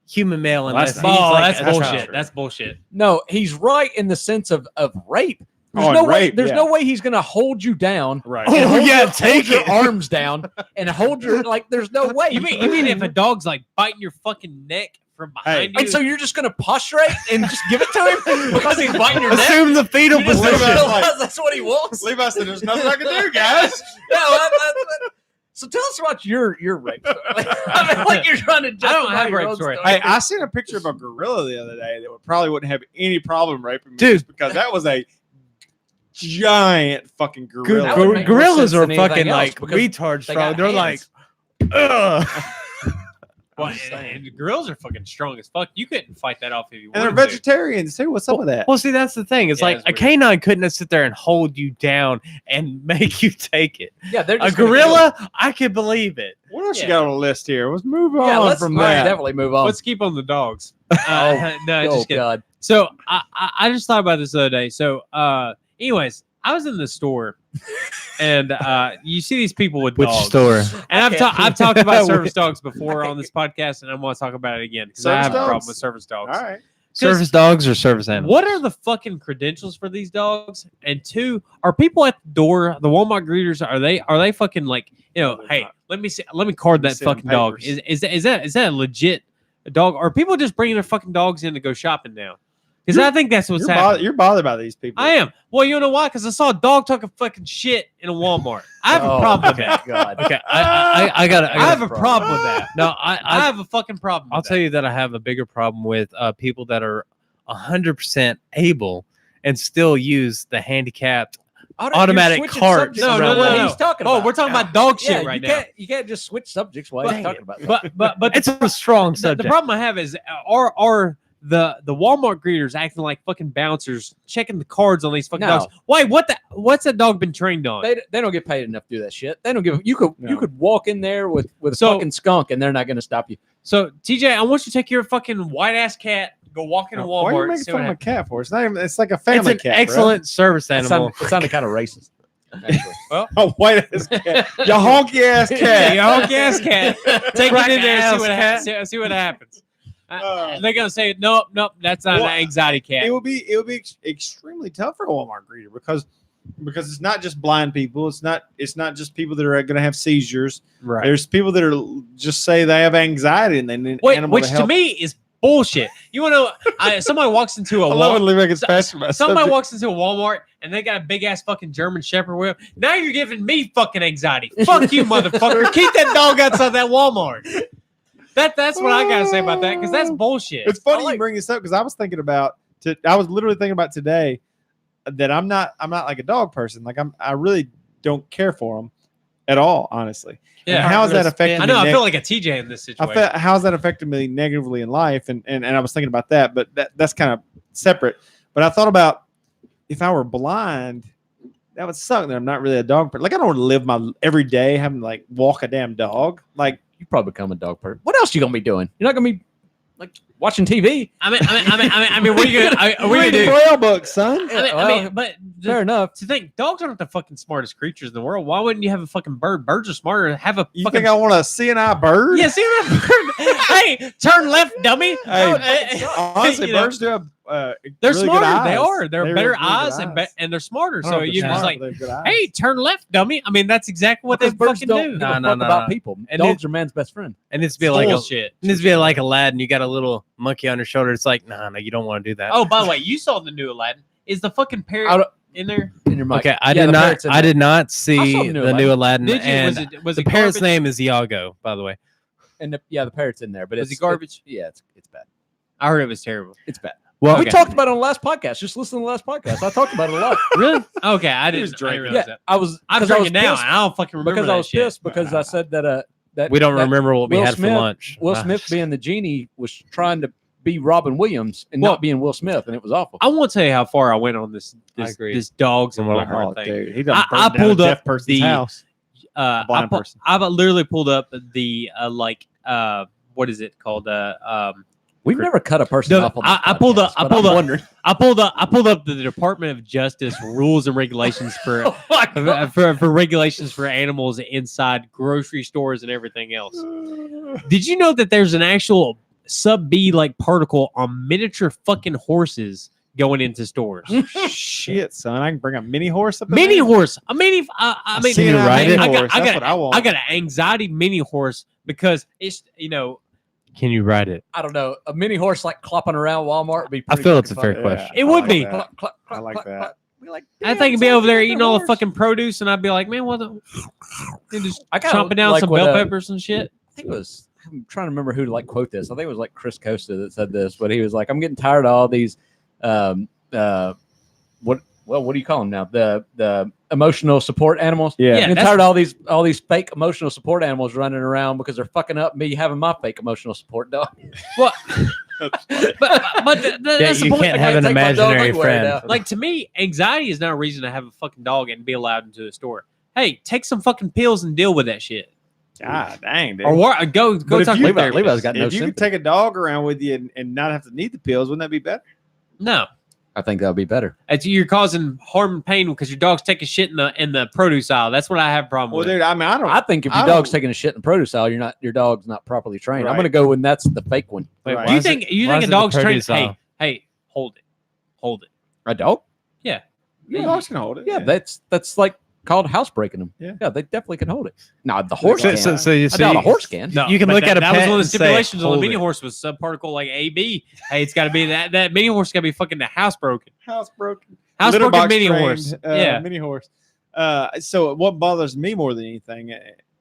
human male Well, unless that's he's Oh, like that's a bullshit. child. That's bullshit. No, he's right in the sense of rape. There's Oh, no and way. rape, There's yeah. no way he's gonna hold you down. Right. Oh, and hold yeah, your, take hold your it. arms down and hold your like. There's no way. You mean if a dog's like biting your fucking neck from behind you? And so you're just gonna prostrate and just give it to him because he's biting your neck. Assume the fetal You just position. realize that's what he wants. Levi said, "There's nothing I can do, guys." Yeah, so tell us about your rape story. I mean, like you're trying to. I don't justify have your rape own story. Hey, I seen a picture of a gorilla the other day that probably wouldn't have any problem raping me, Dude. just because that was a giant fucking gorilla. That would make more Gorillas sense are than anything fucking else like because retard they strong. got They're hands. like, ugh. Well, and grills are fucking strong as fuck. You couldn't fight that off if you And they're wanted to. vegetarians too. What's up with that? Well, see, that's the thing. It's Yeah, like it's a weird. canine couldn't sit there and hold you down and make you take it. Yeah, they're A just gonna gorilla, I could believe it. What else Yeah. you got on the list here? Let's move on Yeah, let's from let's that. definitely move on. Let's keep on the dogs. No, Oh just kidding. God. So I just thought about this the other day. So anyways, I was in the store and you see these people with Which dogs. store? And Okay. I've talked about service dogs before on this podcast, and I want to talk about it again because I Service have a problem dogs? with service dogs. All right. Service dogs or service animals? What are the fucking credentials for these dogs? And two, are people at the door, the Walmart greeters, are they fucking like, No, they're hey, not. let me card Let me that see them fucking dog. papers. Is that a legit dog? Or are people just bringing their fucking dogs in to go shopping now? Because I think that's what's happening. You're bothered by these people. I am. Well, you know why? Because I saw a dog talking fucking shit in a Walmart. I have a problem with that. God. Okay, I got I have a problem with that. No, I have a fucking problem. I'll tell you that I have a bigger problem with people that are 100% able and still use the handicapped automatic You're switching cart. subjects No, around no, no, what no. he's talking Oh, about. we're talking about dog shit right now. You can't just switch subjects while he's talking about. But It's a strong the subject. problem I have is are the Walmart greeters acting like fucking bouncers, checking the cards on these fucking No. dogs. Why? What's that dog been trained on? They don't get paid enough to do that shit. They don't give. You could No. walk in there with a So- fucking skunk and they're not going to stop you. So TJ, I want you to take your fucking white ass cat, go walk in a Why are you Walmart. making see fun what of a happens. cat for? It's not even. It's like a It's family an cat. bro. excellent service It animal. sounded kind of racist. Actually. A white ass cat. Your honky ass Yeah, cat. your honky ass cat. Take it in there, Crack see what, ass see what happens. Uh, They're gonna say nope, that's not Well, an anxiety cat. It would be extremely tough for a Walmart greeter because it's not just blind people. It's not just people that are going to have seizures. Right. There's people that are just say they have anxiety and they need animal Which to to help. me is bullshit. You want to know? Somebody walks into a I love when Walmart. Lee gets passionate about Somebody subject. walks into a Walmart and they got a big ass fucking German Shepherd with. Now you're giving me fucking anxiety. Fuck you, motherfucker. Keep that dog outside that Walmart. That's what I gotta say about that because that's bullshit. It's funny I like- you bring this up because I was thinking about. I was literally thinking about today that I'm not like a dog person. Like I really don't care for them at all, honestly. Yeah. And how has that affected I know. me I feel like a TJ in this situation. how's that affected me negatively in life? And I was thinking about that, but that's kind of separate. But I thought about if I were blind, that would suck that I'm not really a dog person. Like I don't want to live my every day having to like walk a damn dog. Like You probably become a dog person. What else you gonna be doing? You're not gonna be like watching TV. I mean, what are you gonna? What are you reading gonna do? braille books, son. But Fair enough. to think dogs aren't the fucking smartest creatures in the world. Why wouldn't you have a fucking bird? Birds are smarter. Have a You fucking. think I want a CNI bird? Yeah, see that bird? Hey, turn left, dummy. Hey, honestly, You know, birds do have they're really good smarter. They eyes. are. They're They better have really good eyes and and they're smarter. I don't So know if you're they're just smart, like, but they have good eyes. hey, turn left, dummy. I mean, that's exactly what they Because birds fucking don't do. give No, a no, fuck no, about no. people. And Dogs are man's best friend. It needs to be like Bullshit. it needs to be like Aladdin. You got a little monkey on your shoulder. It's like, no, you don't want to do that. Oh, by the way, you saw the new Aladdin. Is the fucking I parrot don't- in there? In your mic. okay. I Yeah, did the not. parrot's in I there. did not I see saw the new the new Aladdin. Did you? And Was the it parrot's garbage? name is Iago, by the way. And the parrot's in there, but Was it's it garbage? it's bad. I heard it was terrible. It's bad. Well, We Okay. talked about it on the last podcast. Just listen to the last podcast. I talked about it a lot. Really? Okay, I He was didn't. I didn't drinking. realize Yeah, that. I was. I'm 'cause I was drinking now. pissed and I don't fucking remember because that I was shit. pissed because I said that we don't that remember what we Will had Smith- for lunch. Will Smith being the genie was trying to be Robin Williams and Well- not being Will Smith, and it was awful. I won't tell you how far I went on this agree. this dogs and From what I Walmart Oh, thing. dude, he done I burned down pulled a up deaf person's the- house. I blind person. literally pulled up the what is it called? We've never cut a person No, off on this I pulled up- podcast, I but pulled I'm up- wondering. I pulled up the Department of Justice rules and regulations for Oh my God. for regulations for animals inside grocery stores and everything else. Did you know that there's an actual sub B like particle on miniature fucking horses going into stores? Shit, son, I can bring a mini horse up. in Mini there? horse. I mean, I mean, Can you ride it? I got, Horse, I that's got, what I want. I got an anxiety mini horse because it's Can you ride it? I don't know. A mini horse like clopping around Walmart would be. I pretty feel it's a fucking fair funny. question. It I would like be. that. Cluck, cluck, I cluck, like cluck, that. cluck. Be like, I "Damn, think he'd be over there son, eating all the horse." fucking produce, and I'd be like, man, what the? And just I kinda chomping down like some what, bell peppers and shit. I think it was. I'm trying to remember who to like quote this. I think it was like Chris Costa that said this, but he was like, "I'm getting tired of all these, what do you call them now? The emotional support animals. Yeah. Yeah. I'm getting that's- tired of all these fake emotional support animals running around because they're fucking up me having my fake emotional support dog. Well, but Yeah, that's the you point. can't I have an can't take my dog imaginary anywhere friend. now. Like to me, anxiety is not a reason to have a fucking dog and be allowed into the store. Hey, take some fucking pills and deal with that shit, God dang, dude. or go But if talk you- to a Levi's therapist. got no if you could sympathy. take a dog around with you and not have to need the pills, wouldn't that be better? No, I think that would be better. you're causing harm and pain because your dog's taking shit in the produce aisle. That's what I have a problem Well, with. dude, I mean, I don't. I think if your I dog's don't- taking a shit in produce aisle, your dog's not properly trained. I'm Right. gonna go when that's the fake one. Wait, Right. do you Why is think it- you why think is a it the dog's trained? produce Hey, aisle? hey, hold it. A dog? Yeah. Yeah, dogs can hold it. Yeah, that's like called housebreaking them. Yeah. They definitely can hold it. Now the horse So- can. So you I see, doubt a horse can. No, You can but look at a that was pet one of the and say, stipulations on the "Hold mini it." horse was subparticle like AB. Hey, it's got to be that mini horse got to be fucking the housebroken. Housebroken. Housebroken Litter mini box horse. trained, Yeah. mini horse. So what bothers me more than anything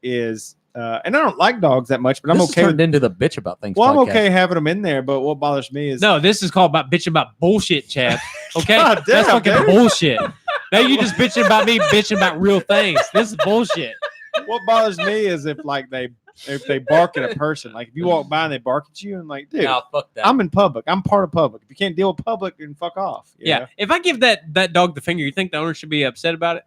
is, and I don't like dogs that much, but I'm This okay. has turned into the bitch about things. Well, I'm podcast. okay having them in there, but what bothers me is No, this is called about bitching about bullshit, Chad. Okay, God that's damn, fucking dude. bullshit. Now you just bitching about me bitching about real things. This is bullshit. What bothers me is if they bark at a person. Like if you walk by and they bark at you, and like, dude, Nah, fuck that. I'm in public. I'm part of public. If you can't deal with public, then fuck off. you Yeah. know? If I give that dog the finger, you think the owner should be upset about it?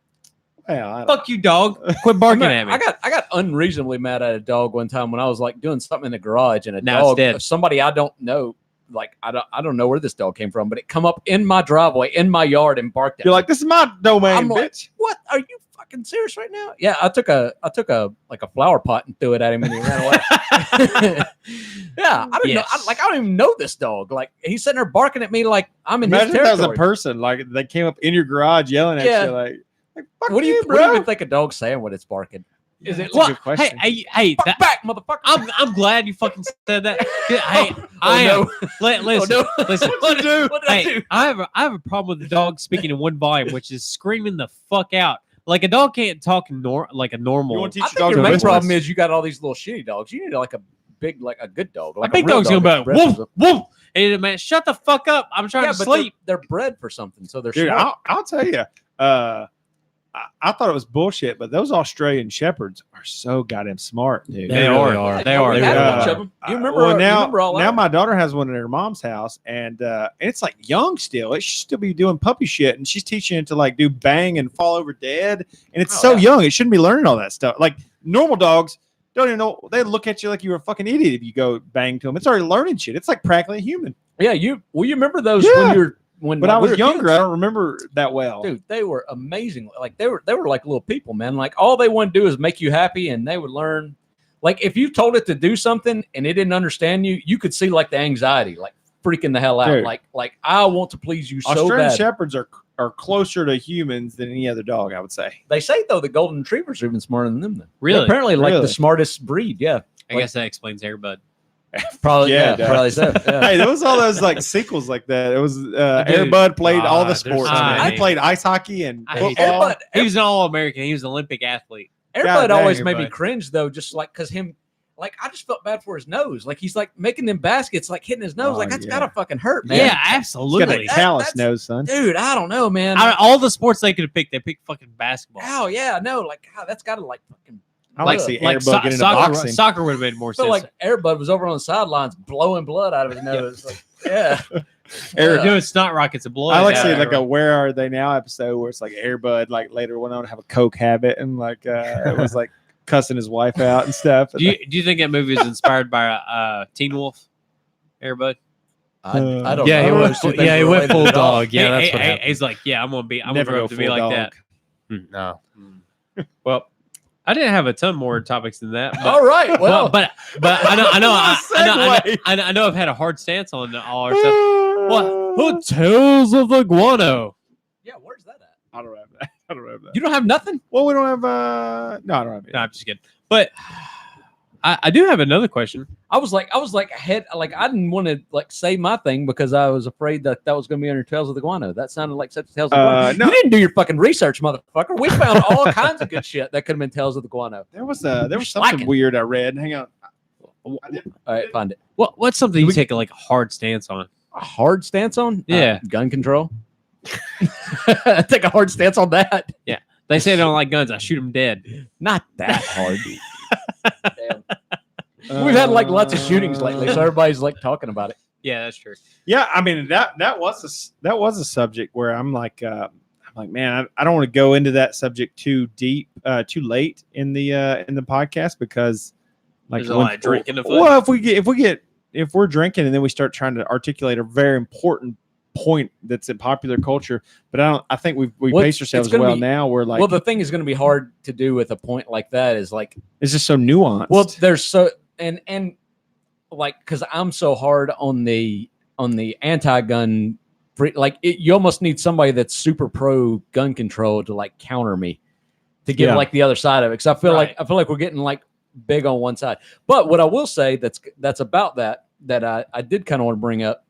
Well, I don't Fuck you, dog. Quit barking at me. I got unreasonably mad at a dog one time when I was like doing something in the garage, and a Now it's dog, dead. somebody I don't know, like I don't know where this dog came from, but it come up in my driveway in my yard and barked at You're me. like, this is my domain, I'm like, bitch. what? Are you fucking serious right now? Yeah, I took a like a flower pot and threw it at him and he ran away. Yeah, I don't know. I don't even know this dog. Like he's sitting there barking at me like I'm in Imagine his if that was territory. a person. Like they came up in your garage yelling at Yeah. you, like fuck What do you, you bro? even think a dog's saying when it's barking? Is it That's a What? good question. Hey, fuck back, motherfucker? I'm glad you fucking said that. Hey, Oh, I am. no. Listen, no. listen. What'd you do? What did I Hey, do? I have a problem with the dog speaking in one volume, which is screaming the fuck out. Like a dog can't talk like a normal. You want to I teach think your dog your to main whistle? problem is you got all these little shitty dogs. You need like a big, like a good dog. Like a big real dog's dog gonna that be expresses woof them. woof. Hey man, shut the fuck up! I'm trying Yeah, to but sleep. they're bred for something, so they're Dude, smart. I'll tell you. I thought it was bullshit, but those Australian shepherds are so goddamn smart, dude. They really are. They Yeah, are. we They had a really bunch are. of them. You remember? Well, you now, remember all now that? my daughter has one at her mom's house, and it's like young still. It should still be doing puppy shit, and she's teaching it to like do bang and fall over dead, and it's Oh, so yeah. young. It shouldn't be learning all that stuff. Like normal dogs don't even know. They look at you like you're a fucking idiot if you go bang to them. It's already learning shit. It's like practically human. Yeah, you remember those Yeah. when you're when But like, I was we were younger. kids? I don't remember that well. Dude, they were amazing. Like they were like little people, man. Like all they want to do is make you happy, and they would learn. Like if you told it to do something and it didn't understand you, you could see like the anxiety, like freaking the hell out. Dude. Like I want to please you so Australian bad. shepherds are closer to humans than any other dog, I would say. They say though the golden retrievers are even smarter than them. Then Really? They're apparently like Really? the smartest breed. Yeah, I guess that explains Airbud. probably. Yeah, Yeah, it does. probably so. Yeah. Hey, there was all those like sequels like that. It was Dude. Airbud played all the there's sports. so man. many. He played ice hockey and I hate football. Airbud, He was an All-American. He was an Olympic athlete. God Airbud dang, always made me everybody. cringe though, just like because him. Like I just felt bad for his nose. Like he's like making them baskets, like hitting his nose. Oh, like that's yeah. gotta fucking hurt, man. Yeah, He's got absolutely. that callous That's- nose, son. Dude, I don't know, man. Out of all the sports they could have picked, they picked fucking basketball. Oh yeah, no, like God, that's gotta like fucking. I like to ugh. see Like Airbud get into soccer, boxing. soccer would have made more I feel sense. like Airbud was over on the sidelines blowing blood out of his nose. Like, yeah, They're Yeah. doing snot rockets of blood. I like to see Yeah. like a "Where Are They Now" episode where it's like Airbud like later went on to have a coke habit and like it was like cussing his wife out and stuff. Do you think that movie was inspired by Teen Wolf? Airbud. I don't. Yeah, know. he I don't went. know if those Yeah, he things went related full at all. dog. Yeah, that's what happened. He's like, yeah, I'm gonna Never grow go up to be full like dog. that. No. Well, I didn't have a ton more topics than that. But, All right, well, but I What a know I've had a hard stance on all our stuff. What? Tales of the Guano. yeah, where's that at? I don't have that. I don't have that. You don't have nothing. Well, we don't have. No, I don't have it. No, I'm just kidding. But I do have another question. I was like ahead. Like I didn't want to like say my thing because I was afraid that was going to be under Tales of the Guano. That sounded like such Tales of the Guano. No. You didn't do your fucking research, motherfucker. We found all kinds of good shit that could have been Tales of the Guano. There was something slacking. weird I read. Hang on. All right, find it. What's something you take like a hard stance on? A hard stance on? Yeah. Gun control. Take a hard stance on that. They say they don't like guns. I shoot them dead. Not that hard. Damn. We've had like lots of shootings lately, so everybody's like talking about it. Yeah, that's true. Yeah, I mean that was a subject where I'm like, man, I don't want to go into that subject too deep, too late in the podcast because like There's a lot of drinking afoot. Well, if we're drinking and then we start trying to articulate a very important point that's in popular culture, but I think we Well, pace it's ourselves gonna well be- now. We're like, Well, the thing is going to be hard to do with a point like that is like, it's just so nuanced. well, there's so and like because I'm so hard on the anti-gun free, like you almost need somebody that's super pro gun control to like counter me to give Yeah. like the other side of it. Because I feel Right. like we're getting like big on one side. But what I will say that's about that I did kind of want to bring up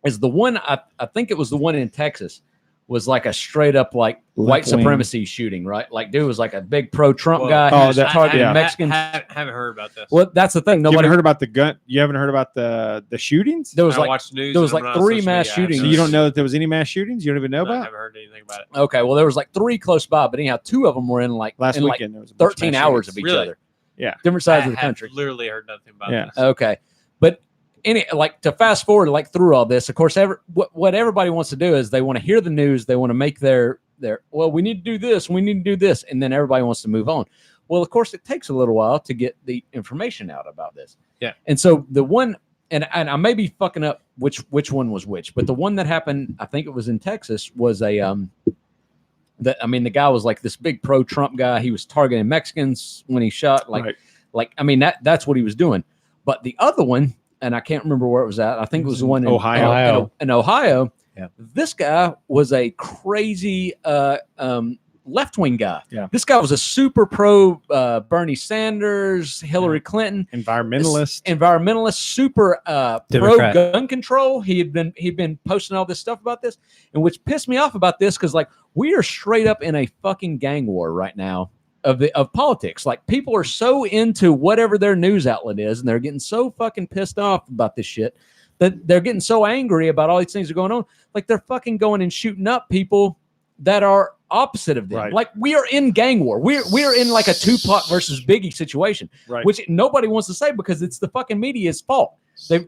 is the one I think it was the one in Texas was like a straight up like white Left wing. supremacy shooting, right? Like dude was like a big pro-Trump Whoa. guy. Oh, He was that- targeting yeah. Mexicans. Haven't heard about this. Well, that's the thing. You Nobody haven't heard about the gun? You haven't heard about the shootings? There I was don't like watch the news. there was and I'm like not on 3 social mass media. I have shootings. So no you don't idea. know that there was any mass shootings? You don't even know No, I about? haven't heard anything about it. okay. Well, there was like 3 close by, but anyhow, 2 of them were in like Last in like weekend there was a bunch of 13 mass hours shootings. of each Really? other. Yeah. Different sides I of the have country. literally heard nothing about Yeah. this. Okay, but like to fast forward like through all this, of course, what everybody wants to do is they want to hear the news, they want to make their well, we need to do this, we need to do this, and then everybody wants to move on. Well, of course, it takes a little while to get the information out about this. Yeah, and so the one, and I may be fucking up which one was which, but the one that happened, I think it was in Texas, was a the guy was like this big pro-Trump guy. He was targeting Mexicans when he shot, like I mean that's what he was doing. But the other one, and I can't remember where it was at. I think it was the one in Ohio. In Ohio. Yeah. This guy was a crazy left-wing guy. Yeah. This guy was a super pro Bernie Sanders, Hillary Clinton, Environmentalist. super pro Democrat. gun control. He'd been posting all this stuff about this, and which pissed me off about this because like we are straight up in a fucking gang war right now of politics. Like people are so into whatever their news outlet is, and they're getting so fucking pissed off about this shit that they're getting so angry about all these things that are going on. Like they're fucking going and shooting up people that are opposite of them. Right. Like we are in gang war. We're in like a Tupac versus Biggie situation, Right. which nobody wants to say because it's the fucking media's fault.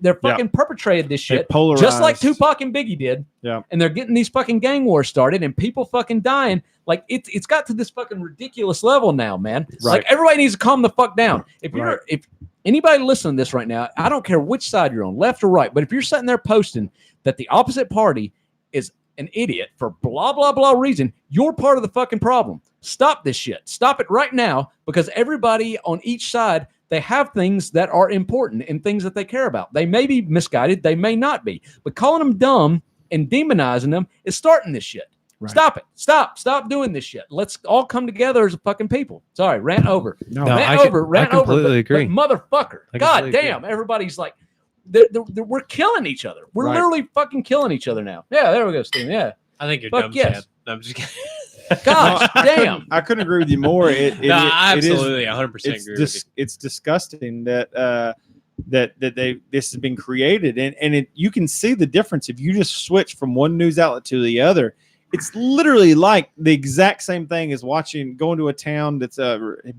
They're fucking perpetrated this shit polarized. just like Tupac and Biggie did. Yeah. And they're getting these fucking gang wars started and people fucking dying. Like it's got to this fucking ridiculous level now, man. Right. Like everybody needs to calm the fuck down. If you're Right. if anybody listening to this right now, I don't care which side you're on, left or right, but if you're sitting there posting that the opposite party is an idiot for blah, blah, blah reason, you're part of the fucking problem. Stop this shit. Stop it right now because everybody on each side, they have things that are important and things that they care about. They may be misguided. They may not be. But calling them dumb and demonizing them is starting this shit. Right. Stop it. Stop doing this shit. Let's all come together as a fucking people. Sorry, rant over. No, Rant I over. completely agree. But motherfucker. I God completely damn. Everybody's like, we're killing each other. We're Right. literally fucking killing each other now. Yeah, there we go, Steven. Yeah. I think you're Fuck dumb, yes. Chad. No, I'm just kidding. Gosh, I damn. I couldn't agree with you more. I Absolutely, 100% agree with you. It's disgusting that this has been created, and you can see the difference if you just switch from one news outlet to the other. It's literally like the exact same thing as going to a town that's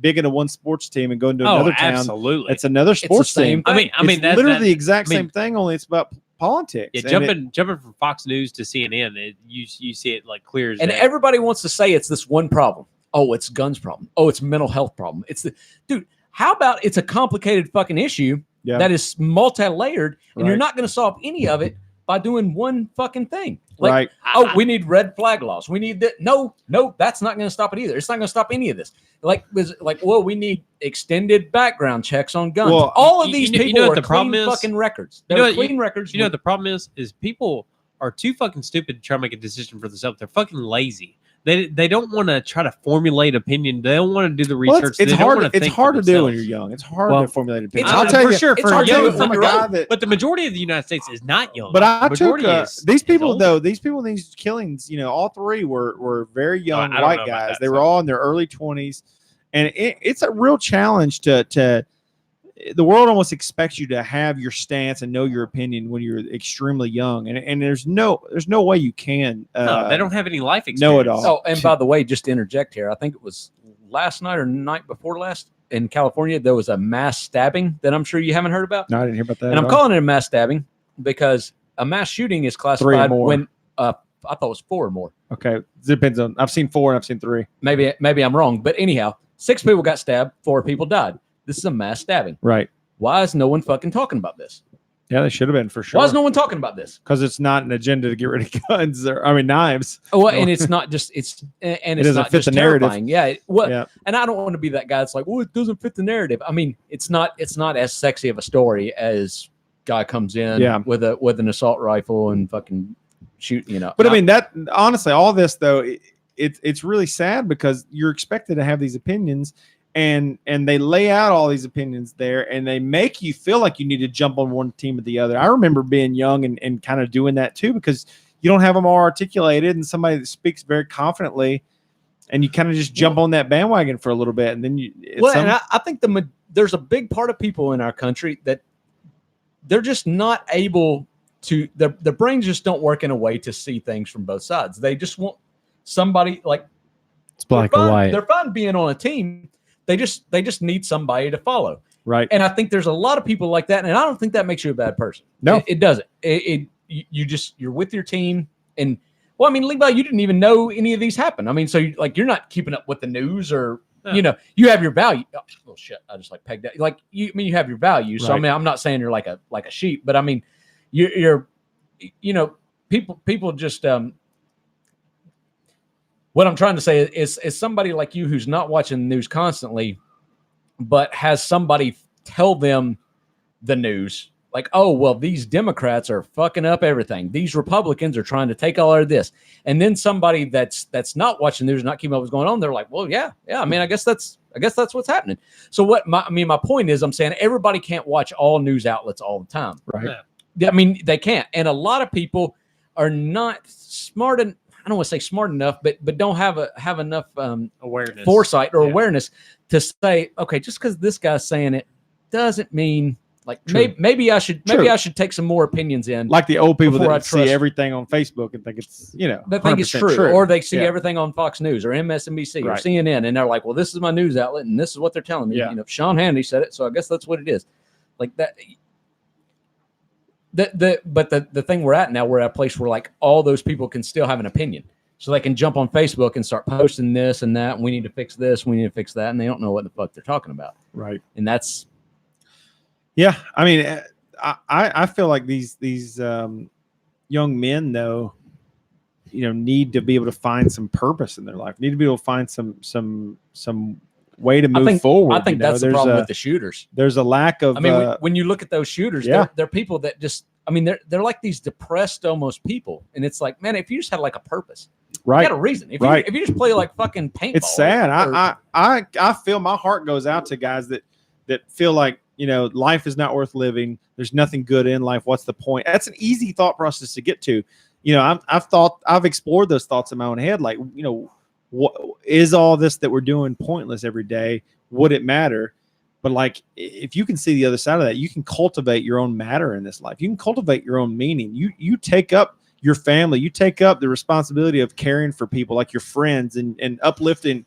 big into one sports team and going to another town. Absolutely. It's another sports same team. thing. I mean, it's that, literally that, the exact I mean- same thing, only it's about politics. yeah, And jumping from Fox News to CNN, you see it like clear as And day. everybody wants to say it's this one problem. Oh, it's guns problem. Oh, it's mental health problem. It's the dude. How about it's a complicated fucking issue Yeah. that is multi-layered, and you're Right. not going to solve any of it by doing one fucking thing. Like, right. oh, we need red flag laws. We need that. No, that's not going to stop it either. It's not going to stop any of this. Well, we need extended background checks on guns. Well, all of you- these you know people what are the problem clean is? fucking records. You They're know what- clean records. You know what the problem is people are too fucking stupid to try to make a decision for themselves. They're fucking lazy. They don't want to try to formulate opinion. They don't want to do the Well, research. it's They don't hard. wanna It's think hard for to do when themselves. you're young. It's hard Well, to formulate opinions. it's I'll tell for you, sure. it's For hard to young, do from a your guy own. that. but the majority of the United States is not young. But I took Majority is these people older. though. These people, in these killings, all three were very young I don't know white about guys. that, They were so. all in their early 20s, and it's a real challenge to. The world almost expects you to have your stance and know your opinion when you're extremely young, and there's no way you can. No, they don't have any life experience. know it all. Oh, and by the way, just to interject here, I think it was last night or night before last in California, there was a mass stabbing that I'm sure you haven't heard about. No, I didn't hear about that. And I'm calling it a mass stabbing because a mass shooting is classified more. when I thought it was 4 or more. Okay, it depends on. I've seen 4 and I've seen 3. Maybe I'm wrong, but anyhow, 6 people got stabbed, 4 people died. This is a mass stabbing. Right. Why is no one fucking talking about this? Yeah, they should have been for sure. Why is no one talking about this? Because it's not an agenda to get rid of guns knives. Oh, well, and it's not just it's doesn't not fit just the narrative. terrifying. Yeah, Yeah. and I don't want to be that guy that's like, well, it doesn't fit the narrative. I mean, it's not as sexy of a story as guy comes in Yeah. with an assault rifle and fucking shoot. But I mean, that honestly, all this though, it's really sad because you're expected to have these opinions, and they lay out all these opinions there, and they make you feel like you need to jump on one team or the other. I remember being young and kind of doing that too, because you don't have them all articulated, and somebody that speaks very confidently, and you kind of just jump on that bandwagon for a little bit, and then and I think there's a big part of people in our country that they're just not able to. Their brains just don't work in a way to see things from both sides. They just want somebody like It's black and white. They're fine being on a team. They just need somebody to follow. right. And I think there's a lot of people like that, and I don't think that makes you a bad person. No. It doesn't. You're with your team, and well, I mean, Levi, you didn't even know any of these happened. I mean, so you're not keeping up with the news, or you have your value. Oh shit! I just like pegged that. Like you have your value. So I mean, I'm not saying you're like a sheep, but I mean, you're people just what I'm trying to say is somebody like you who's not watching the news constantly, but has somebody tell them the news. Like, oh, well, these Democrats are fucking up everything. These Republicans are trying to take all of this. And then somebody that's not watching the news, not keeping up what's going on, they're like, well, yeah. I mean, I guess that's what's happening. So my point is, I'm saying everybody can't watch all news outlets all the time. Right. Yeah. I mean, they can't. And a lot of people are not smart and I don't want to say smart enough, but don't have enough awareness, foresight or awareness to say, okay, just because this guy's saying it doesn't mean like maybe I should take some more opinions in. Like the old people that see everything on Facebook and think it's they think it's true. Or they see everything on Fox News or MSNBC or CNN, and they're like, well, this is my news outlet, and this is what they're telling me. Yeah. Sean Hannity said it, so I guess that's what it is. Like that. But the thing we're at now, we're at a place where like all those people can still have an opinion. So they can jump on Facebook and start posting this and that. And we need to fix this. We need to fix that. And they don't know what the fuck they're talking about. Right. And that's. Yeah. I mean, I feel like these young men, though, need to be able to find some purpose in their life, need to be able to find some way to move forward. I think that's the problem with the shooters. There's a lack of. I mean, when you look at those shooters, they're people that just. I mean, they're like these depressed almost people, and it's like, man, if you just had like a purpose, right, you got a reason. If you just play like fucking paintball, it's sad. I feel my heart goes out to guys that feel like life is not worth living. There's nothing good in life. What's the point? That's an easy thought process to get to. I've explored those thoughts in my own head. Like, what is all this that we're doing pointless every day? Would it matter? But like, if you can see the other side of that, you can cultivate your own matter in this life. You can cultivate your own meaning. You take up your family. You take up the responsibility of caring for people like your friends and uplifting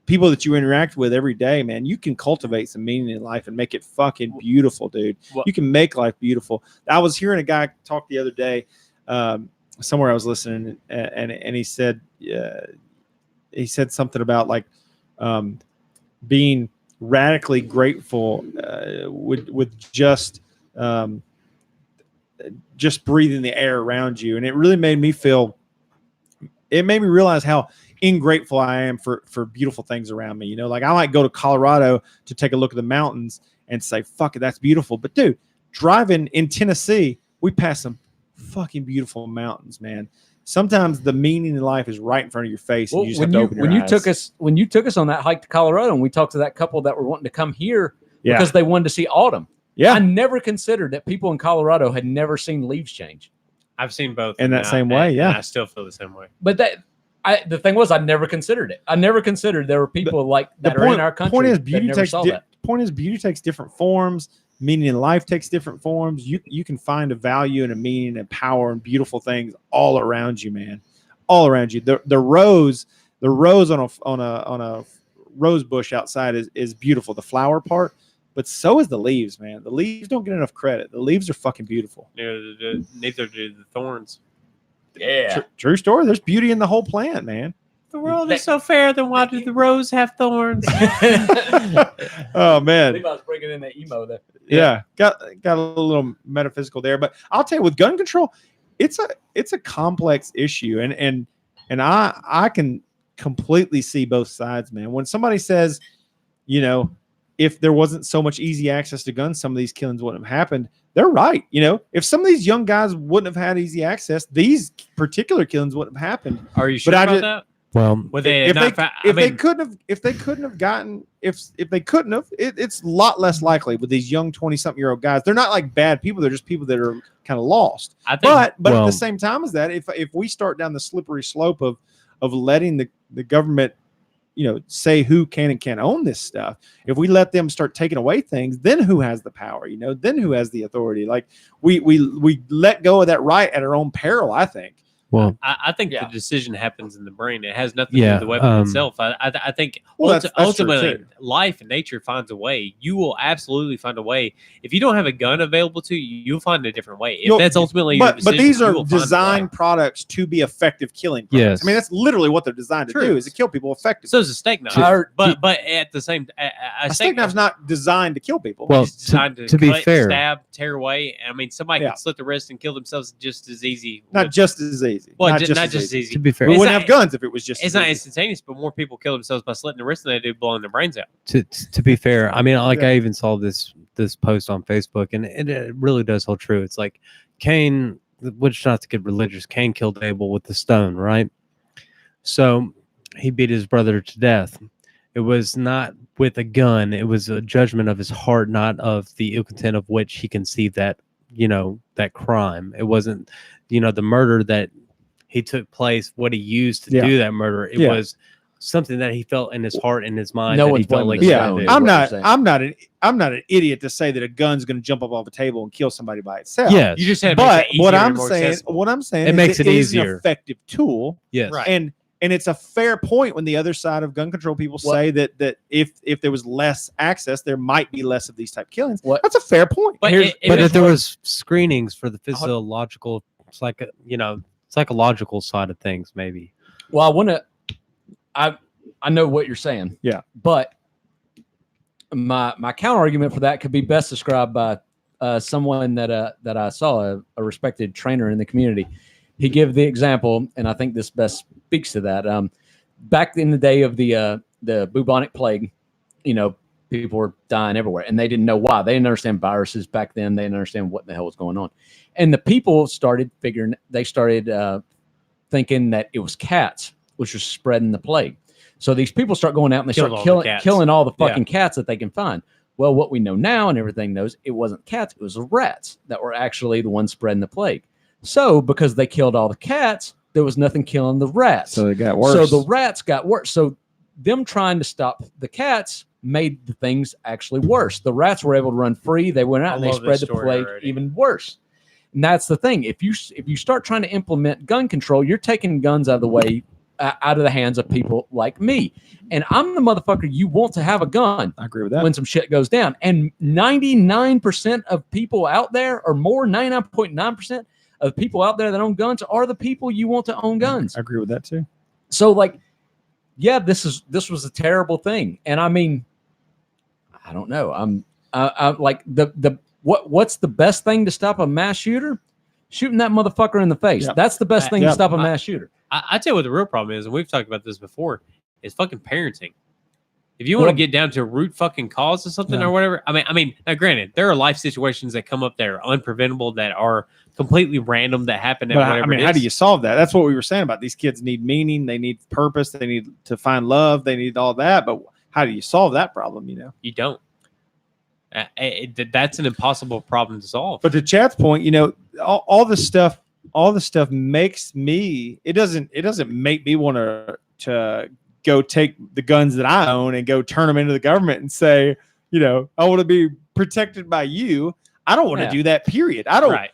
people that you interact with every day, man. You can cultivate some meaning in life and make it fucking beautiful, dude. You can make life beautiful. I was hearing a guy talk the other day somewhere I was listening, and he said something about like being radically grateful with just breathing the air around you. And it really made me realize how ingrateful I am for beautiful things around me. Like I might go to Colorado to take a look at the mountains and say, fuck it, that's beautiful. But dude, driving in Tennessee, we pass some fucking beautiful mountains, man. Sometimes the meaning in life is right in front of your face. And you just have to open your eyes. When you took us on that hike to Colorado, and we talked to that couple that were wanting to come here because they wanted to see autumn. Yeah. I never considered that people in Colorado had never seen leaves change. I've seen both in that same way. Yeah. And I still feel the same way. But the thing was, I never considered it. I never considered there were people that are in our country. Point is, beauty takes different forms. Meaning in life takes different forms. You can find a value and a meaning and power and beautiful things all around you, man. All around you. The rose on a rose bush outside is beautiful. The flower part, but so is the leaves, man. The leaves don't get enough credit. The leaves are fucking beautiful. Neither do the thorns. Yeah. True story. There's beauty in the whole plant, man. The world is so fair, then why do the rose have thorns? Oh man, Levi's breaking in that emo there. Yeah, got a little metaphysical there, but I'll tell you, with gun control, it's a complex issue, and I can completely see both sides, man. When somebody says, if there wasn't so much easy access to guns, some of these killings wouldn't have happened. They're right. If some of these young guys wouldn't have had easy access, these particular killings wouldn't have happened. Are you sure about that? Well, Well, they If not they fa- if I they mean, couldn't have gotten if they couldn't have, it's a lot less likely with these young 20-something-year-old guys. They're not like bad people. They're just people that are kind of lost. I think But at Well- the same time as that, if we start down the slippery slope of letting the government, say who can and can't own this stuff, if we let them start taking away things, then who has the power? Then who has the authority? Like we let go of that right at our own peril, I think. well, I think Yeah. the decision happens in the brain. It has nothing to do Yeah, with the weapon itself. I think Well, that's true, ultimately too. life and nature finds a way. You will absolutely find a way. If you don't have a gun available to you, you'll find a different way. If that's ultimately your But decision, these you are will find a way. designed products to be effective killing products. Yes. I mean, that's literally what they're designed to True. do, is to kill people effectively. So is a steak knife. Our- but at the same A steak knife's not designed to kill people. Well, it's designed to be cut, fair- stab, tear away. I mean, somebody Yeah. could slit the wrist and kill themselves just as easy. not with- just as easy. well, not ju- just not as just easy. easy. to be fair, We It's wouldn't not- have guns if it was just. It's as not easy. instantaneous, but more people kill themselves by slitting the wrist than they do blowing their brains out. to be fair, I mean, like Yeah. I even saw this post on Facebook, and it really does hold true. It's like Cain, which not to get religious, Cain killed Abel with the stone, right? So he beat his brother to death. It was not with a gun. It was a judgment of his heart, not of the ill content of which he conceived that that crime. It wasn't the murder that he took place, what he used to Yeah. do that murder. It Yeah. was something that he felt in his heart and his mind. No that one's he felt blaming like the he Yeah, stone, did. is I'm what you're not. saying. I'm not an idiot to say that a gun's going to jump up off a table and kill somebody by itself. Yes. You just had to But make it what easier I'm and more saying, accessible. is It makes it is an easier. effective tool, Yes. Right. and it's a fair point when the other side of gun control people What- say that if there was less access, there might be less of these type killings. What- That's a fair point. But Here's- it But was if there more- was screenings for the physiological, it's like psychological side of things, maybe. Well, I know what you're saying. Yeah. But my counter argument for that could be best described by someone that I saw, a respected trainer in the community. He gave the example, and I think this best speaks to that. Back in the day of the bubonic plague, people were dying everywhere, and they didn't know why. They didn't understand viruses back then. They didn't understand what the hell was going on, and the people started figuring. They started thinking that it was cats which was spreading the plague. So these people start going out and they Killed start all the cats. killing all the fucking cats that they can find. Well, what we know now and everything knows, it wasn't cats, it was rats that were actually the ones spreading the plague. So because they killed all the cats, there was nothing killing the rats. So it got worse. So the rats got worse. So them trying to stop the cats made the things actually worse. The rats were able to run free. They went out I and they love spread this the story plague already. even worse. And that's the thing. If you start trying to implement gun control, you're taking guns out of the way, out of the hands of people like me. And I'm the motherfucker you want to have a gun I agree with that. when some shit goes down. And 99% of people out there, or more, 99.9% of people out there that own guns are the people you want to own guns. I agree with that too. So, like, yeah, this was a terrible thing. And I mean, I don't know. I'm like what's the best thing to stop a mass shooter? Shooting that motherfucker in the face. Yep. That's the best thing Yep. to stop a mass shooter. I tell you what the real problem is, and we've talked about this before, is fucking parenting. If you want to Well- get down to a root fucking cause of something Yeah. or whatever, I mean, now granted, there are life situations that come up that are unpreventable, that are completely random, that happen at But whatever I mean, it how do is. you solve that? That's what we were saying about these kids need meaning, they need purpose, they need to find love, they need all that. But how do you solve that problem? You don't. That's an impossible problem to solve. But to Chad's point, all this stuff makes me. It doesn't make me want to go take the guns that I own and go turn them into the government and say, I want to be protected by you. I don't want to Yeah. do that. Period. I don't. Right.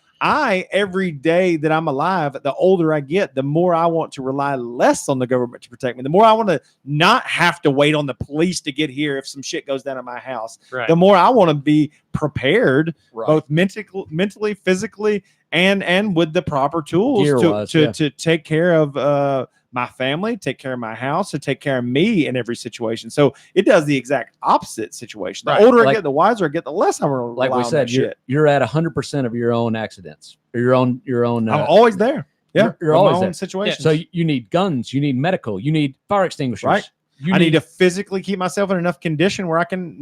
Every day that I'm alive, the older I get, the more I want to rely less on the government to protect me. The more I want to not have to wait on the police to get here if some shit goes down at my house. Right. The more I want to be prepared, Right. both mentally, physically, and with the proper tools Gear-wise, to take care of my family, take care of my house, to take care of me in every situation. So it does the exact opposite situation. The Right. older I Like- get, the wiser I get, the less I'm going to Like rely we on said, that shit. you're at 100% of your own accidents or your own. I'm always there. Yeah, you're of always my own there. situation. So you need guns, you need medical, you need fire extinguishers. Right. You I need to physically keep myself in enough condition where I can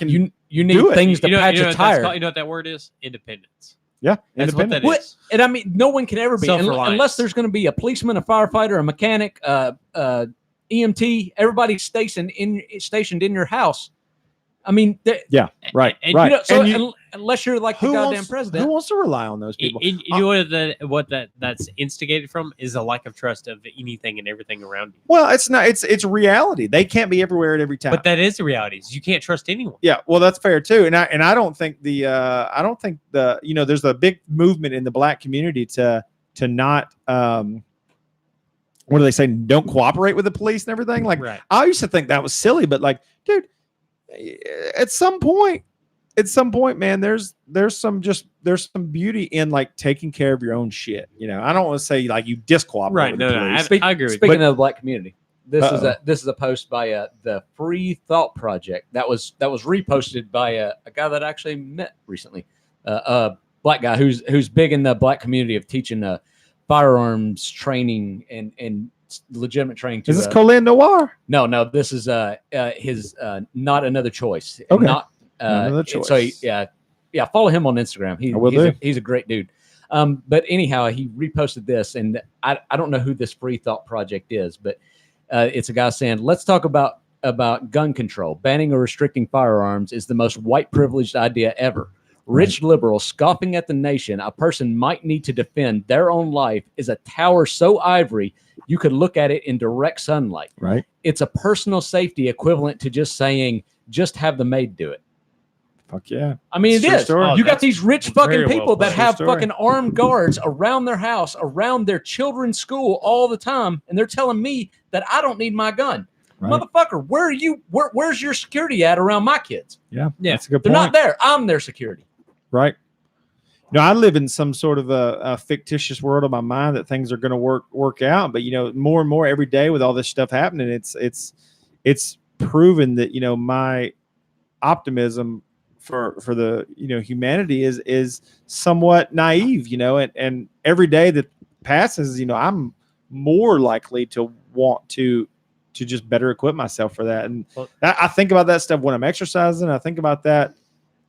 you need do it. things to patch you know a what that's tire. called? You know what that word is? Independence. Yeah, That's what independent. that What? is. And I mean, no one can ever be Self-reliance. unless there's going to be a policeman, a firefighter, a mechanic, EMT. Everybody's stationed in your house. I mean, Yeah, right, And, right. You know, so And you- unless you're like the who goddamn wants, president, who wants to rely on those people? You know what that's instigated from is a lack of trust of anything and everything around you. Well, it's not. It's reality. They can't be everywhere at every time. But that is the reality. Is you can't trust anyone. Yeah, well, that's fair too. And I don't think the there's a big movement in the black community to not what do they say? Don't cooperate with the police and everything. Like Right. I used to think that was silly, but like, dude, at some point, man, there's some beauty in like taking care of your own shit. You know, I don't want to say like you discooperate Right. with No, the no. police. I agree with you. speaking of the black community, this Uh-oh. is a post by the Free Thought Project that was reposted by a guy that I actually met recently, a black guy who's big in the black community of teaching firearms training and legitimate training. To, Is this Colin Noir? No, this is his Not Another Choice. Okay. Not Another So Choice. yeah, follow him on Instagram. I will do. He's a great dude. But anyhow, he reposted this, and I don't know who this Free Thought Project is, but it's a guy saying, let's talk about gun control. Banning or restricting firearms is the most white privileged idea ever. Rich liberals scoffing at the nation a person might need to defend their own life is a tower so ivory you could look at it in direct sunlight. Right. It's a personal safety equivalent to just saying, just have the maid do it. Fuck yeah. I mean, It's it a true is. story. You got That's these rich very fucking well people that put. have True story. fucking armed guards around their house, around their children's school all the time, and they're telling me that I don't need my gun. Right. Motherfucker, where are you? Where's your security at around my kids? Yeah. Yeah. That's a good They're point. not there. I'm their security. Right. No, I live in some sort of a fictitious world of my mind that things are going to work out. But, you know, more and more every day with all this stuff happening, it's proven that, you know, my optimism for the, you know, humanity is somewhat naive, you know, and every day that passes, you know, I'm more likely to want to just better equip myself for that. And I think about that stuff when I'm exercising. I think about that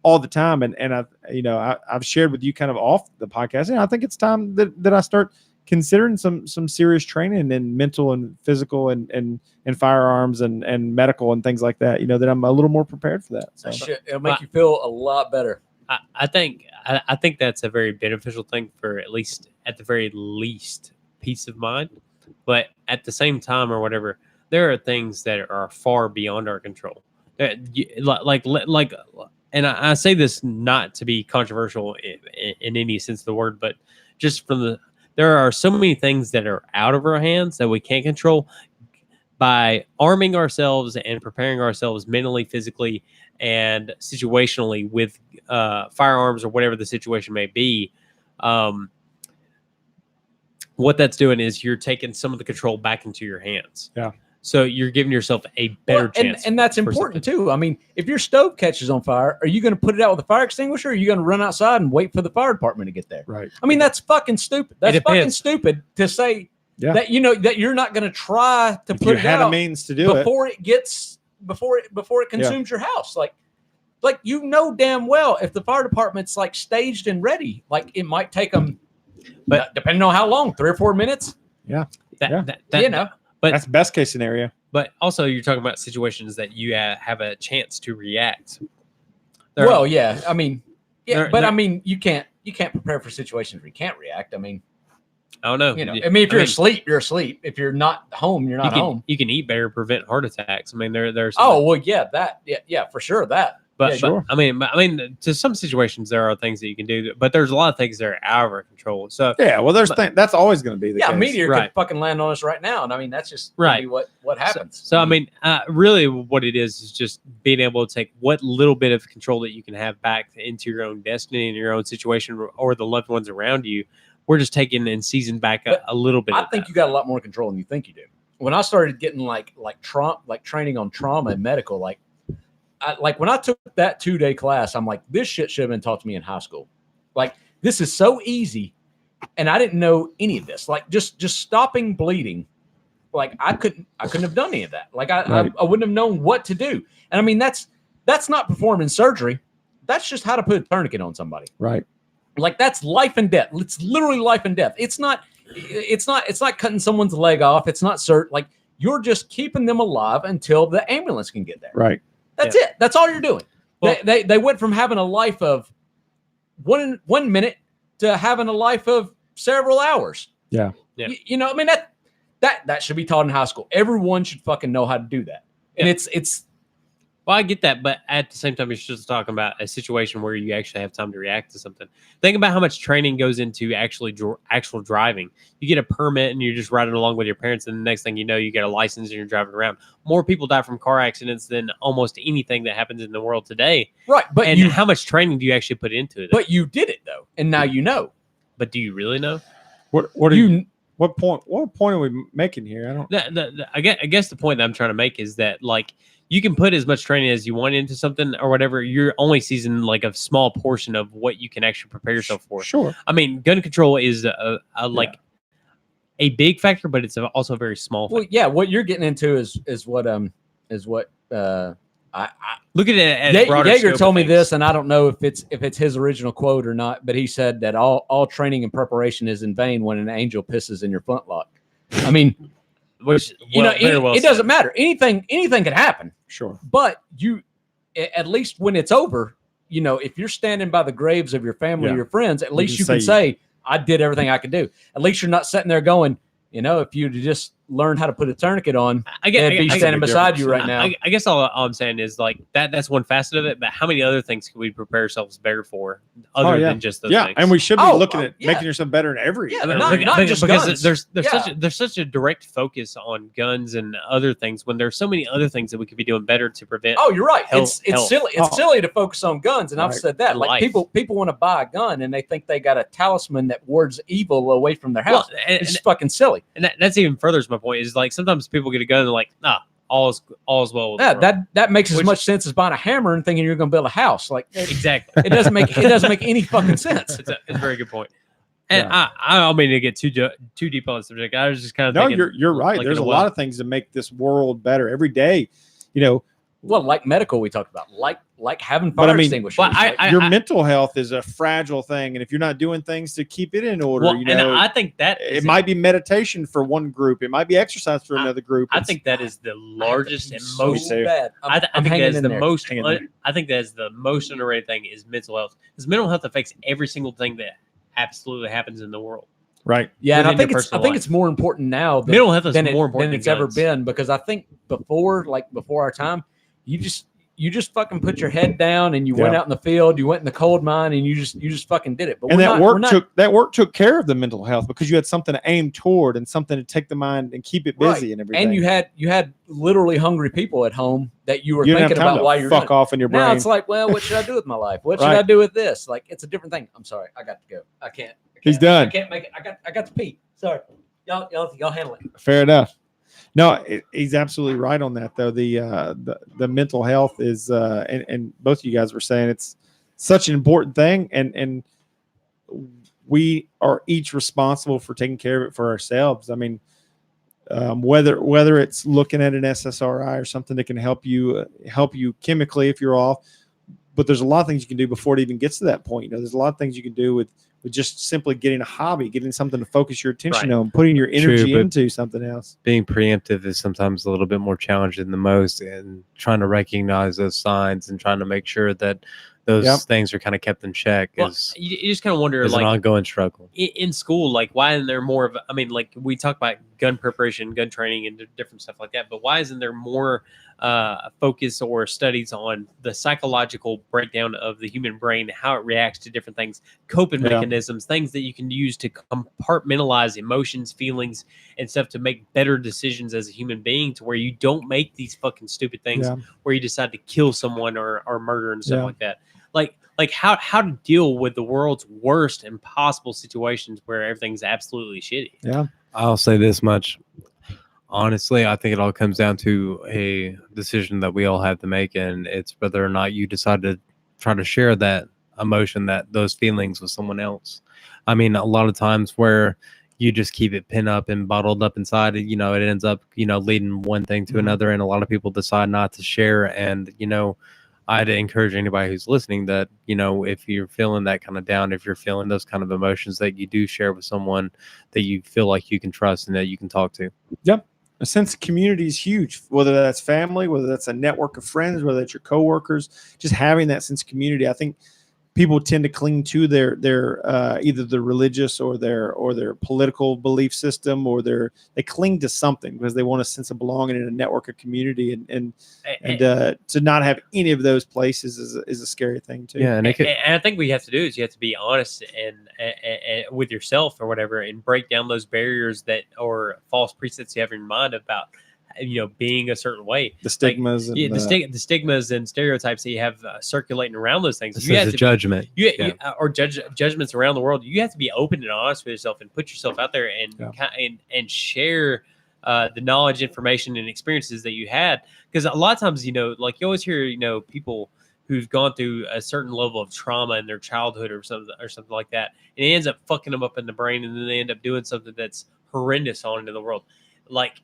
all the time. And I've shared with you kind of off the podcast. And I think it's time that I start considering some serious training in mental and physical and firearms and medical and things like that, you know, that I'm a little more prepared for that. So. It'll make you feel a lot better. I think that's a very beneficial thing for at the very least peace of mind. But at the same time or whatever, there are things that are far beyond our control. Like and I say this not to be controversial in any sense of the word, but just there are so many things that are out of our hands that we can't control. By arming ourselves and preparing ourselves mentally, physically, and situationally with firearms or whatever the situation may be, what that's doing is you're taking some of the control back into your hands. Yeah. So you're giving yourself a better chance. And that's for important something. too. I mean, if your stove catches on fire, are you going to put it out with a fire extinguisher? Or are you going to run outside and wait for the fire department to get there? Right. I mean, that's fucking stupid. That's It fucking depends. stupid to say Yeah. that, you know, that you're not going to try to If put you it had out a means to do it. before it consumes your house. Like, you know damn well if the fire department's like staged and ready, like it might take them, but depending on how long, 3 or 4 minutes. Yeah. That, You know. But That's best case scenario. But also, you're talking about situations that you have a chance to react. Well, yeah. I mean, yeah, There- I mean, you can't prepare for situations where you can't react. I mean, I don't know. you know, I mean, if you're asleep, you're asleep. If you're not home, you're not home. You can eat better, prevent heart attacks. I mean, there's. Oh well, yeah, yeah, for sure that. But, yeah, sure. I mean, to some situations there are things that you can do, but there's a lot of things that are out of our control. So Yeah. Well, that's always going to be the Yeah, a case. meteor Right. could fucking land on us right now, and I mean that's just Right. maybe what happens. So I mean, really, what it is just being able to take what little bit of control that you can have back into your own destiny and your own situation or the loved ones around you. We're just taking and seizing back a little bit. I of think that. you got a lot more control than you think you do. When I started getting like training on trauma and medical, like when I took that 2-day class, I'm like, this shit should have been taught to me in high school. Like, this is so easy, and I didn't know any of this. Like, just stopping bleeding. Like, I couldn't have done any of that. Like, I wouldn't have known what to do. And I mean, that's not performing surgery. That's just how to put a tourniquet on somebody. Right. Like that's life and death. It's literally life and death. It's not cutting someone's leg off. It's not like you're just keeping them alive until the ambulance can get there. Right. That's it. That's all you're doing. Well, they went from having a life of 1 minute to having a life of several hours. Yeah. You know, I mean that should be taught in high school. Everyone should fucking know how to do that. And it's Well, I get that, but at the same time, you're just talking about a situation where you actually have time to react to something. Think about how much training goes into actual driving. You get a permit and you're just riding along with your parents, and the next thing you know, you get a license and you're driving around. More people die from car accidents than almost anything that happens in the world today. Right, but how much training do you actually put into it? But you did it though, and now you know. But do you really know? What point are we making here? I don't. I guess the point that I'm trying to make is that like. You can put as much training as you want into something or whatever. You're only seizing like a small portion of what you can actually prepare yourself for. Sure. I mean, gun control is a big factor, but it's also a very small factor. Well, yeah, what you're getting into is what I look at it at a broader Jaeger scope told of me things. this, and I don't know if it's his original quote or not, but he said that all training and preparation is in vain when an angel pisses in your flintlock. I mean, Which it doesn't matter. Anything can happen. Sure. But you, at least when it's over, you know, if you're standing by the graves of your family or your friends, at least you can say, I did everything I could do. At least you're not sitting there going, you know, if you just learned how to put a tourniquet on, they'd be standing beside you right now. I guess all I'm saying is like that's one facet of it, but how many other things can we prepare ourselves better for other than just those things? And we should be looking at making yourself better in every. Yeah, not just because guns. there's such a direct focus on guns and other things when there's so many other things that we could be doing better to prevent. Oh, you're right. Health. It's silly. It's silly to focus on guns, and I've said that. Like people want to buy a gun and they think they got a talisman that wards evil away from their house. It's just fucking silly. And that's even further to my point is like sometimes people get a gun and they're like, all is well with the world. That makes as much sense as buying a hammer and thinking you're going to build a house. Like exactly, it doesn't make any fucking sense. It's a very good point. And I don't mean to get too deep on the subject. I was just kind of thinking, you're right. Like there's a lot of things that make this world better every day. You know, well, like medical we talked about, like having fire extinguishers. But your mental health is a fragile thing, and if you're not doing things to keep it in order, and I think that it might be meditation for one group, it might be exercise for another group. I think that is the largest and most bad. I think that is the most. I think that is the most underrated thing is mental health, because mental health affects every single thing that absolutely happens in the world. Right. Yeah, and I think it's more important now than mental health is more important than it's ever been, because I think before our time, you just fucking put your head down and you went out in the field, you went in the cold mine, and you just fucking did it. But that work took care of the mental health because you had something to aim toward and something to take the mind and keep it busy and everything. And you had literally hungry people at home that you were thinking about while you're fuck off in your brain. Now it's like, well, what should I do with my life? What should I do with this? Like, it's a different thing. I'm sorry, I got to go. I can't. He's done. I can't make it. I got to pee. Sorry, y'all handle it. Fair enough. No, he's absolutely right on that, though. The mental health is, and both of you guys were saying it's such an important thing, and we are each responsible for taking care of it for ourselves. I mean, whether it's looking at an SSRI or something that can help you chemically if you're off, but there's a lot of things you can do before it even gets to that point. You know, there's a lot of things you can do with just simply getting a hobby, getting something to focus your attention on, putting your energy into something else. Being preemptive is sometimes a little bit more challenging than most, and trying to recognize those signs and trying to make sure that those things are kind of kept in check is you just kind of wonder, like, an ongoing struggle. In school, like, why isn't there more of, I mean, like, we talk about gun preparation, gun training, and different stuff like that, but why isn't there more focus or studies on the psychological breakdown of the human brain, how it reacts to different things, coping mechanisms, things that you can use to compartmentalize emotions, feelings, and stuff to make better decisions as a human being, to where you don't make these fucking stupid things where you decide to kill someone or murder and stuff like that. Like how to deal with the world's worst impossible situations where everything's absolutely shitty. Yeah. I'll say this much. Honestly, I think it all comes down to a decision that we all have to make, and it's whether or not you decide to try to share that emotion, those feelings with someone else. I mean, a lot of times where you just keep it pinned up and bottled up inside, it ends up, leading one thing to another, and a lot of people decide not to share. And, I'd encourage anybody who's listening that, if you're feeling that kind of down, if you're feeling those kind of emotions, that you do share with someone that you feel like you can trust and that you can talk to. Yep. A sense of community is huge, whether that's family, whether that's a network of friends, whether it's your coworkers, just having that sense of community. I think people tend to cling to their either the religious or their political belief system, or they cling to something because they want a sense of belonging in a network of community, and to not have any of those places is a scary thing too. Yeah, and I think what you have to do is you have to be honest and with yourself or whatever, and break down those barriers or false precepts you have in your mind about being a certain way, the stigmas, the stigmas and stereotypes that you have circulating around those things. You have to judgment, or judgments around the world. You have to be open and honest with yourself and put yourself out there and share the knowledge, information, and experiences that you had. Because a lot of times, like you always hear, people who've gone through a certain level of trauma in their childhood or something like that, and it ends up fucking them up in the brain, and then they end up doing something that's horrendous on into the world, like.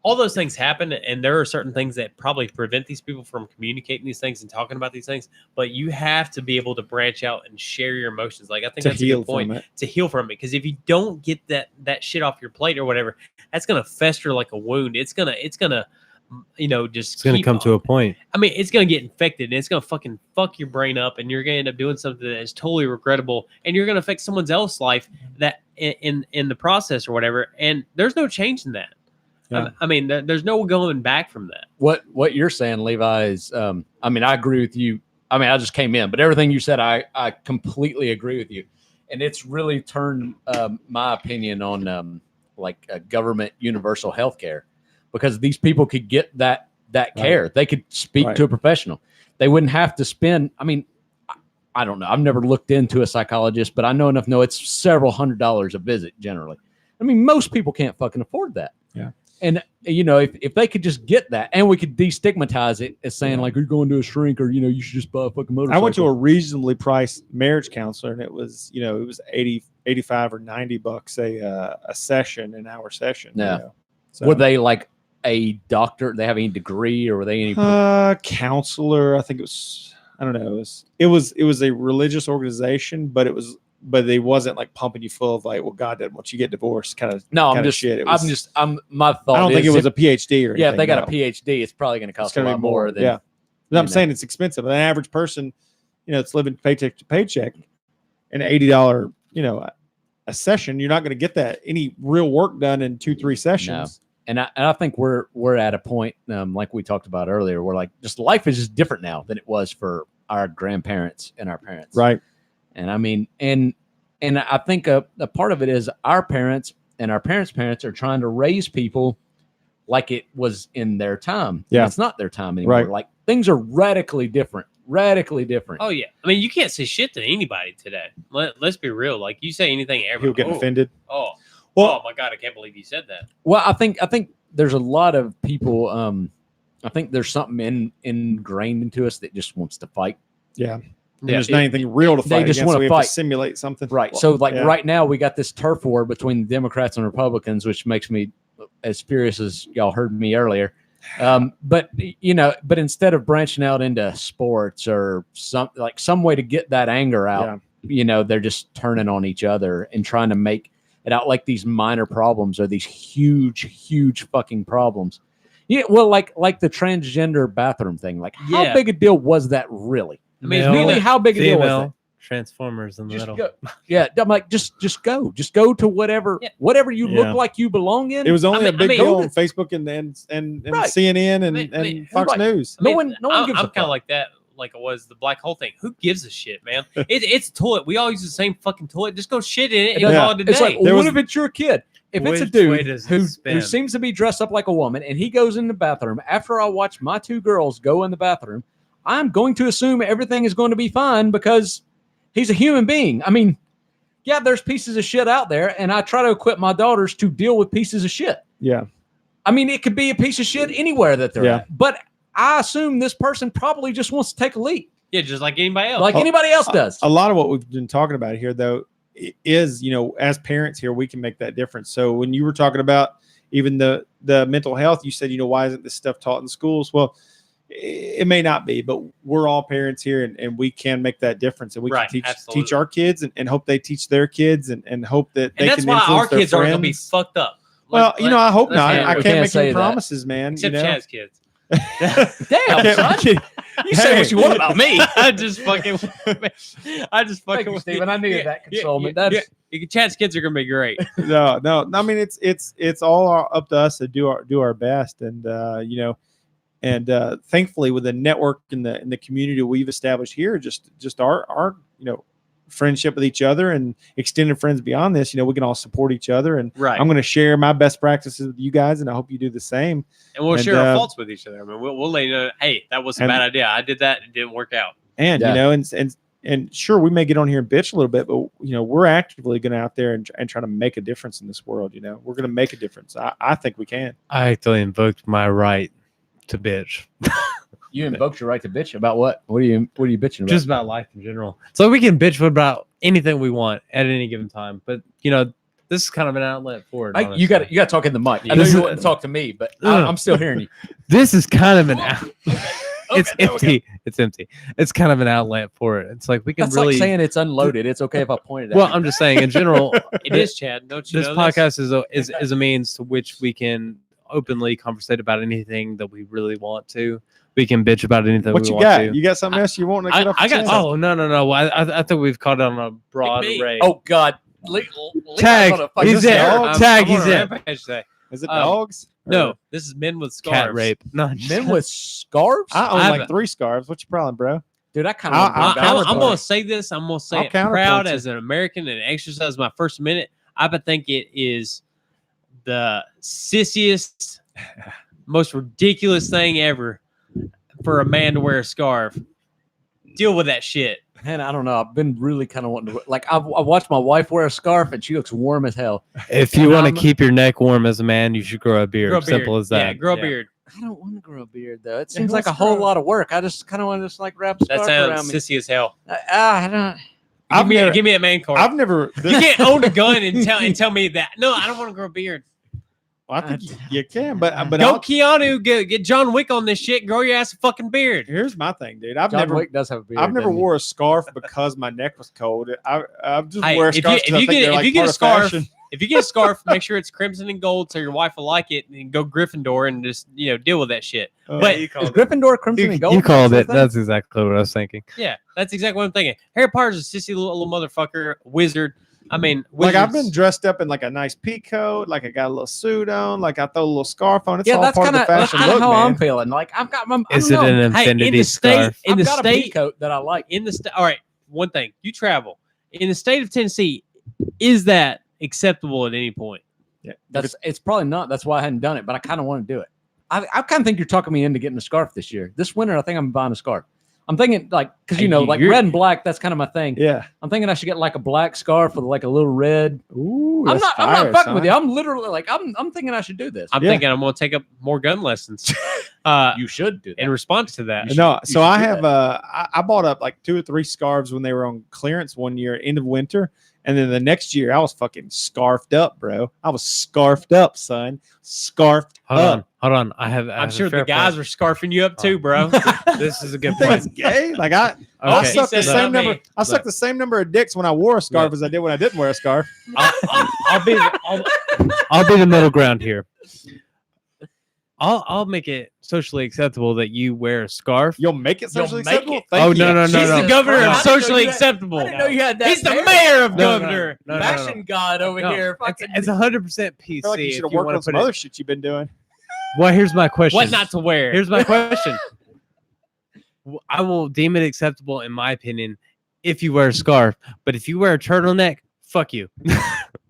All those things happen, and there are certain things that probably prevent these people from communicating these things and talking about these things. But you have to be able to branch out and share your emotions. Like I think that's a good point to heal from it. Because if you don't get that shit off your plate or whatever, that's gonna fester like a wound. It's gonna just it's gonna come to a point. I mean, it's gonna get infected, and it's gonna fucking fuck your brain up, and you're gonna end up doing something that is totally regrettable, and you're gonna affect someone else's life that in the process or whatever. And there's no change in that. Yeah. I mean, there's no going back from that. What you're saying, Levi, is, I agree with you. I mean, I just came in, but everything you said, I completely agree with you. And it's really turned my opinion on government universal health care, because these people could get that care. Right. They could speak to a professional. They wouldn't have to spend, I don't know. I've never looked into a psychologist, but I know enough to know it's several $100s a visit generally. I mean, most people can't fucking afford that. Yeah. And, if they could just get that, and we could destigmatize it as saying, like, you're going to a shrink, or, you should just buy a fucking motorcycle. I went to a reasonably priced marriage counselor, and it was, it was 85 or $90 a session, an hour session. Yeah. So, were they like a doctor? They have any degree, or were they any counselor? I think it was, I don't know. It was a religious organization, but they wasn't like pumping you full of like, well, God didn't want you to get divorced kind of shit. My thought I don't think it was a PhD or anything. Yeah, if they got a PhD, it's probably going to cost a lot more than. Yeah. I'm saying it's expensive. An average person, it's living paycheck to paycheck, an $80, a session, you're not going to get that any real work done in 2-3 sessions. No. And I think we're at a point, like we talked about earlier, where like just life is just different now than it was for our grandparents and our parents. Right. And I mean, and I think a part of it is our parents and our parents' parents are trying to raise people like it was in their time. Yeah. It's not their time anymore. Right. Like things are radically different. Oh, yeah. I mean, you can't say shit to anybody today. Let's be real. Like, you say anything ever. People get offended. Oh, my God. I can't believe you said that. Well, I think there's a lot of people. I think there's something ingrained into us that just wants to fight. Yeah. There's not anything real to fight. They just want to fight. Simulate something. Right. So right now we got this turf war between the Democrats and Republicans, which makes me as furious as y'all heard me earlier. But instead of branching out into sports or some way to get that anger out, they're just turning on each other and trying to make it out like these minor problems are these huge, huge fucking problems. Yeah. Well, like the transgender bathroom thing, like how big a deal was that really? I mean, really, how big a deal was that? Transformers in the middle. I'm like, just go to whatever you look like you belong in. It was only a big deal on Facebook and CNN and Fox News. No one gives a fuck. I'm kind of like that, like it was the black hole thing. Who gives a shit, man? It's a toilet. We all use the same fucking toilet. Just go shit in it and call it a day. It's like, what if it's your kid? If it's a dude who seems to be dressed up like a woman and he goes in the bathroom after I watch my 2 girls go in the bathroom, I'm going to assume everything is going to be fine because he's a human being. I mean, yeah, there's pieces of shit out there, and I try to equip my daughters to deal with pieces of shit. Yeah. I mean, it could be a piece of shit anywhere that they're at. But I assume this person probably just wants to take a leak. Yeah, just like anybody else. Like anybody else does. A lot of what we've been talking about here, though, is, as parents here, we can make that difference. So when you were talking about even the mental health, you said, why isn't this stuff taught in schools? Well, it may not be, but we're all parents here, and we can make that difference, and we Right, can absolutely. teach our kids, and hope they teach their kids, and hope that they And that's can why influence our their kids aren't going to be friends. fucked up. Well, I hope let's not. be I real. can't make say any that. promises, man. Except you know? Chad's kids. Damn, son. You say what you want about me. I just fucking. I just fucking. Thank you, Steven. I needed that consolement. Yeah, Chad's kids are gonna be great. no. I mean, it's all up to us to do our best, and thankfully with the network and the community we've established here, just our friendship with each other and extended friends beyond this, we can all support each other, and Right. I'm going to share my best practices with you guys, and I hope you do the same. And we'll share our faults with each other. I mean, we'll let you know, hey, that was a bad idea. I did that. It didn't work out. And and sure, we may get on here and bitch a little bit, but we're actively going out there and try to make a difference in this world. We're going to make a difference. I think we can. I actually invoked my right to bitch. You invoked your right to bitch about what? What are you bitching about? Just about life in general. So we can bitch about anything we want at any given time. But this is kind of an outlet for it. you got to talk in the mic. I know This you is- want to talk to me, but I'm still hearing you. This is kind of an out. It's there we empty. It's empty. It's kind of an outlet for it. It's like we can That's really. like saying it's unloaded. It's okay if I point it at Well, you. I'm just saying in general. It is, Chad. Don't you This know podcast is a means to which we can openly conversate about anything that we really want to. We can bitch about anything What we you want got? to. You got something else you want to get off? I your got chest? Oh no. Well, I think we've caught on a broad Pick me. array. Oh God, Tag. He's there. dog. Tag. I'm on He's a there. rampage today. Is it Um, dogs? No, this is men with scarves. Cat rape. No, men with scarves. I own I like have- 3 scarves. What you problem, bro? Dude, I kind I'll- of. I'll I'm counterpoint. going to say this. I'm going to say I'll it proud counterpoint you. as an American and exercise my First Amendment. I think it is the sissiest, most ridiculous thing ever for a man to wear a scarf. Deal with that shit. Man, I don't know. I've been really kind of wanting to. Like, I watched my wife wear a scarf, and she looks warm as hell. If you And want to I'm- keep your neck warm as a man, you should grow a beard. Grow a beard. Simple as that. Yeah, grow a beard. I don't want to grow a beard though. It Yeah, seems who like a wants to whole grow? lot of work. I just kind of want to just like wrap a That scarf around sounds me. sissy as hell. I don't. Give me a man card. I've never. You can't own a gun and tell me that. No, I don't want to grow a beard. Well, I think you can, but Go I'll- Keanu, get John Wick on this shit. And grow your ass a fucking beard. here's my thing, dude. I've John never. Wick does have a beard. I've never doesn't he? wore a scarf because my neck was cold. I just Hey, wear if you- scarves. if 'cause I you think get- they're if like you get a part of scarf, fashion. If you get a scarf, make sure it's crimson and gold so your wife will like it, and go Gryffindor and just deal with that shit. But Is Gryffindor crimson and gold? You called it. Thing? That's exactly what I was thinking. yeah, that's exactly what I'm thinking. Harry Potter's a sissy little motherfucker, wizard. I mean, Like I've wizards- been dressed up in like a nice pea coat, like I got a little suit on, like I throw a little scarf on. It's Yeah, all that's part kind of of the fashion look, how man. I'm feeling. Like I've got my. Is it an Hey, in infinity the state, scarf? in the I've got a pea state, coat that I like. in the state. All right, one thing: you travel in the state of Tennessee. Is that acceptable at any point? Yeah, It's probably not. That's why I hadn't done it, but I kind of want to do it. I kind of think you're talking me into getting a scarf this year. This winter, I think I'm buying a scarf. I'm thinking like because Hey, like you're- red and black. That's kind of my thing. yeah. I'm thinking I should get like a black scarf with like a little red. Ooh, I'm that's not fire, fucking with son. you. I'm literally like I'm thinking I should do this. I'm Yeah. thinking I'm going to take up more gun lessons. You should do that. In response to that, No, you so should I do have I bought up like 2 or 3 scarves when they were on clearance one year, end of winter, and then the next year I was fucking scarfed up, bro. I was scarfed up, son. Scarfed Hold up. on. I have I'm a sure the fair guys point. were scarfing you up too, bro. This is a good You think point. it's gay? Like I Okay. sucked the He said same not me. number. I sucked the same number of dicks when I wore a scarf as I did when I didn't wear a scarf. I'll be the middle ground here. I'll make it socially acceptable that you wear a scarf. You'll make it You'll socially make acceptable. it? Thank Oh, you. no. He's the governor no. of I didn't know socially you had- acceptable. I didn't know you had that. He's the there. mayor of No, governor. no. Fashion god over No. here. Fucking It's 100% PC. I feel like you if should have you worked wanna on some put it- other shit you've been doing. Well, here's my question. What not to wear? Here's my question. I will deem it acceptable, in my opinion, if you wear a scarf. But if you wear a turtleneck, fuck you.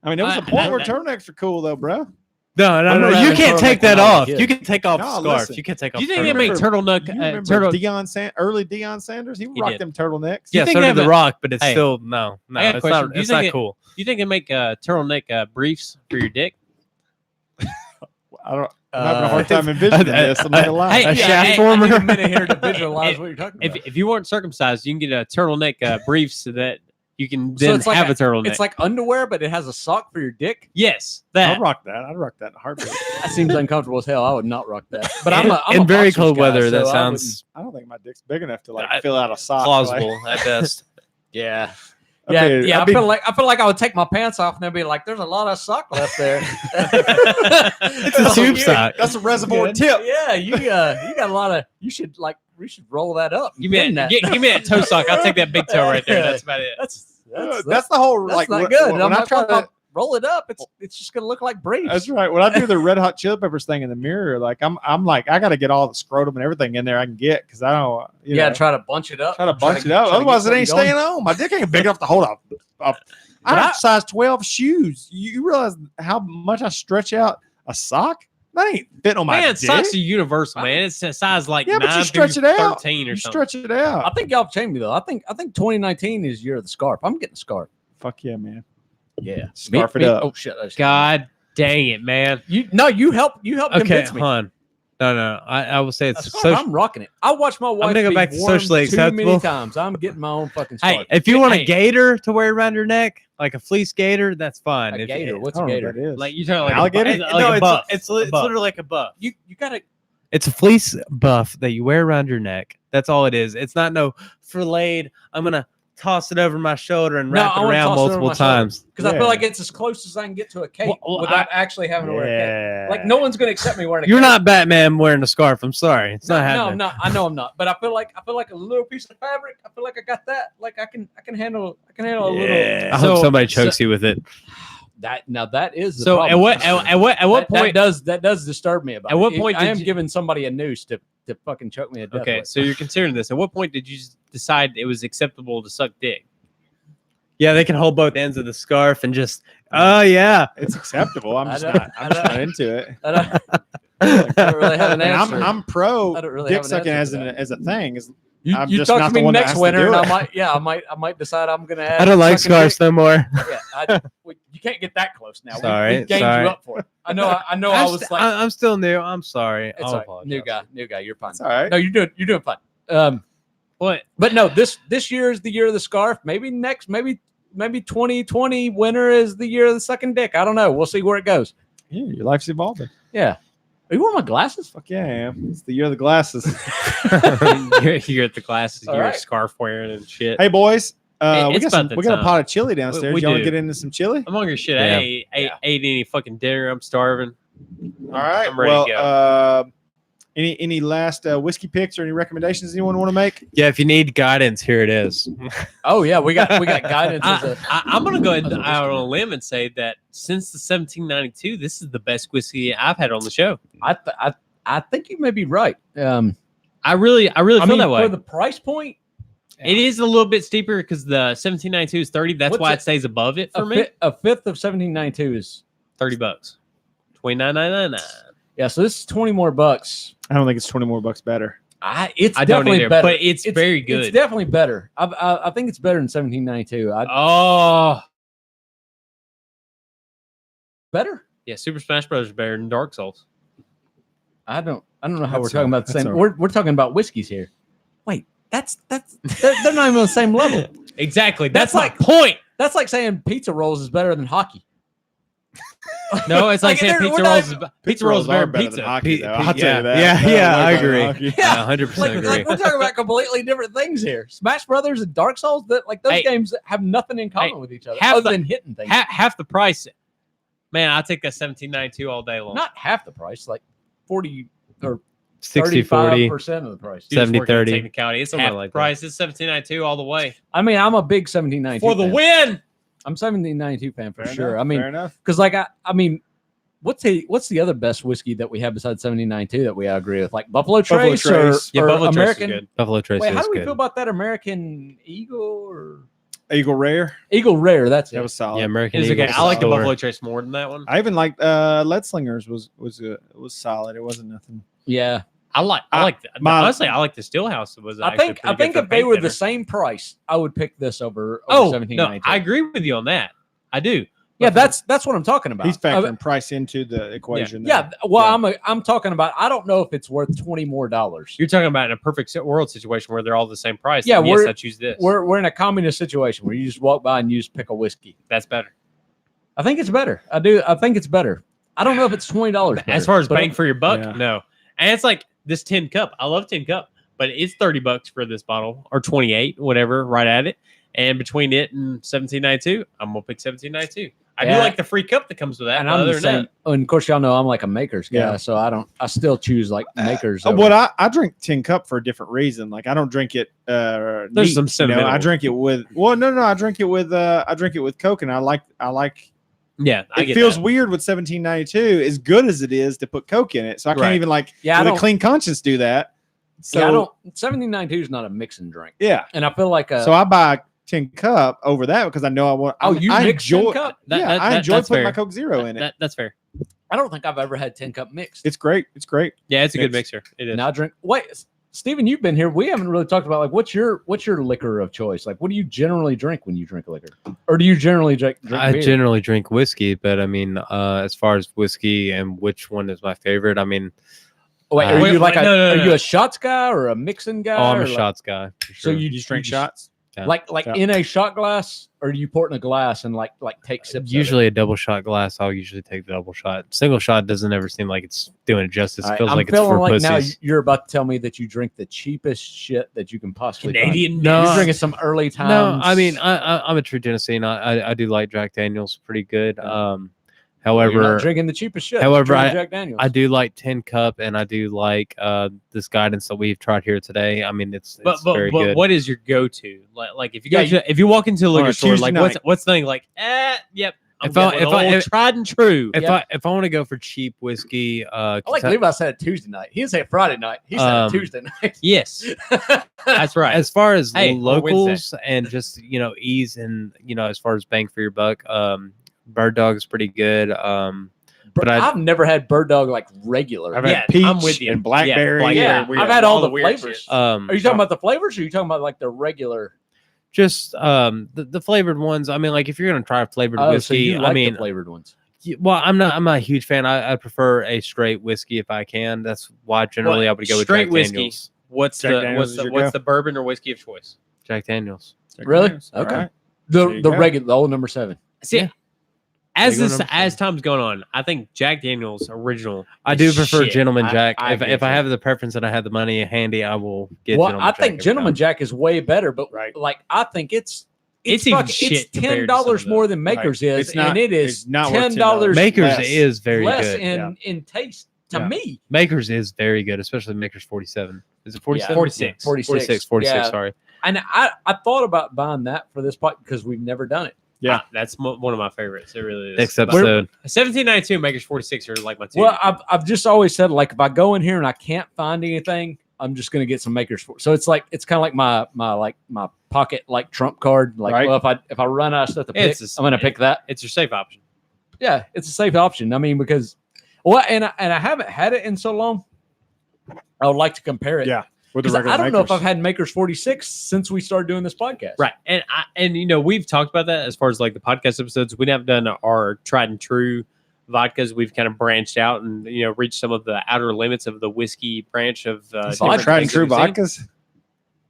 I mean, there was a I- point where I- turtlenecks are cool though, bro. No. I'm You around can't turtleneck take when that I was a off. kid. You can take off No, scarf. listen. You can take off. Do you think they turtleneck. made turtleneck? You remember Turtle. early Deion Sanders? He would He rock did. them turtlenecks. Yeah, think so they did The have a- Rock, but it's Hey, still no. I got a It's question. not. Do you It's think not it- cool. You think they make turtleneck briefs for your dick? I don't. I'm having a hard time envisioning this. I'm not gonna lie. Hey, A yeah, shaft hey, former. I need a minute here to visualize what you're talking about. If you weren't circumcised, you can get a turtleneck briefs so that you can So then it's like have a turtleneck. It's like underwear, but it has a sock for your dick. yes, I'd that. rock that. I'd rock that in a heartbeat. That seems uncomfortable as hell. I would not rock that. But I'm a in very boxers cold guy, weather, so that I sounds I don't think my dick's big enough to like I- fill out a sock. plausible at best. yeah. I'd Yeah, be- yeah. I'd I be- feel like I would take my pants off and they'd be like, "There's a lot of sock left there." It's a tube sock. That's a reservoir Good. tip. Yeah, you got a lot of. You should roll that up. Give me that. Give me that toe sock. I'll take that big toe right there. That's about it. That's the whole that's like not when- good. When I'm I not try gonna to, roll it up. It's just gonna look like briefs. that's right. When I do the Red Hot Chili Peppers thing in the mirror, like I'm like I got to get all the scrotum and everything in there I can get because I don't. You gotta try to bunch it up. try to bunch it get- up. try to Otherwise, get it ain't something staying on. My dick ain't big enough to hold up. I have size 12 shoes. You realize how much I stretch out a sock? That ain't fitting on my Man, dick. socks are universal, man. It's a size like Yeah, but 9 you stretch through it out. 13 or You something. stretch it out. I think y'all have changed me though. I think 2019 is year of the scarf. I'm getting a scarf. Fuck yeah, man. Yeah, Scarf it up. Oh shit! God dang it, man. You help Okay, convince me. hold on. No. I will say A it's scarf, social. I'm rocking it. I watched my wife. gonna go be back to warm socially too many acceptable. times. I'm getting my own fucking Hey, scarf. If you want Hey. a gator to wear around your neck, like a fleece gator, that's fine. A If gator. You, What's I a don't know gator? what that is. Like you're talking like Alligator? A, like a buff. It's A buff. literally like a buff. You gotta. It's a fleece buff that you wear around your neck. That's all it is. It's not no filleted. I'm gonna toss it over my shoulder and No, wrap I it wanna around toss it over multiple my shoulder. times. Because I Yeah. feel like it's as close as I can get to a cape Well, without actually having to wear a yeah. cape. Like no one's gonna accept me wearing a cape. You're not Batman wearing a scarf. I'm sorry. It's not No, happening. I'm not. I know I'm not. But I feel like a little piece of fabric. I feel like I got that. Like I can handle a little. Yeah. I hope So- somebody chokes you with it. That is the So problem. at what point? that does disturb me about At what it. point I did am you- giving somebody a noose to fucking choke me to death. Okay, with. so you're considering this. At what point did you decide it was acceptable to suck dick? Yeah, they can hold both ends of the scarf and just. Oh yeah. It's acceptable. I'm I just don't- not. I I'm just don't- not into it. I don't really have an And answer. I'm pro I don't really dick have an sucking answer as for a thing. I'm you just talk not to the me one that next has to winter, do and it. I might decide I'm gonna. I don't like sucking scarves dick. no more. Yeah, you can't get that close now. Sorry, we gained sorry. you up for it. I know. I was like, I'm still new. I'm sorry. it's I'll all right. apologize. New guy. You're fine. It's all right. No, you're doing fine. What? But no, this year is the year of the scarf. Maybe 2020 winter is the year of the sucking dick. I don't know. We'll see where it goes. Yeah, your life's evolving. Yeah. Are you wearing my glasses? Fuck yeah, I am. It's the year of the glasses. you're at the classes, All you're right. scarf wearing and shit. Hey boys, Hey, we it's got about the we got a time. pot of chili downstairs. We Y'all want do. to get into some chili? I'm hungry as shit. Yeah. I ate any fucking dinner. I'm starving. All right. I'm ready to go. Any last whiskey picks or any recommendations anyone want to make? Yeah, if you need guidance, here it is. Oh yeah, we got guidance. I'm gonna go ahead and out on a limb and say that since the 1792, this is the best whiskey I've had on the show. I think you may be right. I really feel that way. For the price point, It is a little bit steeper because the 1792 is 30. That's What's why it- it stays above it for a, me. a fifth of 1792 is $30, $29.99. yeah. So this is 20 more bucks. I don't think it's 20 more bucks better. It's I don't definitely either, better. but it's very good. It's definitely better. I think it's better than 1792. Oh Better. yeah, Super Smash Bros. Is better than Dark Souls. I don't know how we're That's talking about the that's same. all We're talking about whiskeys here. Wait, that's they're not even on the same level. Exactly. That's That's like- my point. That's like saying pizza rolls is better than hockey. No, it's like saying they're- pizza we're rolls. not Pizza rolls is better than than pizza. hockey, Pe- though. pe- I'll tell you that. yeah, They're yeah, way I better than agree. hockey. Yeah, 100% Like, agree. we're talking about completely different things here. Smash Brothers and Dark Souls, that like those Hey. games have nothing in common Hey. with each other Half other the- than hitting things. Half the price. Man, I'll take that 1792 all day long. Not half the price, like 40 or 60 40. 35% of the price. You're just 70, working on 30. technicality. It's Something half like the price. It's 1792 all the way I mean, I'm a big 1792 for the fan. win. I'm 1792 fan for Fair sure. enough, I mean, fair enough. because like I mean, what's the other best whiskey that we have besides 1792 that we agree with? Like Buffalo Buffalo Trace, Trace. Yeah, or Buffalo Trace is American. good. Buffalo Trace Wait, is how do we good. feel about that American Eagle or Eagle Rare. Eagle Rare? That's That it. was solid. Yeah, American It's okay. Eagle I like the Sour. Buffalo Trace more than that one. I even liked Leadslingers was solid. It wasn't nothing. Yeah, I like my- honestly. I like the Stillhouse. Was I actually think pretty good for if they paint were thinner. the same price, I would pick this over Oh no, 1792. I agree with you on that. I do. Yeah, that's what I'm talking about. He's factoring price into the equation. Yeah, well, I'm talking about. I don't know if it's worth $20 more. You're talking about in a perfect world situation where they're all the same price. Yeah, yes, I choose this. We're in a communist situation where you just walk by and you just pick a whiskey. That's better. I think it's better. I do. I think it's better. I don't know if it's $20. As far as bang for your buck, Yeah. no. And it's like this tin cup. I love tin cup, but it's $30 for this bottle or 28, whatever, right at it. And between it and 1792, I'm gonna pick 1792. I do like the free cup that comes with that. And I'm the same. And of course, y'all know I'm like a Maker's guy, Yeah. so I still choose like Maker's. What I drink tin cup for a different reason. Like I don't drink it. There's neat, some sentimental. I drink it with. Well, no. I drink it with Coke, and I like. Yeah, It feels weird with 1792, as good as it is, to put Coke in it. So I can't even with a clean conscience do that. So I don't. 1792 is not a mixing drink. Yeah, and I feel like so I buy tin cup over that because I know I want. Oh, you mix tin cup? I enjoy putting my Coke Zero in it. That's fair. I don't think I've ever had tin cup mixed. It's great. It's great. Yeah, it's a good mixer. It is. Now drink. Wait, Steven, you've been here. We haven't really talked about like what's your liquor of choice? Like, what do you generally drink when you drink liquor, or do you generally drink I beer? generally drink whiskey, but I mean, as far as whiskey and which one is my favorite, I mean, Wait, are you like no, are you a shots guy or a mixing guy? I'm a like, shots guy. For So sure. you You drink just- shots. Yeah. like in a shot glass, or do you pour it in a glass and like take sips? Usually a double shot glass. I'll usually take the double shot. Single shot doesn't ever seem like it's doing it justice. It feels I'm like it's feeling for like pussies. now you're about to tell me that you drink the cheapest shit that you can possibly find. Canadian. No, You're drinking some early times. No, I mean I'm a true Tennessean. I do like Jack Daniels pretty good. You're However, not drinking the cheapest shit. however, You're drinking Jack Daniels. I do like Tin Cup, and I do like this guidance that we've tried here today. I mean, it's very good. What is your go-to? Like if you go if you walk into a liquor store, Tuesday like night. what's the thing? Like, yep. I'm If I- going if I- old if- tried and true. If Yeah. I want to go for cheap whiskey, I like Levi said it Tuesday night. He didn't say it Friday night. He said it Tuesday night. Yes, that's right. as far as Hey, or locals Wednesday. and just ease and as far as bang for your buck, Bird Dog is pretty good. But I've never had Bird Dog like regular. I've Yeah, had peach I'm with you. and blackberry. Yeah, weird. I've had all the weird flavors. shit. Are you talking about the flavors, or are you talking about like the regular? just the flavored ones. I mean, like if you're gonna try a flavored Oh, so whiskey, you like I mean, the flavored ones. well, I'm not a huge fan. I prefer a straight whiskey if I can. That's why generally I would go with straight Jack whiskey. Daniels. What's Jack Daniels is your what's go? the bourbon or whiskey of choice? Jack Daniels. Really? All Okay. right. There you The go. regular, the old number 7. See, Yeah. as They go this number as seven. time's going on, I think Jack Daniels original. I is do prefer shit. Gentleman Jack. I If do I too. have the preference and I have the money handy, I will get. Well, Gentleman I Jack think every Gentleman time. Jack is way better, but Right. like I think it's even fucking- shit it's compared to some $10 of the- more than Makers is, It's not- and it is it's not worth $10 Makers less. is very less good. in taste to Yeah. me. Makers is very good, especially Makers 47. Is it 47? 46. 46. Yeah. Sorry. And I thought about buying that for this pot because we've never done it. Yeah. That's one of my favorites. It really is. Next But episode. 1792 Makers 46 are like my two. Well, I've just always said like if I go in here and I can't find anything, I'm just gonna get some Makers. So it's kind of like my pocket like trump card. Like, Right. well, if I run out of stuff to pick, It's I'm gonna pick that. It's your safe option. Yeah, it's a safe option. I mean, because and I haven't had it in so long. I would like to compare it. Yeah. With the 'Cause regular I don't know if Makers. I've had Makers 46 since we started doing this podcast. Right. And we've talked about that as far as like the podcast episodes. We haven't done our tried and true vodkas. We've kind of branched out and reached some of the outer limits of the whiskey branch of It's different like tried and things true that we've seen. vodkas.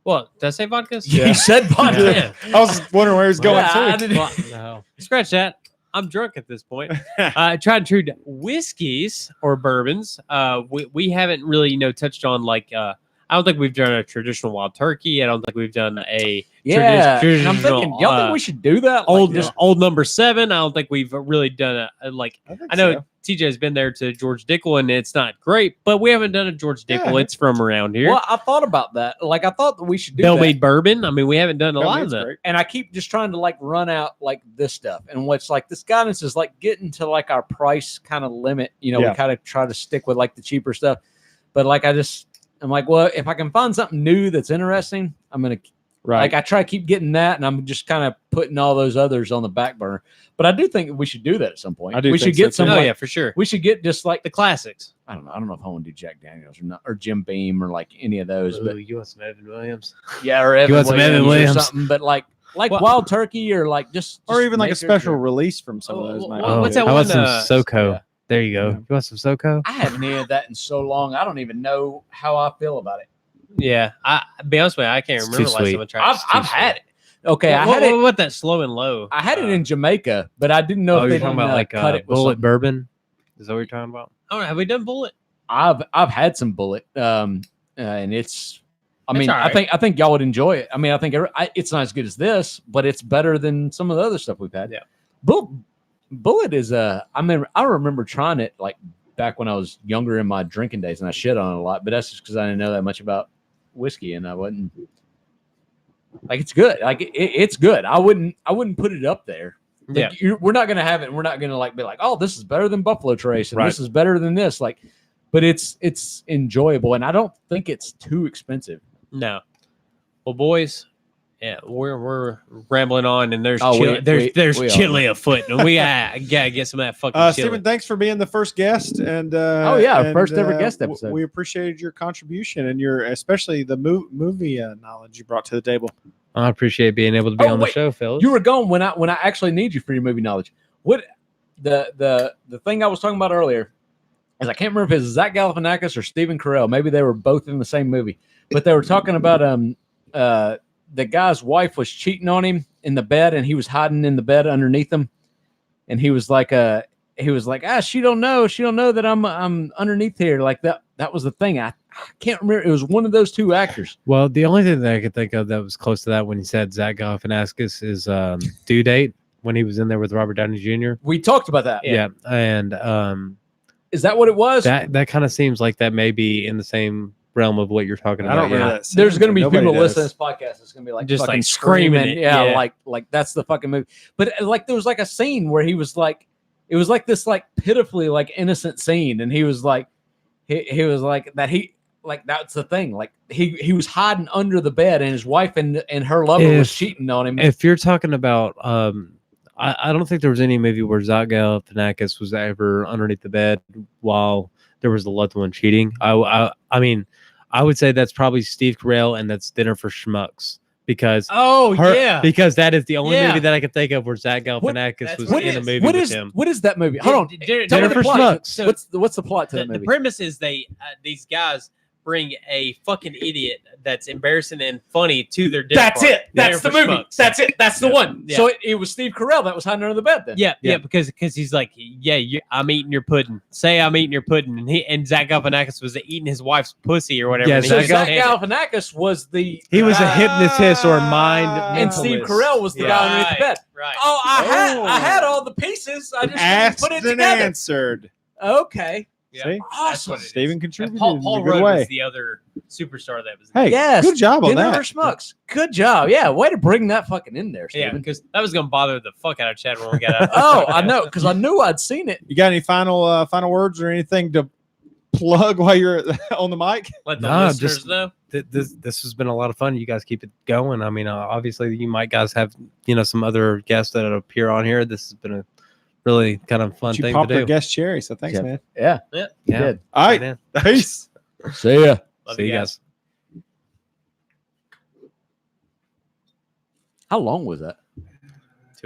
Well, did I say vodkas? You said vodka. Yeah. I was wondering where he was going Yeah, I to. didn't- Well, no. Scratch that. I'm drunk at this point. Tried and true whiskeys or bourbons. We haven't really touched on like I don't think we've done a traditional wild turkey. I don't think we've done a Yeah. And I'm traditional, thinking, y'all think we should do that? Like, old just old number 7. I don't think we've really done a like. think I know so. TJ's been there to George Dickel and it's not great, but we haven't done a George Dickel. Yeah. It's from around here. well, I thought about that. Like, I thought that we should do Bell that. made bourbon. I mean, we haven't done a lot of It's that. great. And I keep just trying to like run out like this stuff. And what's like this guidance is like getting to like our price kind of limit. We Yeah. kind of try to stick with like the cheaper stuff. But like I'm like, well, if I can find something new that's interesting, I'm gonna Right. like I try to keep getting that, and I'm just kind of putting all those others on the back burner. But I do think we should do that at some point. I do We think should get so, some. too. Oh like, yeah, for sure. we should get just like The classics. I don't know if I want to do Jack Daniels or not, or Jim Beam or like any of those. But Ooh, you want some Evan Williams? yeah, or Evan want some Evan Williams or Williams? something. But like like Well- wild turkey or like just or even like a Snickers special or- release from some of those. Oh, might well, be what's good. that I want one, some SoCo. yeah. There you go. Yeah. You want some SoCo? I haven't had that in so long. I don't even know how I feel about it. Yeah, be honest with you, I can't It's remember too last time I sweet. tried. I've had it. Okay, I had What it. about that slow and low? I had it in Jamaica, but I didn't know Oh, if you're they talking didn't about like cut it with bullet something. bourbon? Is that what you're talking about? I don't know. Have we done bullet? I've had some bullet, and it's. I It's mean, all right. I think y'all would enjoy it. I mean, I think it's not as good as this, but it's better than some of the other stuff we've had. Yeah. Bullet is I remember trying it like back when I was younger in my drinking days, and I shit on it a lot. But that's just because I didn't know that much about whiskey, and I wasn't like it's good. Like it's good. I wouldn't put it up there. Like, we're not gonna have it. And we're not gonna like be like, oh, this is better than Buffalo Trace, and Right. this is better than this. Like, but it's enjoyable, and I don't think it's too expensive. No. Well, boys, yeah, we're rambling on, and there's Oh, chili, there's we are. chili afoot, and we gotta get some of that fucking chili. Stephen, thanks for being the first guest, and our first ever guest w- episode. We appreciated your contribution and your, especially the movie knowledge you brought to the table. I appreciate being able to be Oh, on the wait. show, Phil. You were gone when I actually need you for your movie knowledge. What the thing I was talking about earlier is I can't remember if it's Zach Galifianakis or Stephen Carell. Maybe they were both in the same movie, but they were talking about the guy's wife was cheating on him in the bed, and he was hiding in the bed underneath him, and he was like she don't know that I'm underneath here, like that was the thing. I can't remember. It was one of those two actors. Well, the only thing that I could think of that was close to that when he said Zach Galifianakis is Due Date when he was in there with Robert Downey Jr. We talked about that. Yeah, and Is that what it was? that kind of seems like that may be in the same realm of what you're talking I about. don't remember yeah. that scene, There's going to be nobody people does. listening to this podcast. It's going to be like Just, fucking like, screaming it, Yeah, yeah. like that's the fucking movie. But like there was like a scene where he was like, it was like this like pitifully like innocent scene, and he was like, he was like that he like that's the thing. Like he was hiding under the bed, and his wife and her lover was If- cheating on him. If you're talking about, I don't think there was any movie where Zach Galifianakis was ever underneath the bed while there was the loved one cheating. I mean, I would say that's probably Steve Carell, and that's Dinner for Schmucks because because that is the only Yeah. movie that I could think of where Zach Galifianakis that's was what in it a is. movie what with is him. what is that movie? Hold on. Dinner Tell me for the plot. Schmucks. So What's the plot to the that movie? premise is these guys bring a fucking idiot that's embarrassing and funny to their dinner That's party. it. That's the Dinner for movie. Schmucks. That's it. That's the Yeah. one. Yeah. So it was Steve Carell that was hiding under the bed then. Yeah, because he's like, I'm eating your pudding. Say I'm eating your pudding, and Zach Galifianakis was eating his wife's pussy or whatever. Yeah, and he So couldn't Zach stand it. Galifianakis was the He was a guy, hypnotist or mind and Steve mentalist. Carell was the Yeah. guy underneath the bed. Right. Oh, I had all the pieces. I just didn't Asked put it and together. answered. Okay. Yeah. See? Awesome. what it is. Stephen And contributed Paul in a good Rudd way. was the other superstar that was. Hey, Yes. good job on Dinner that. for Schmucks. Good job. Yeah, way to bring that fucking in there, Yeah, Stephen. because that was gonna bother the fuck out of Chad when we got out. Oh, I know, because I knew I'd seen it. You got any final words or anything to plug while you're on the mic? Let the No, listeners just- know. This has been a lot of fun. You guys keep it going. I mean, obviously, you might guys have some other guests that appear on here. This has been a really kind of fun You thing popped to our do. guest cherry, so thanks, Yeah. man. Yeah. Yeah. You Yeah. did. All right, Man. peace. See ya. Love See you guys. How long was that?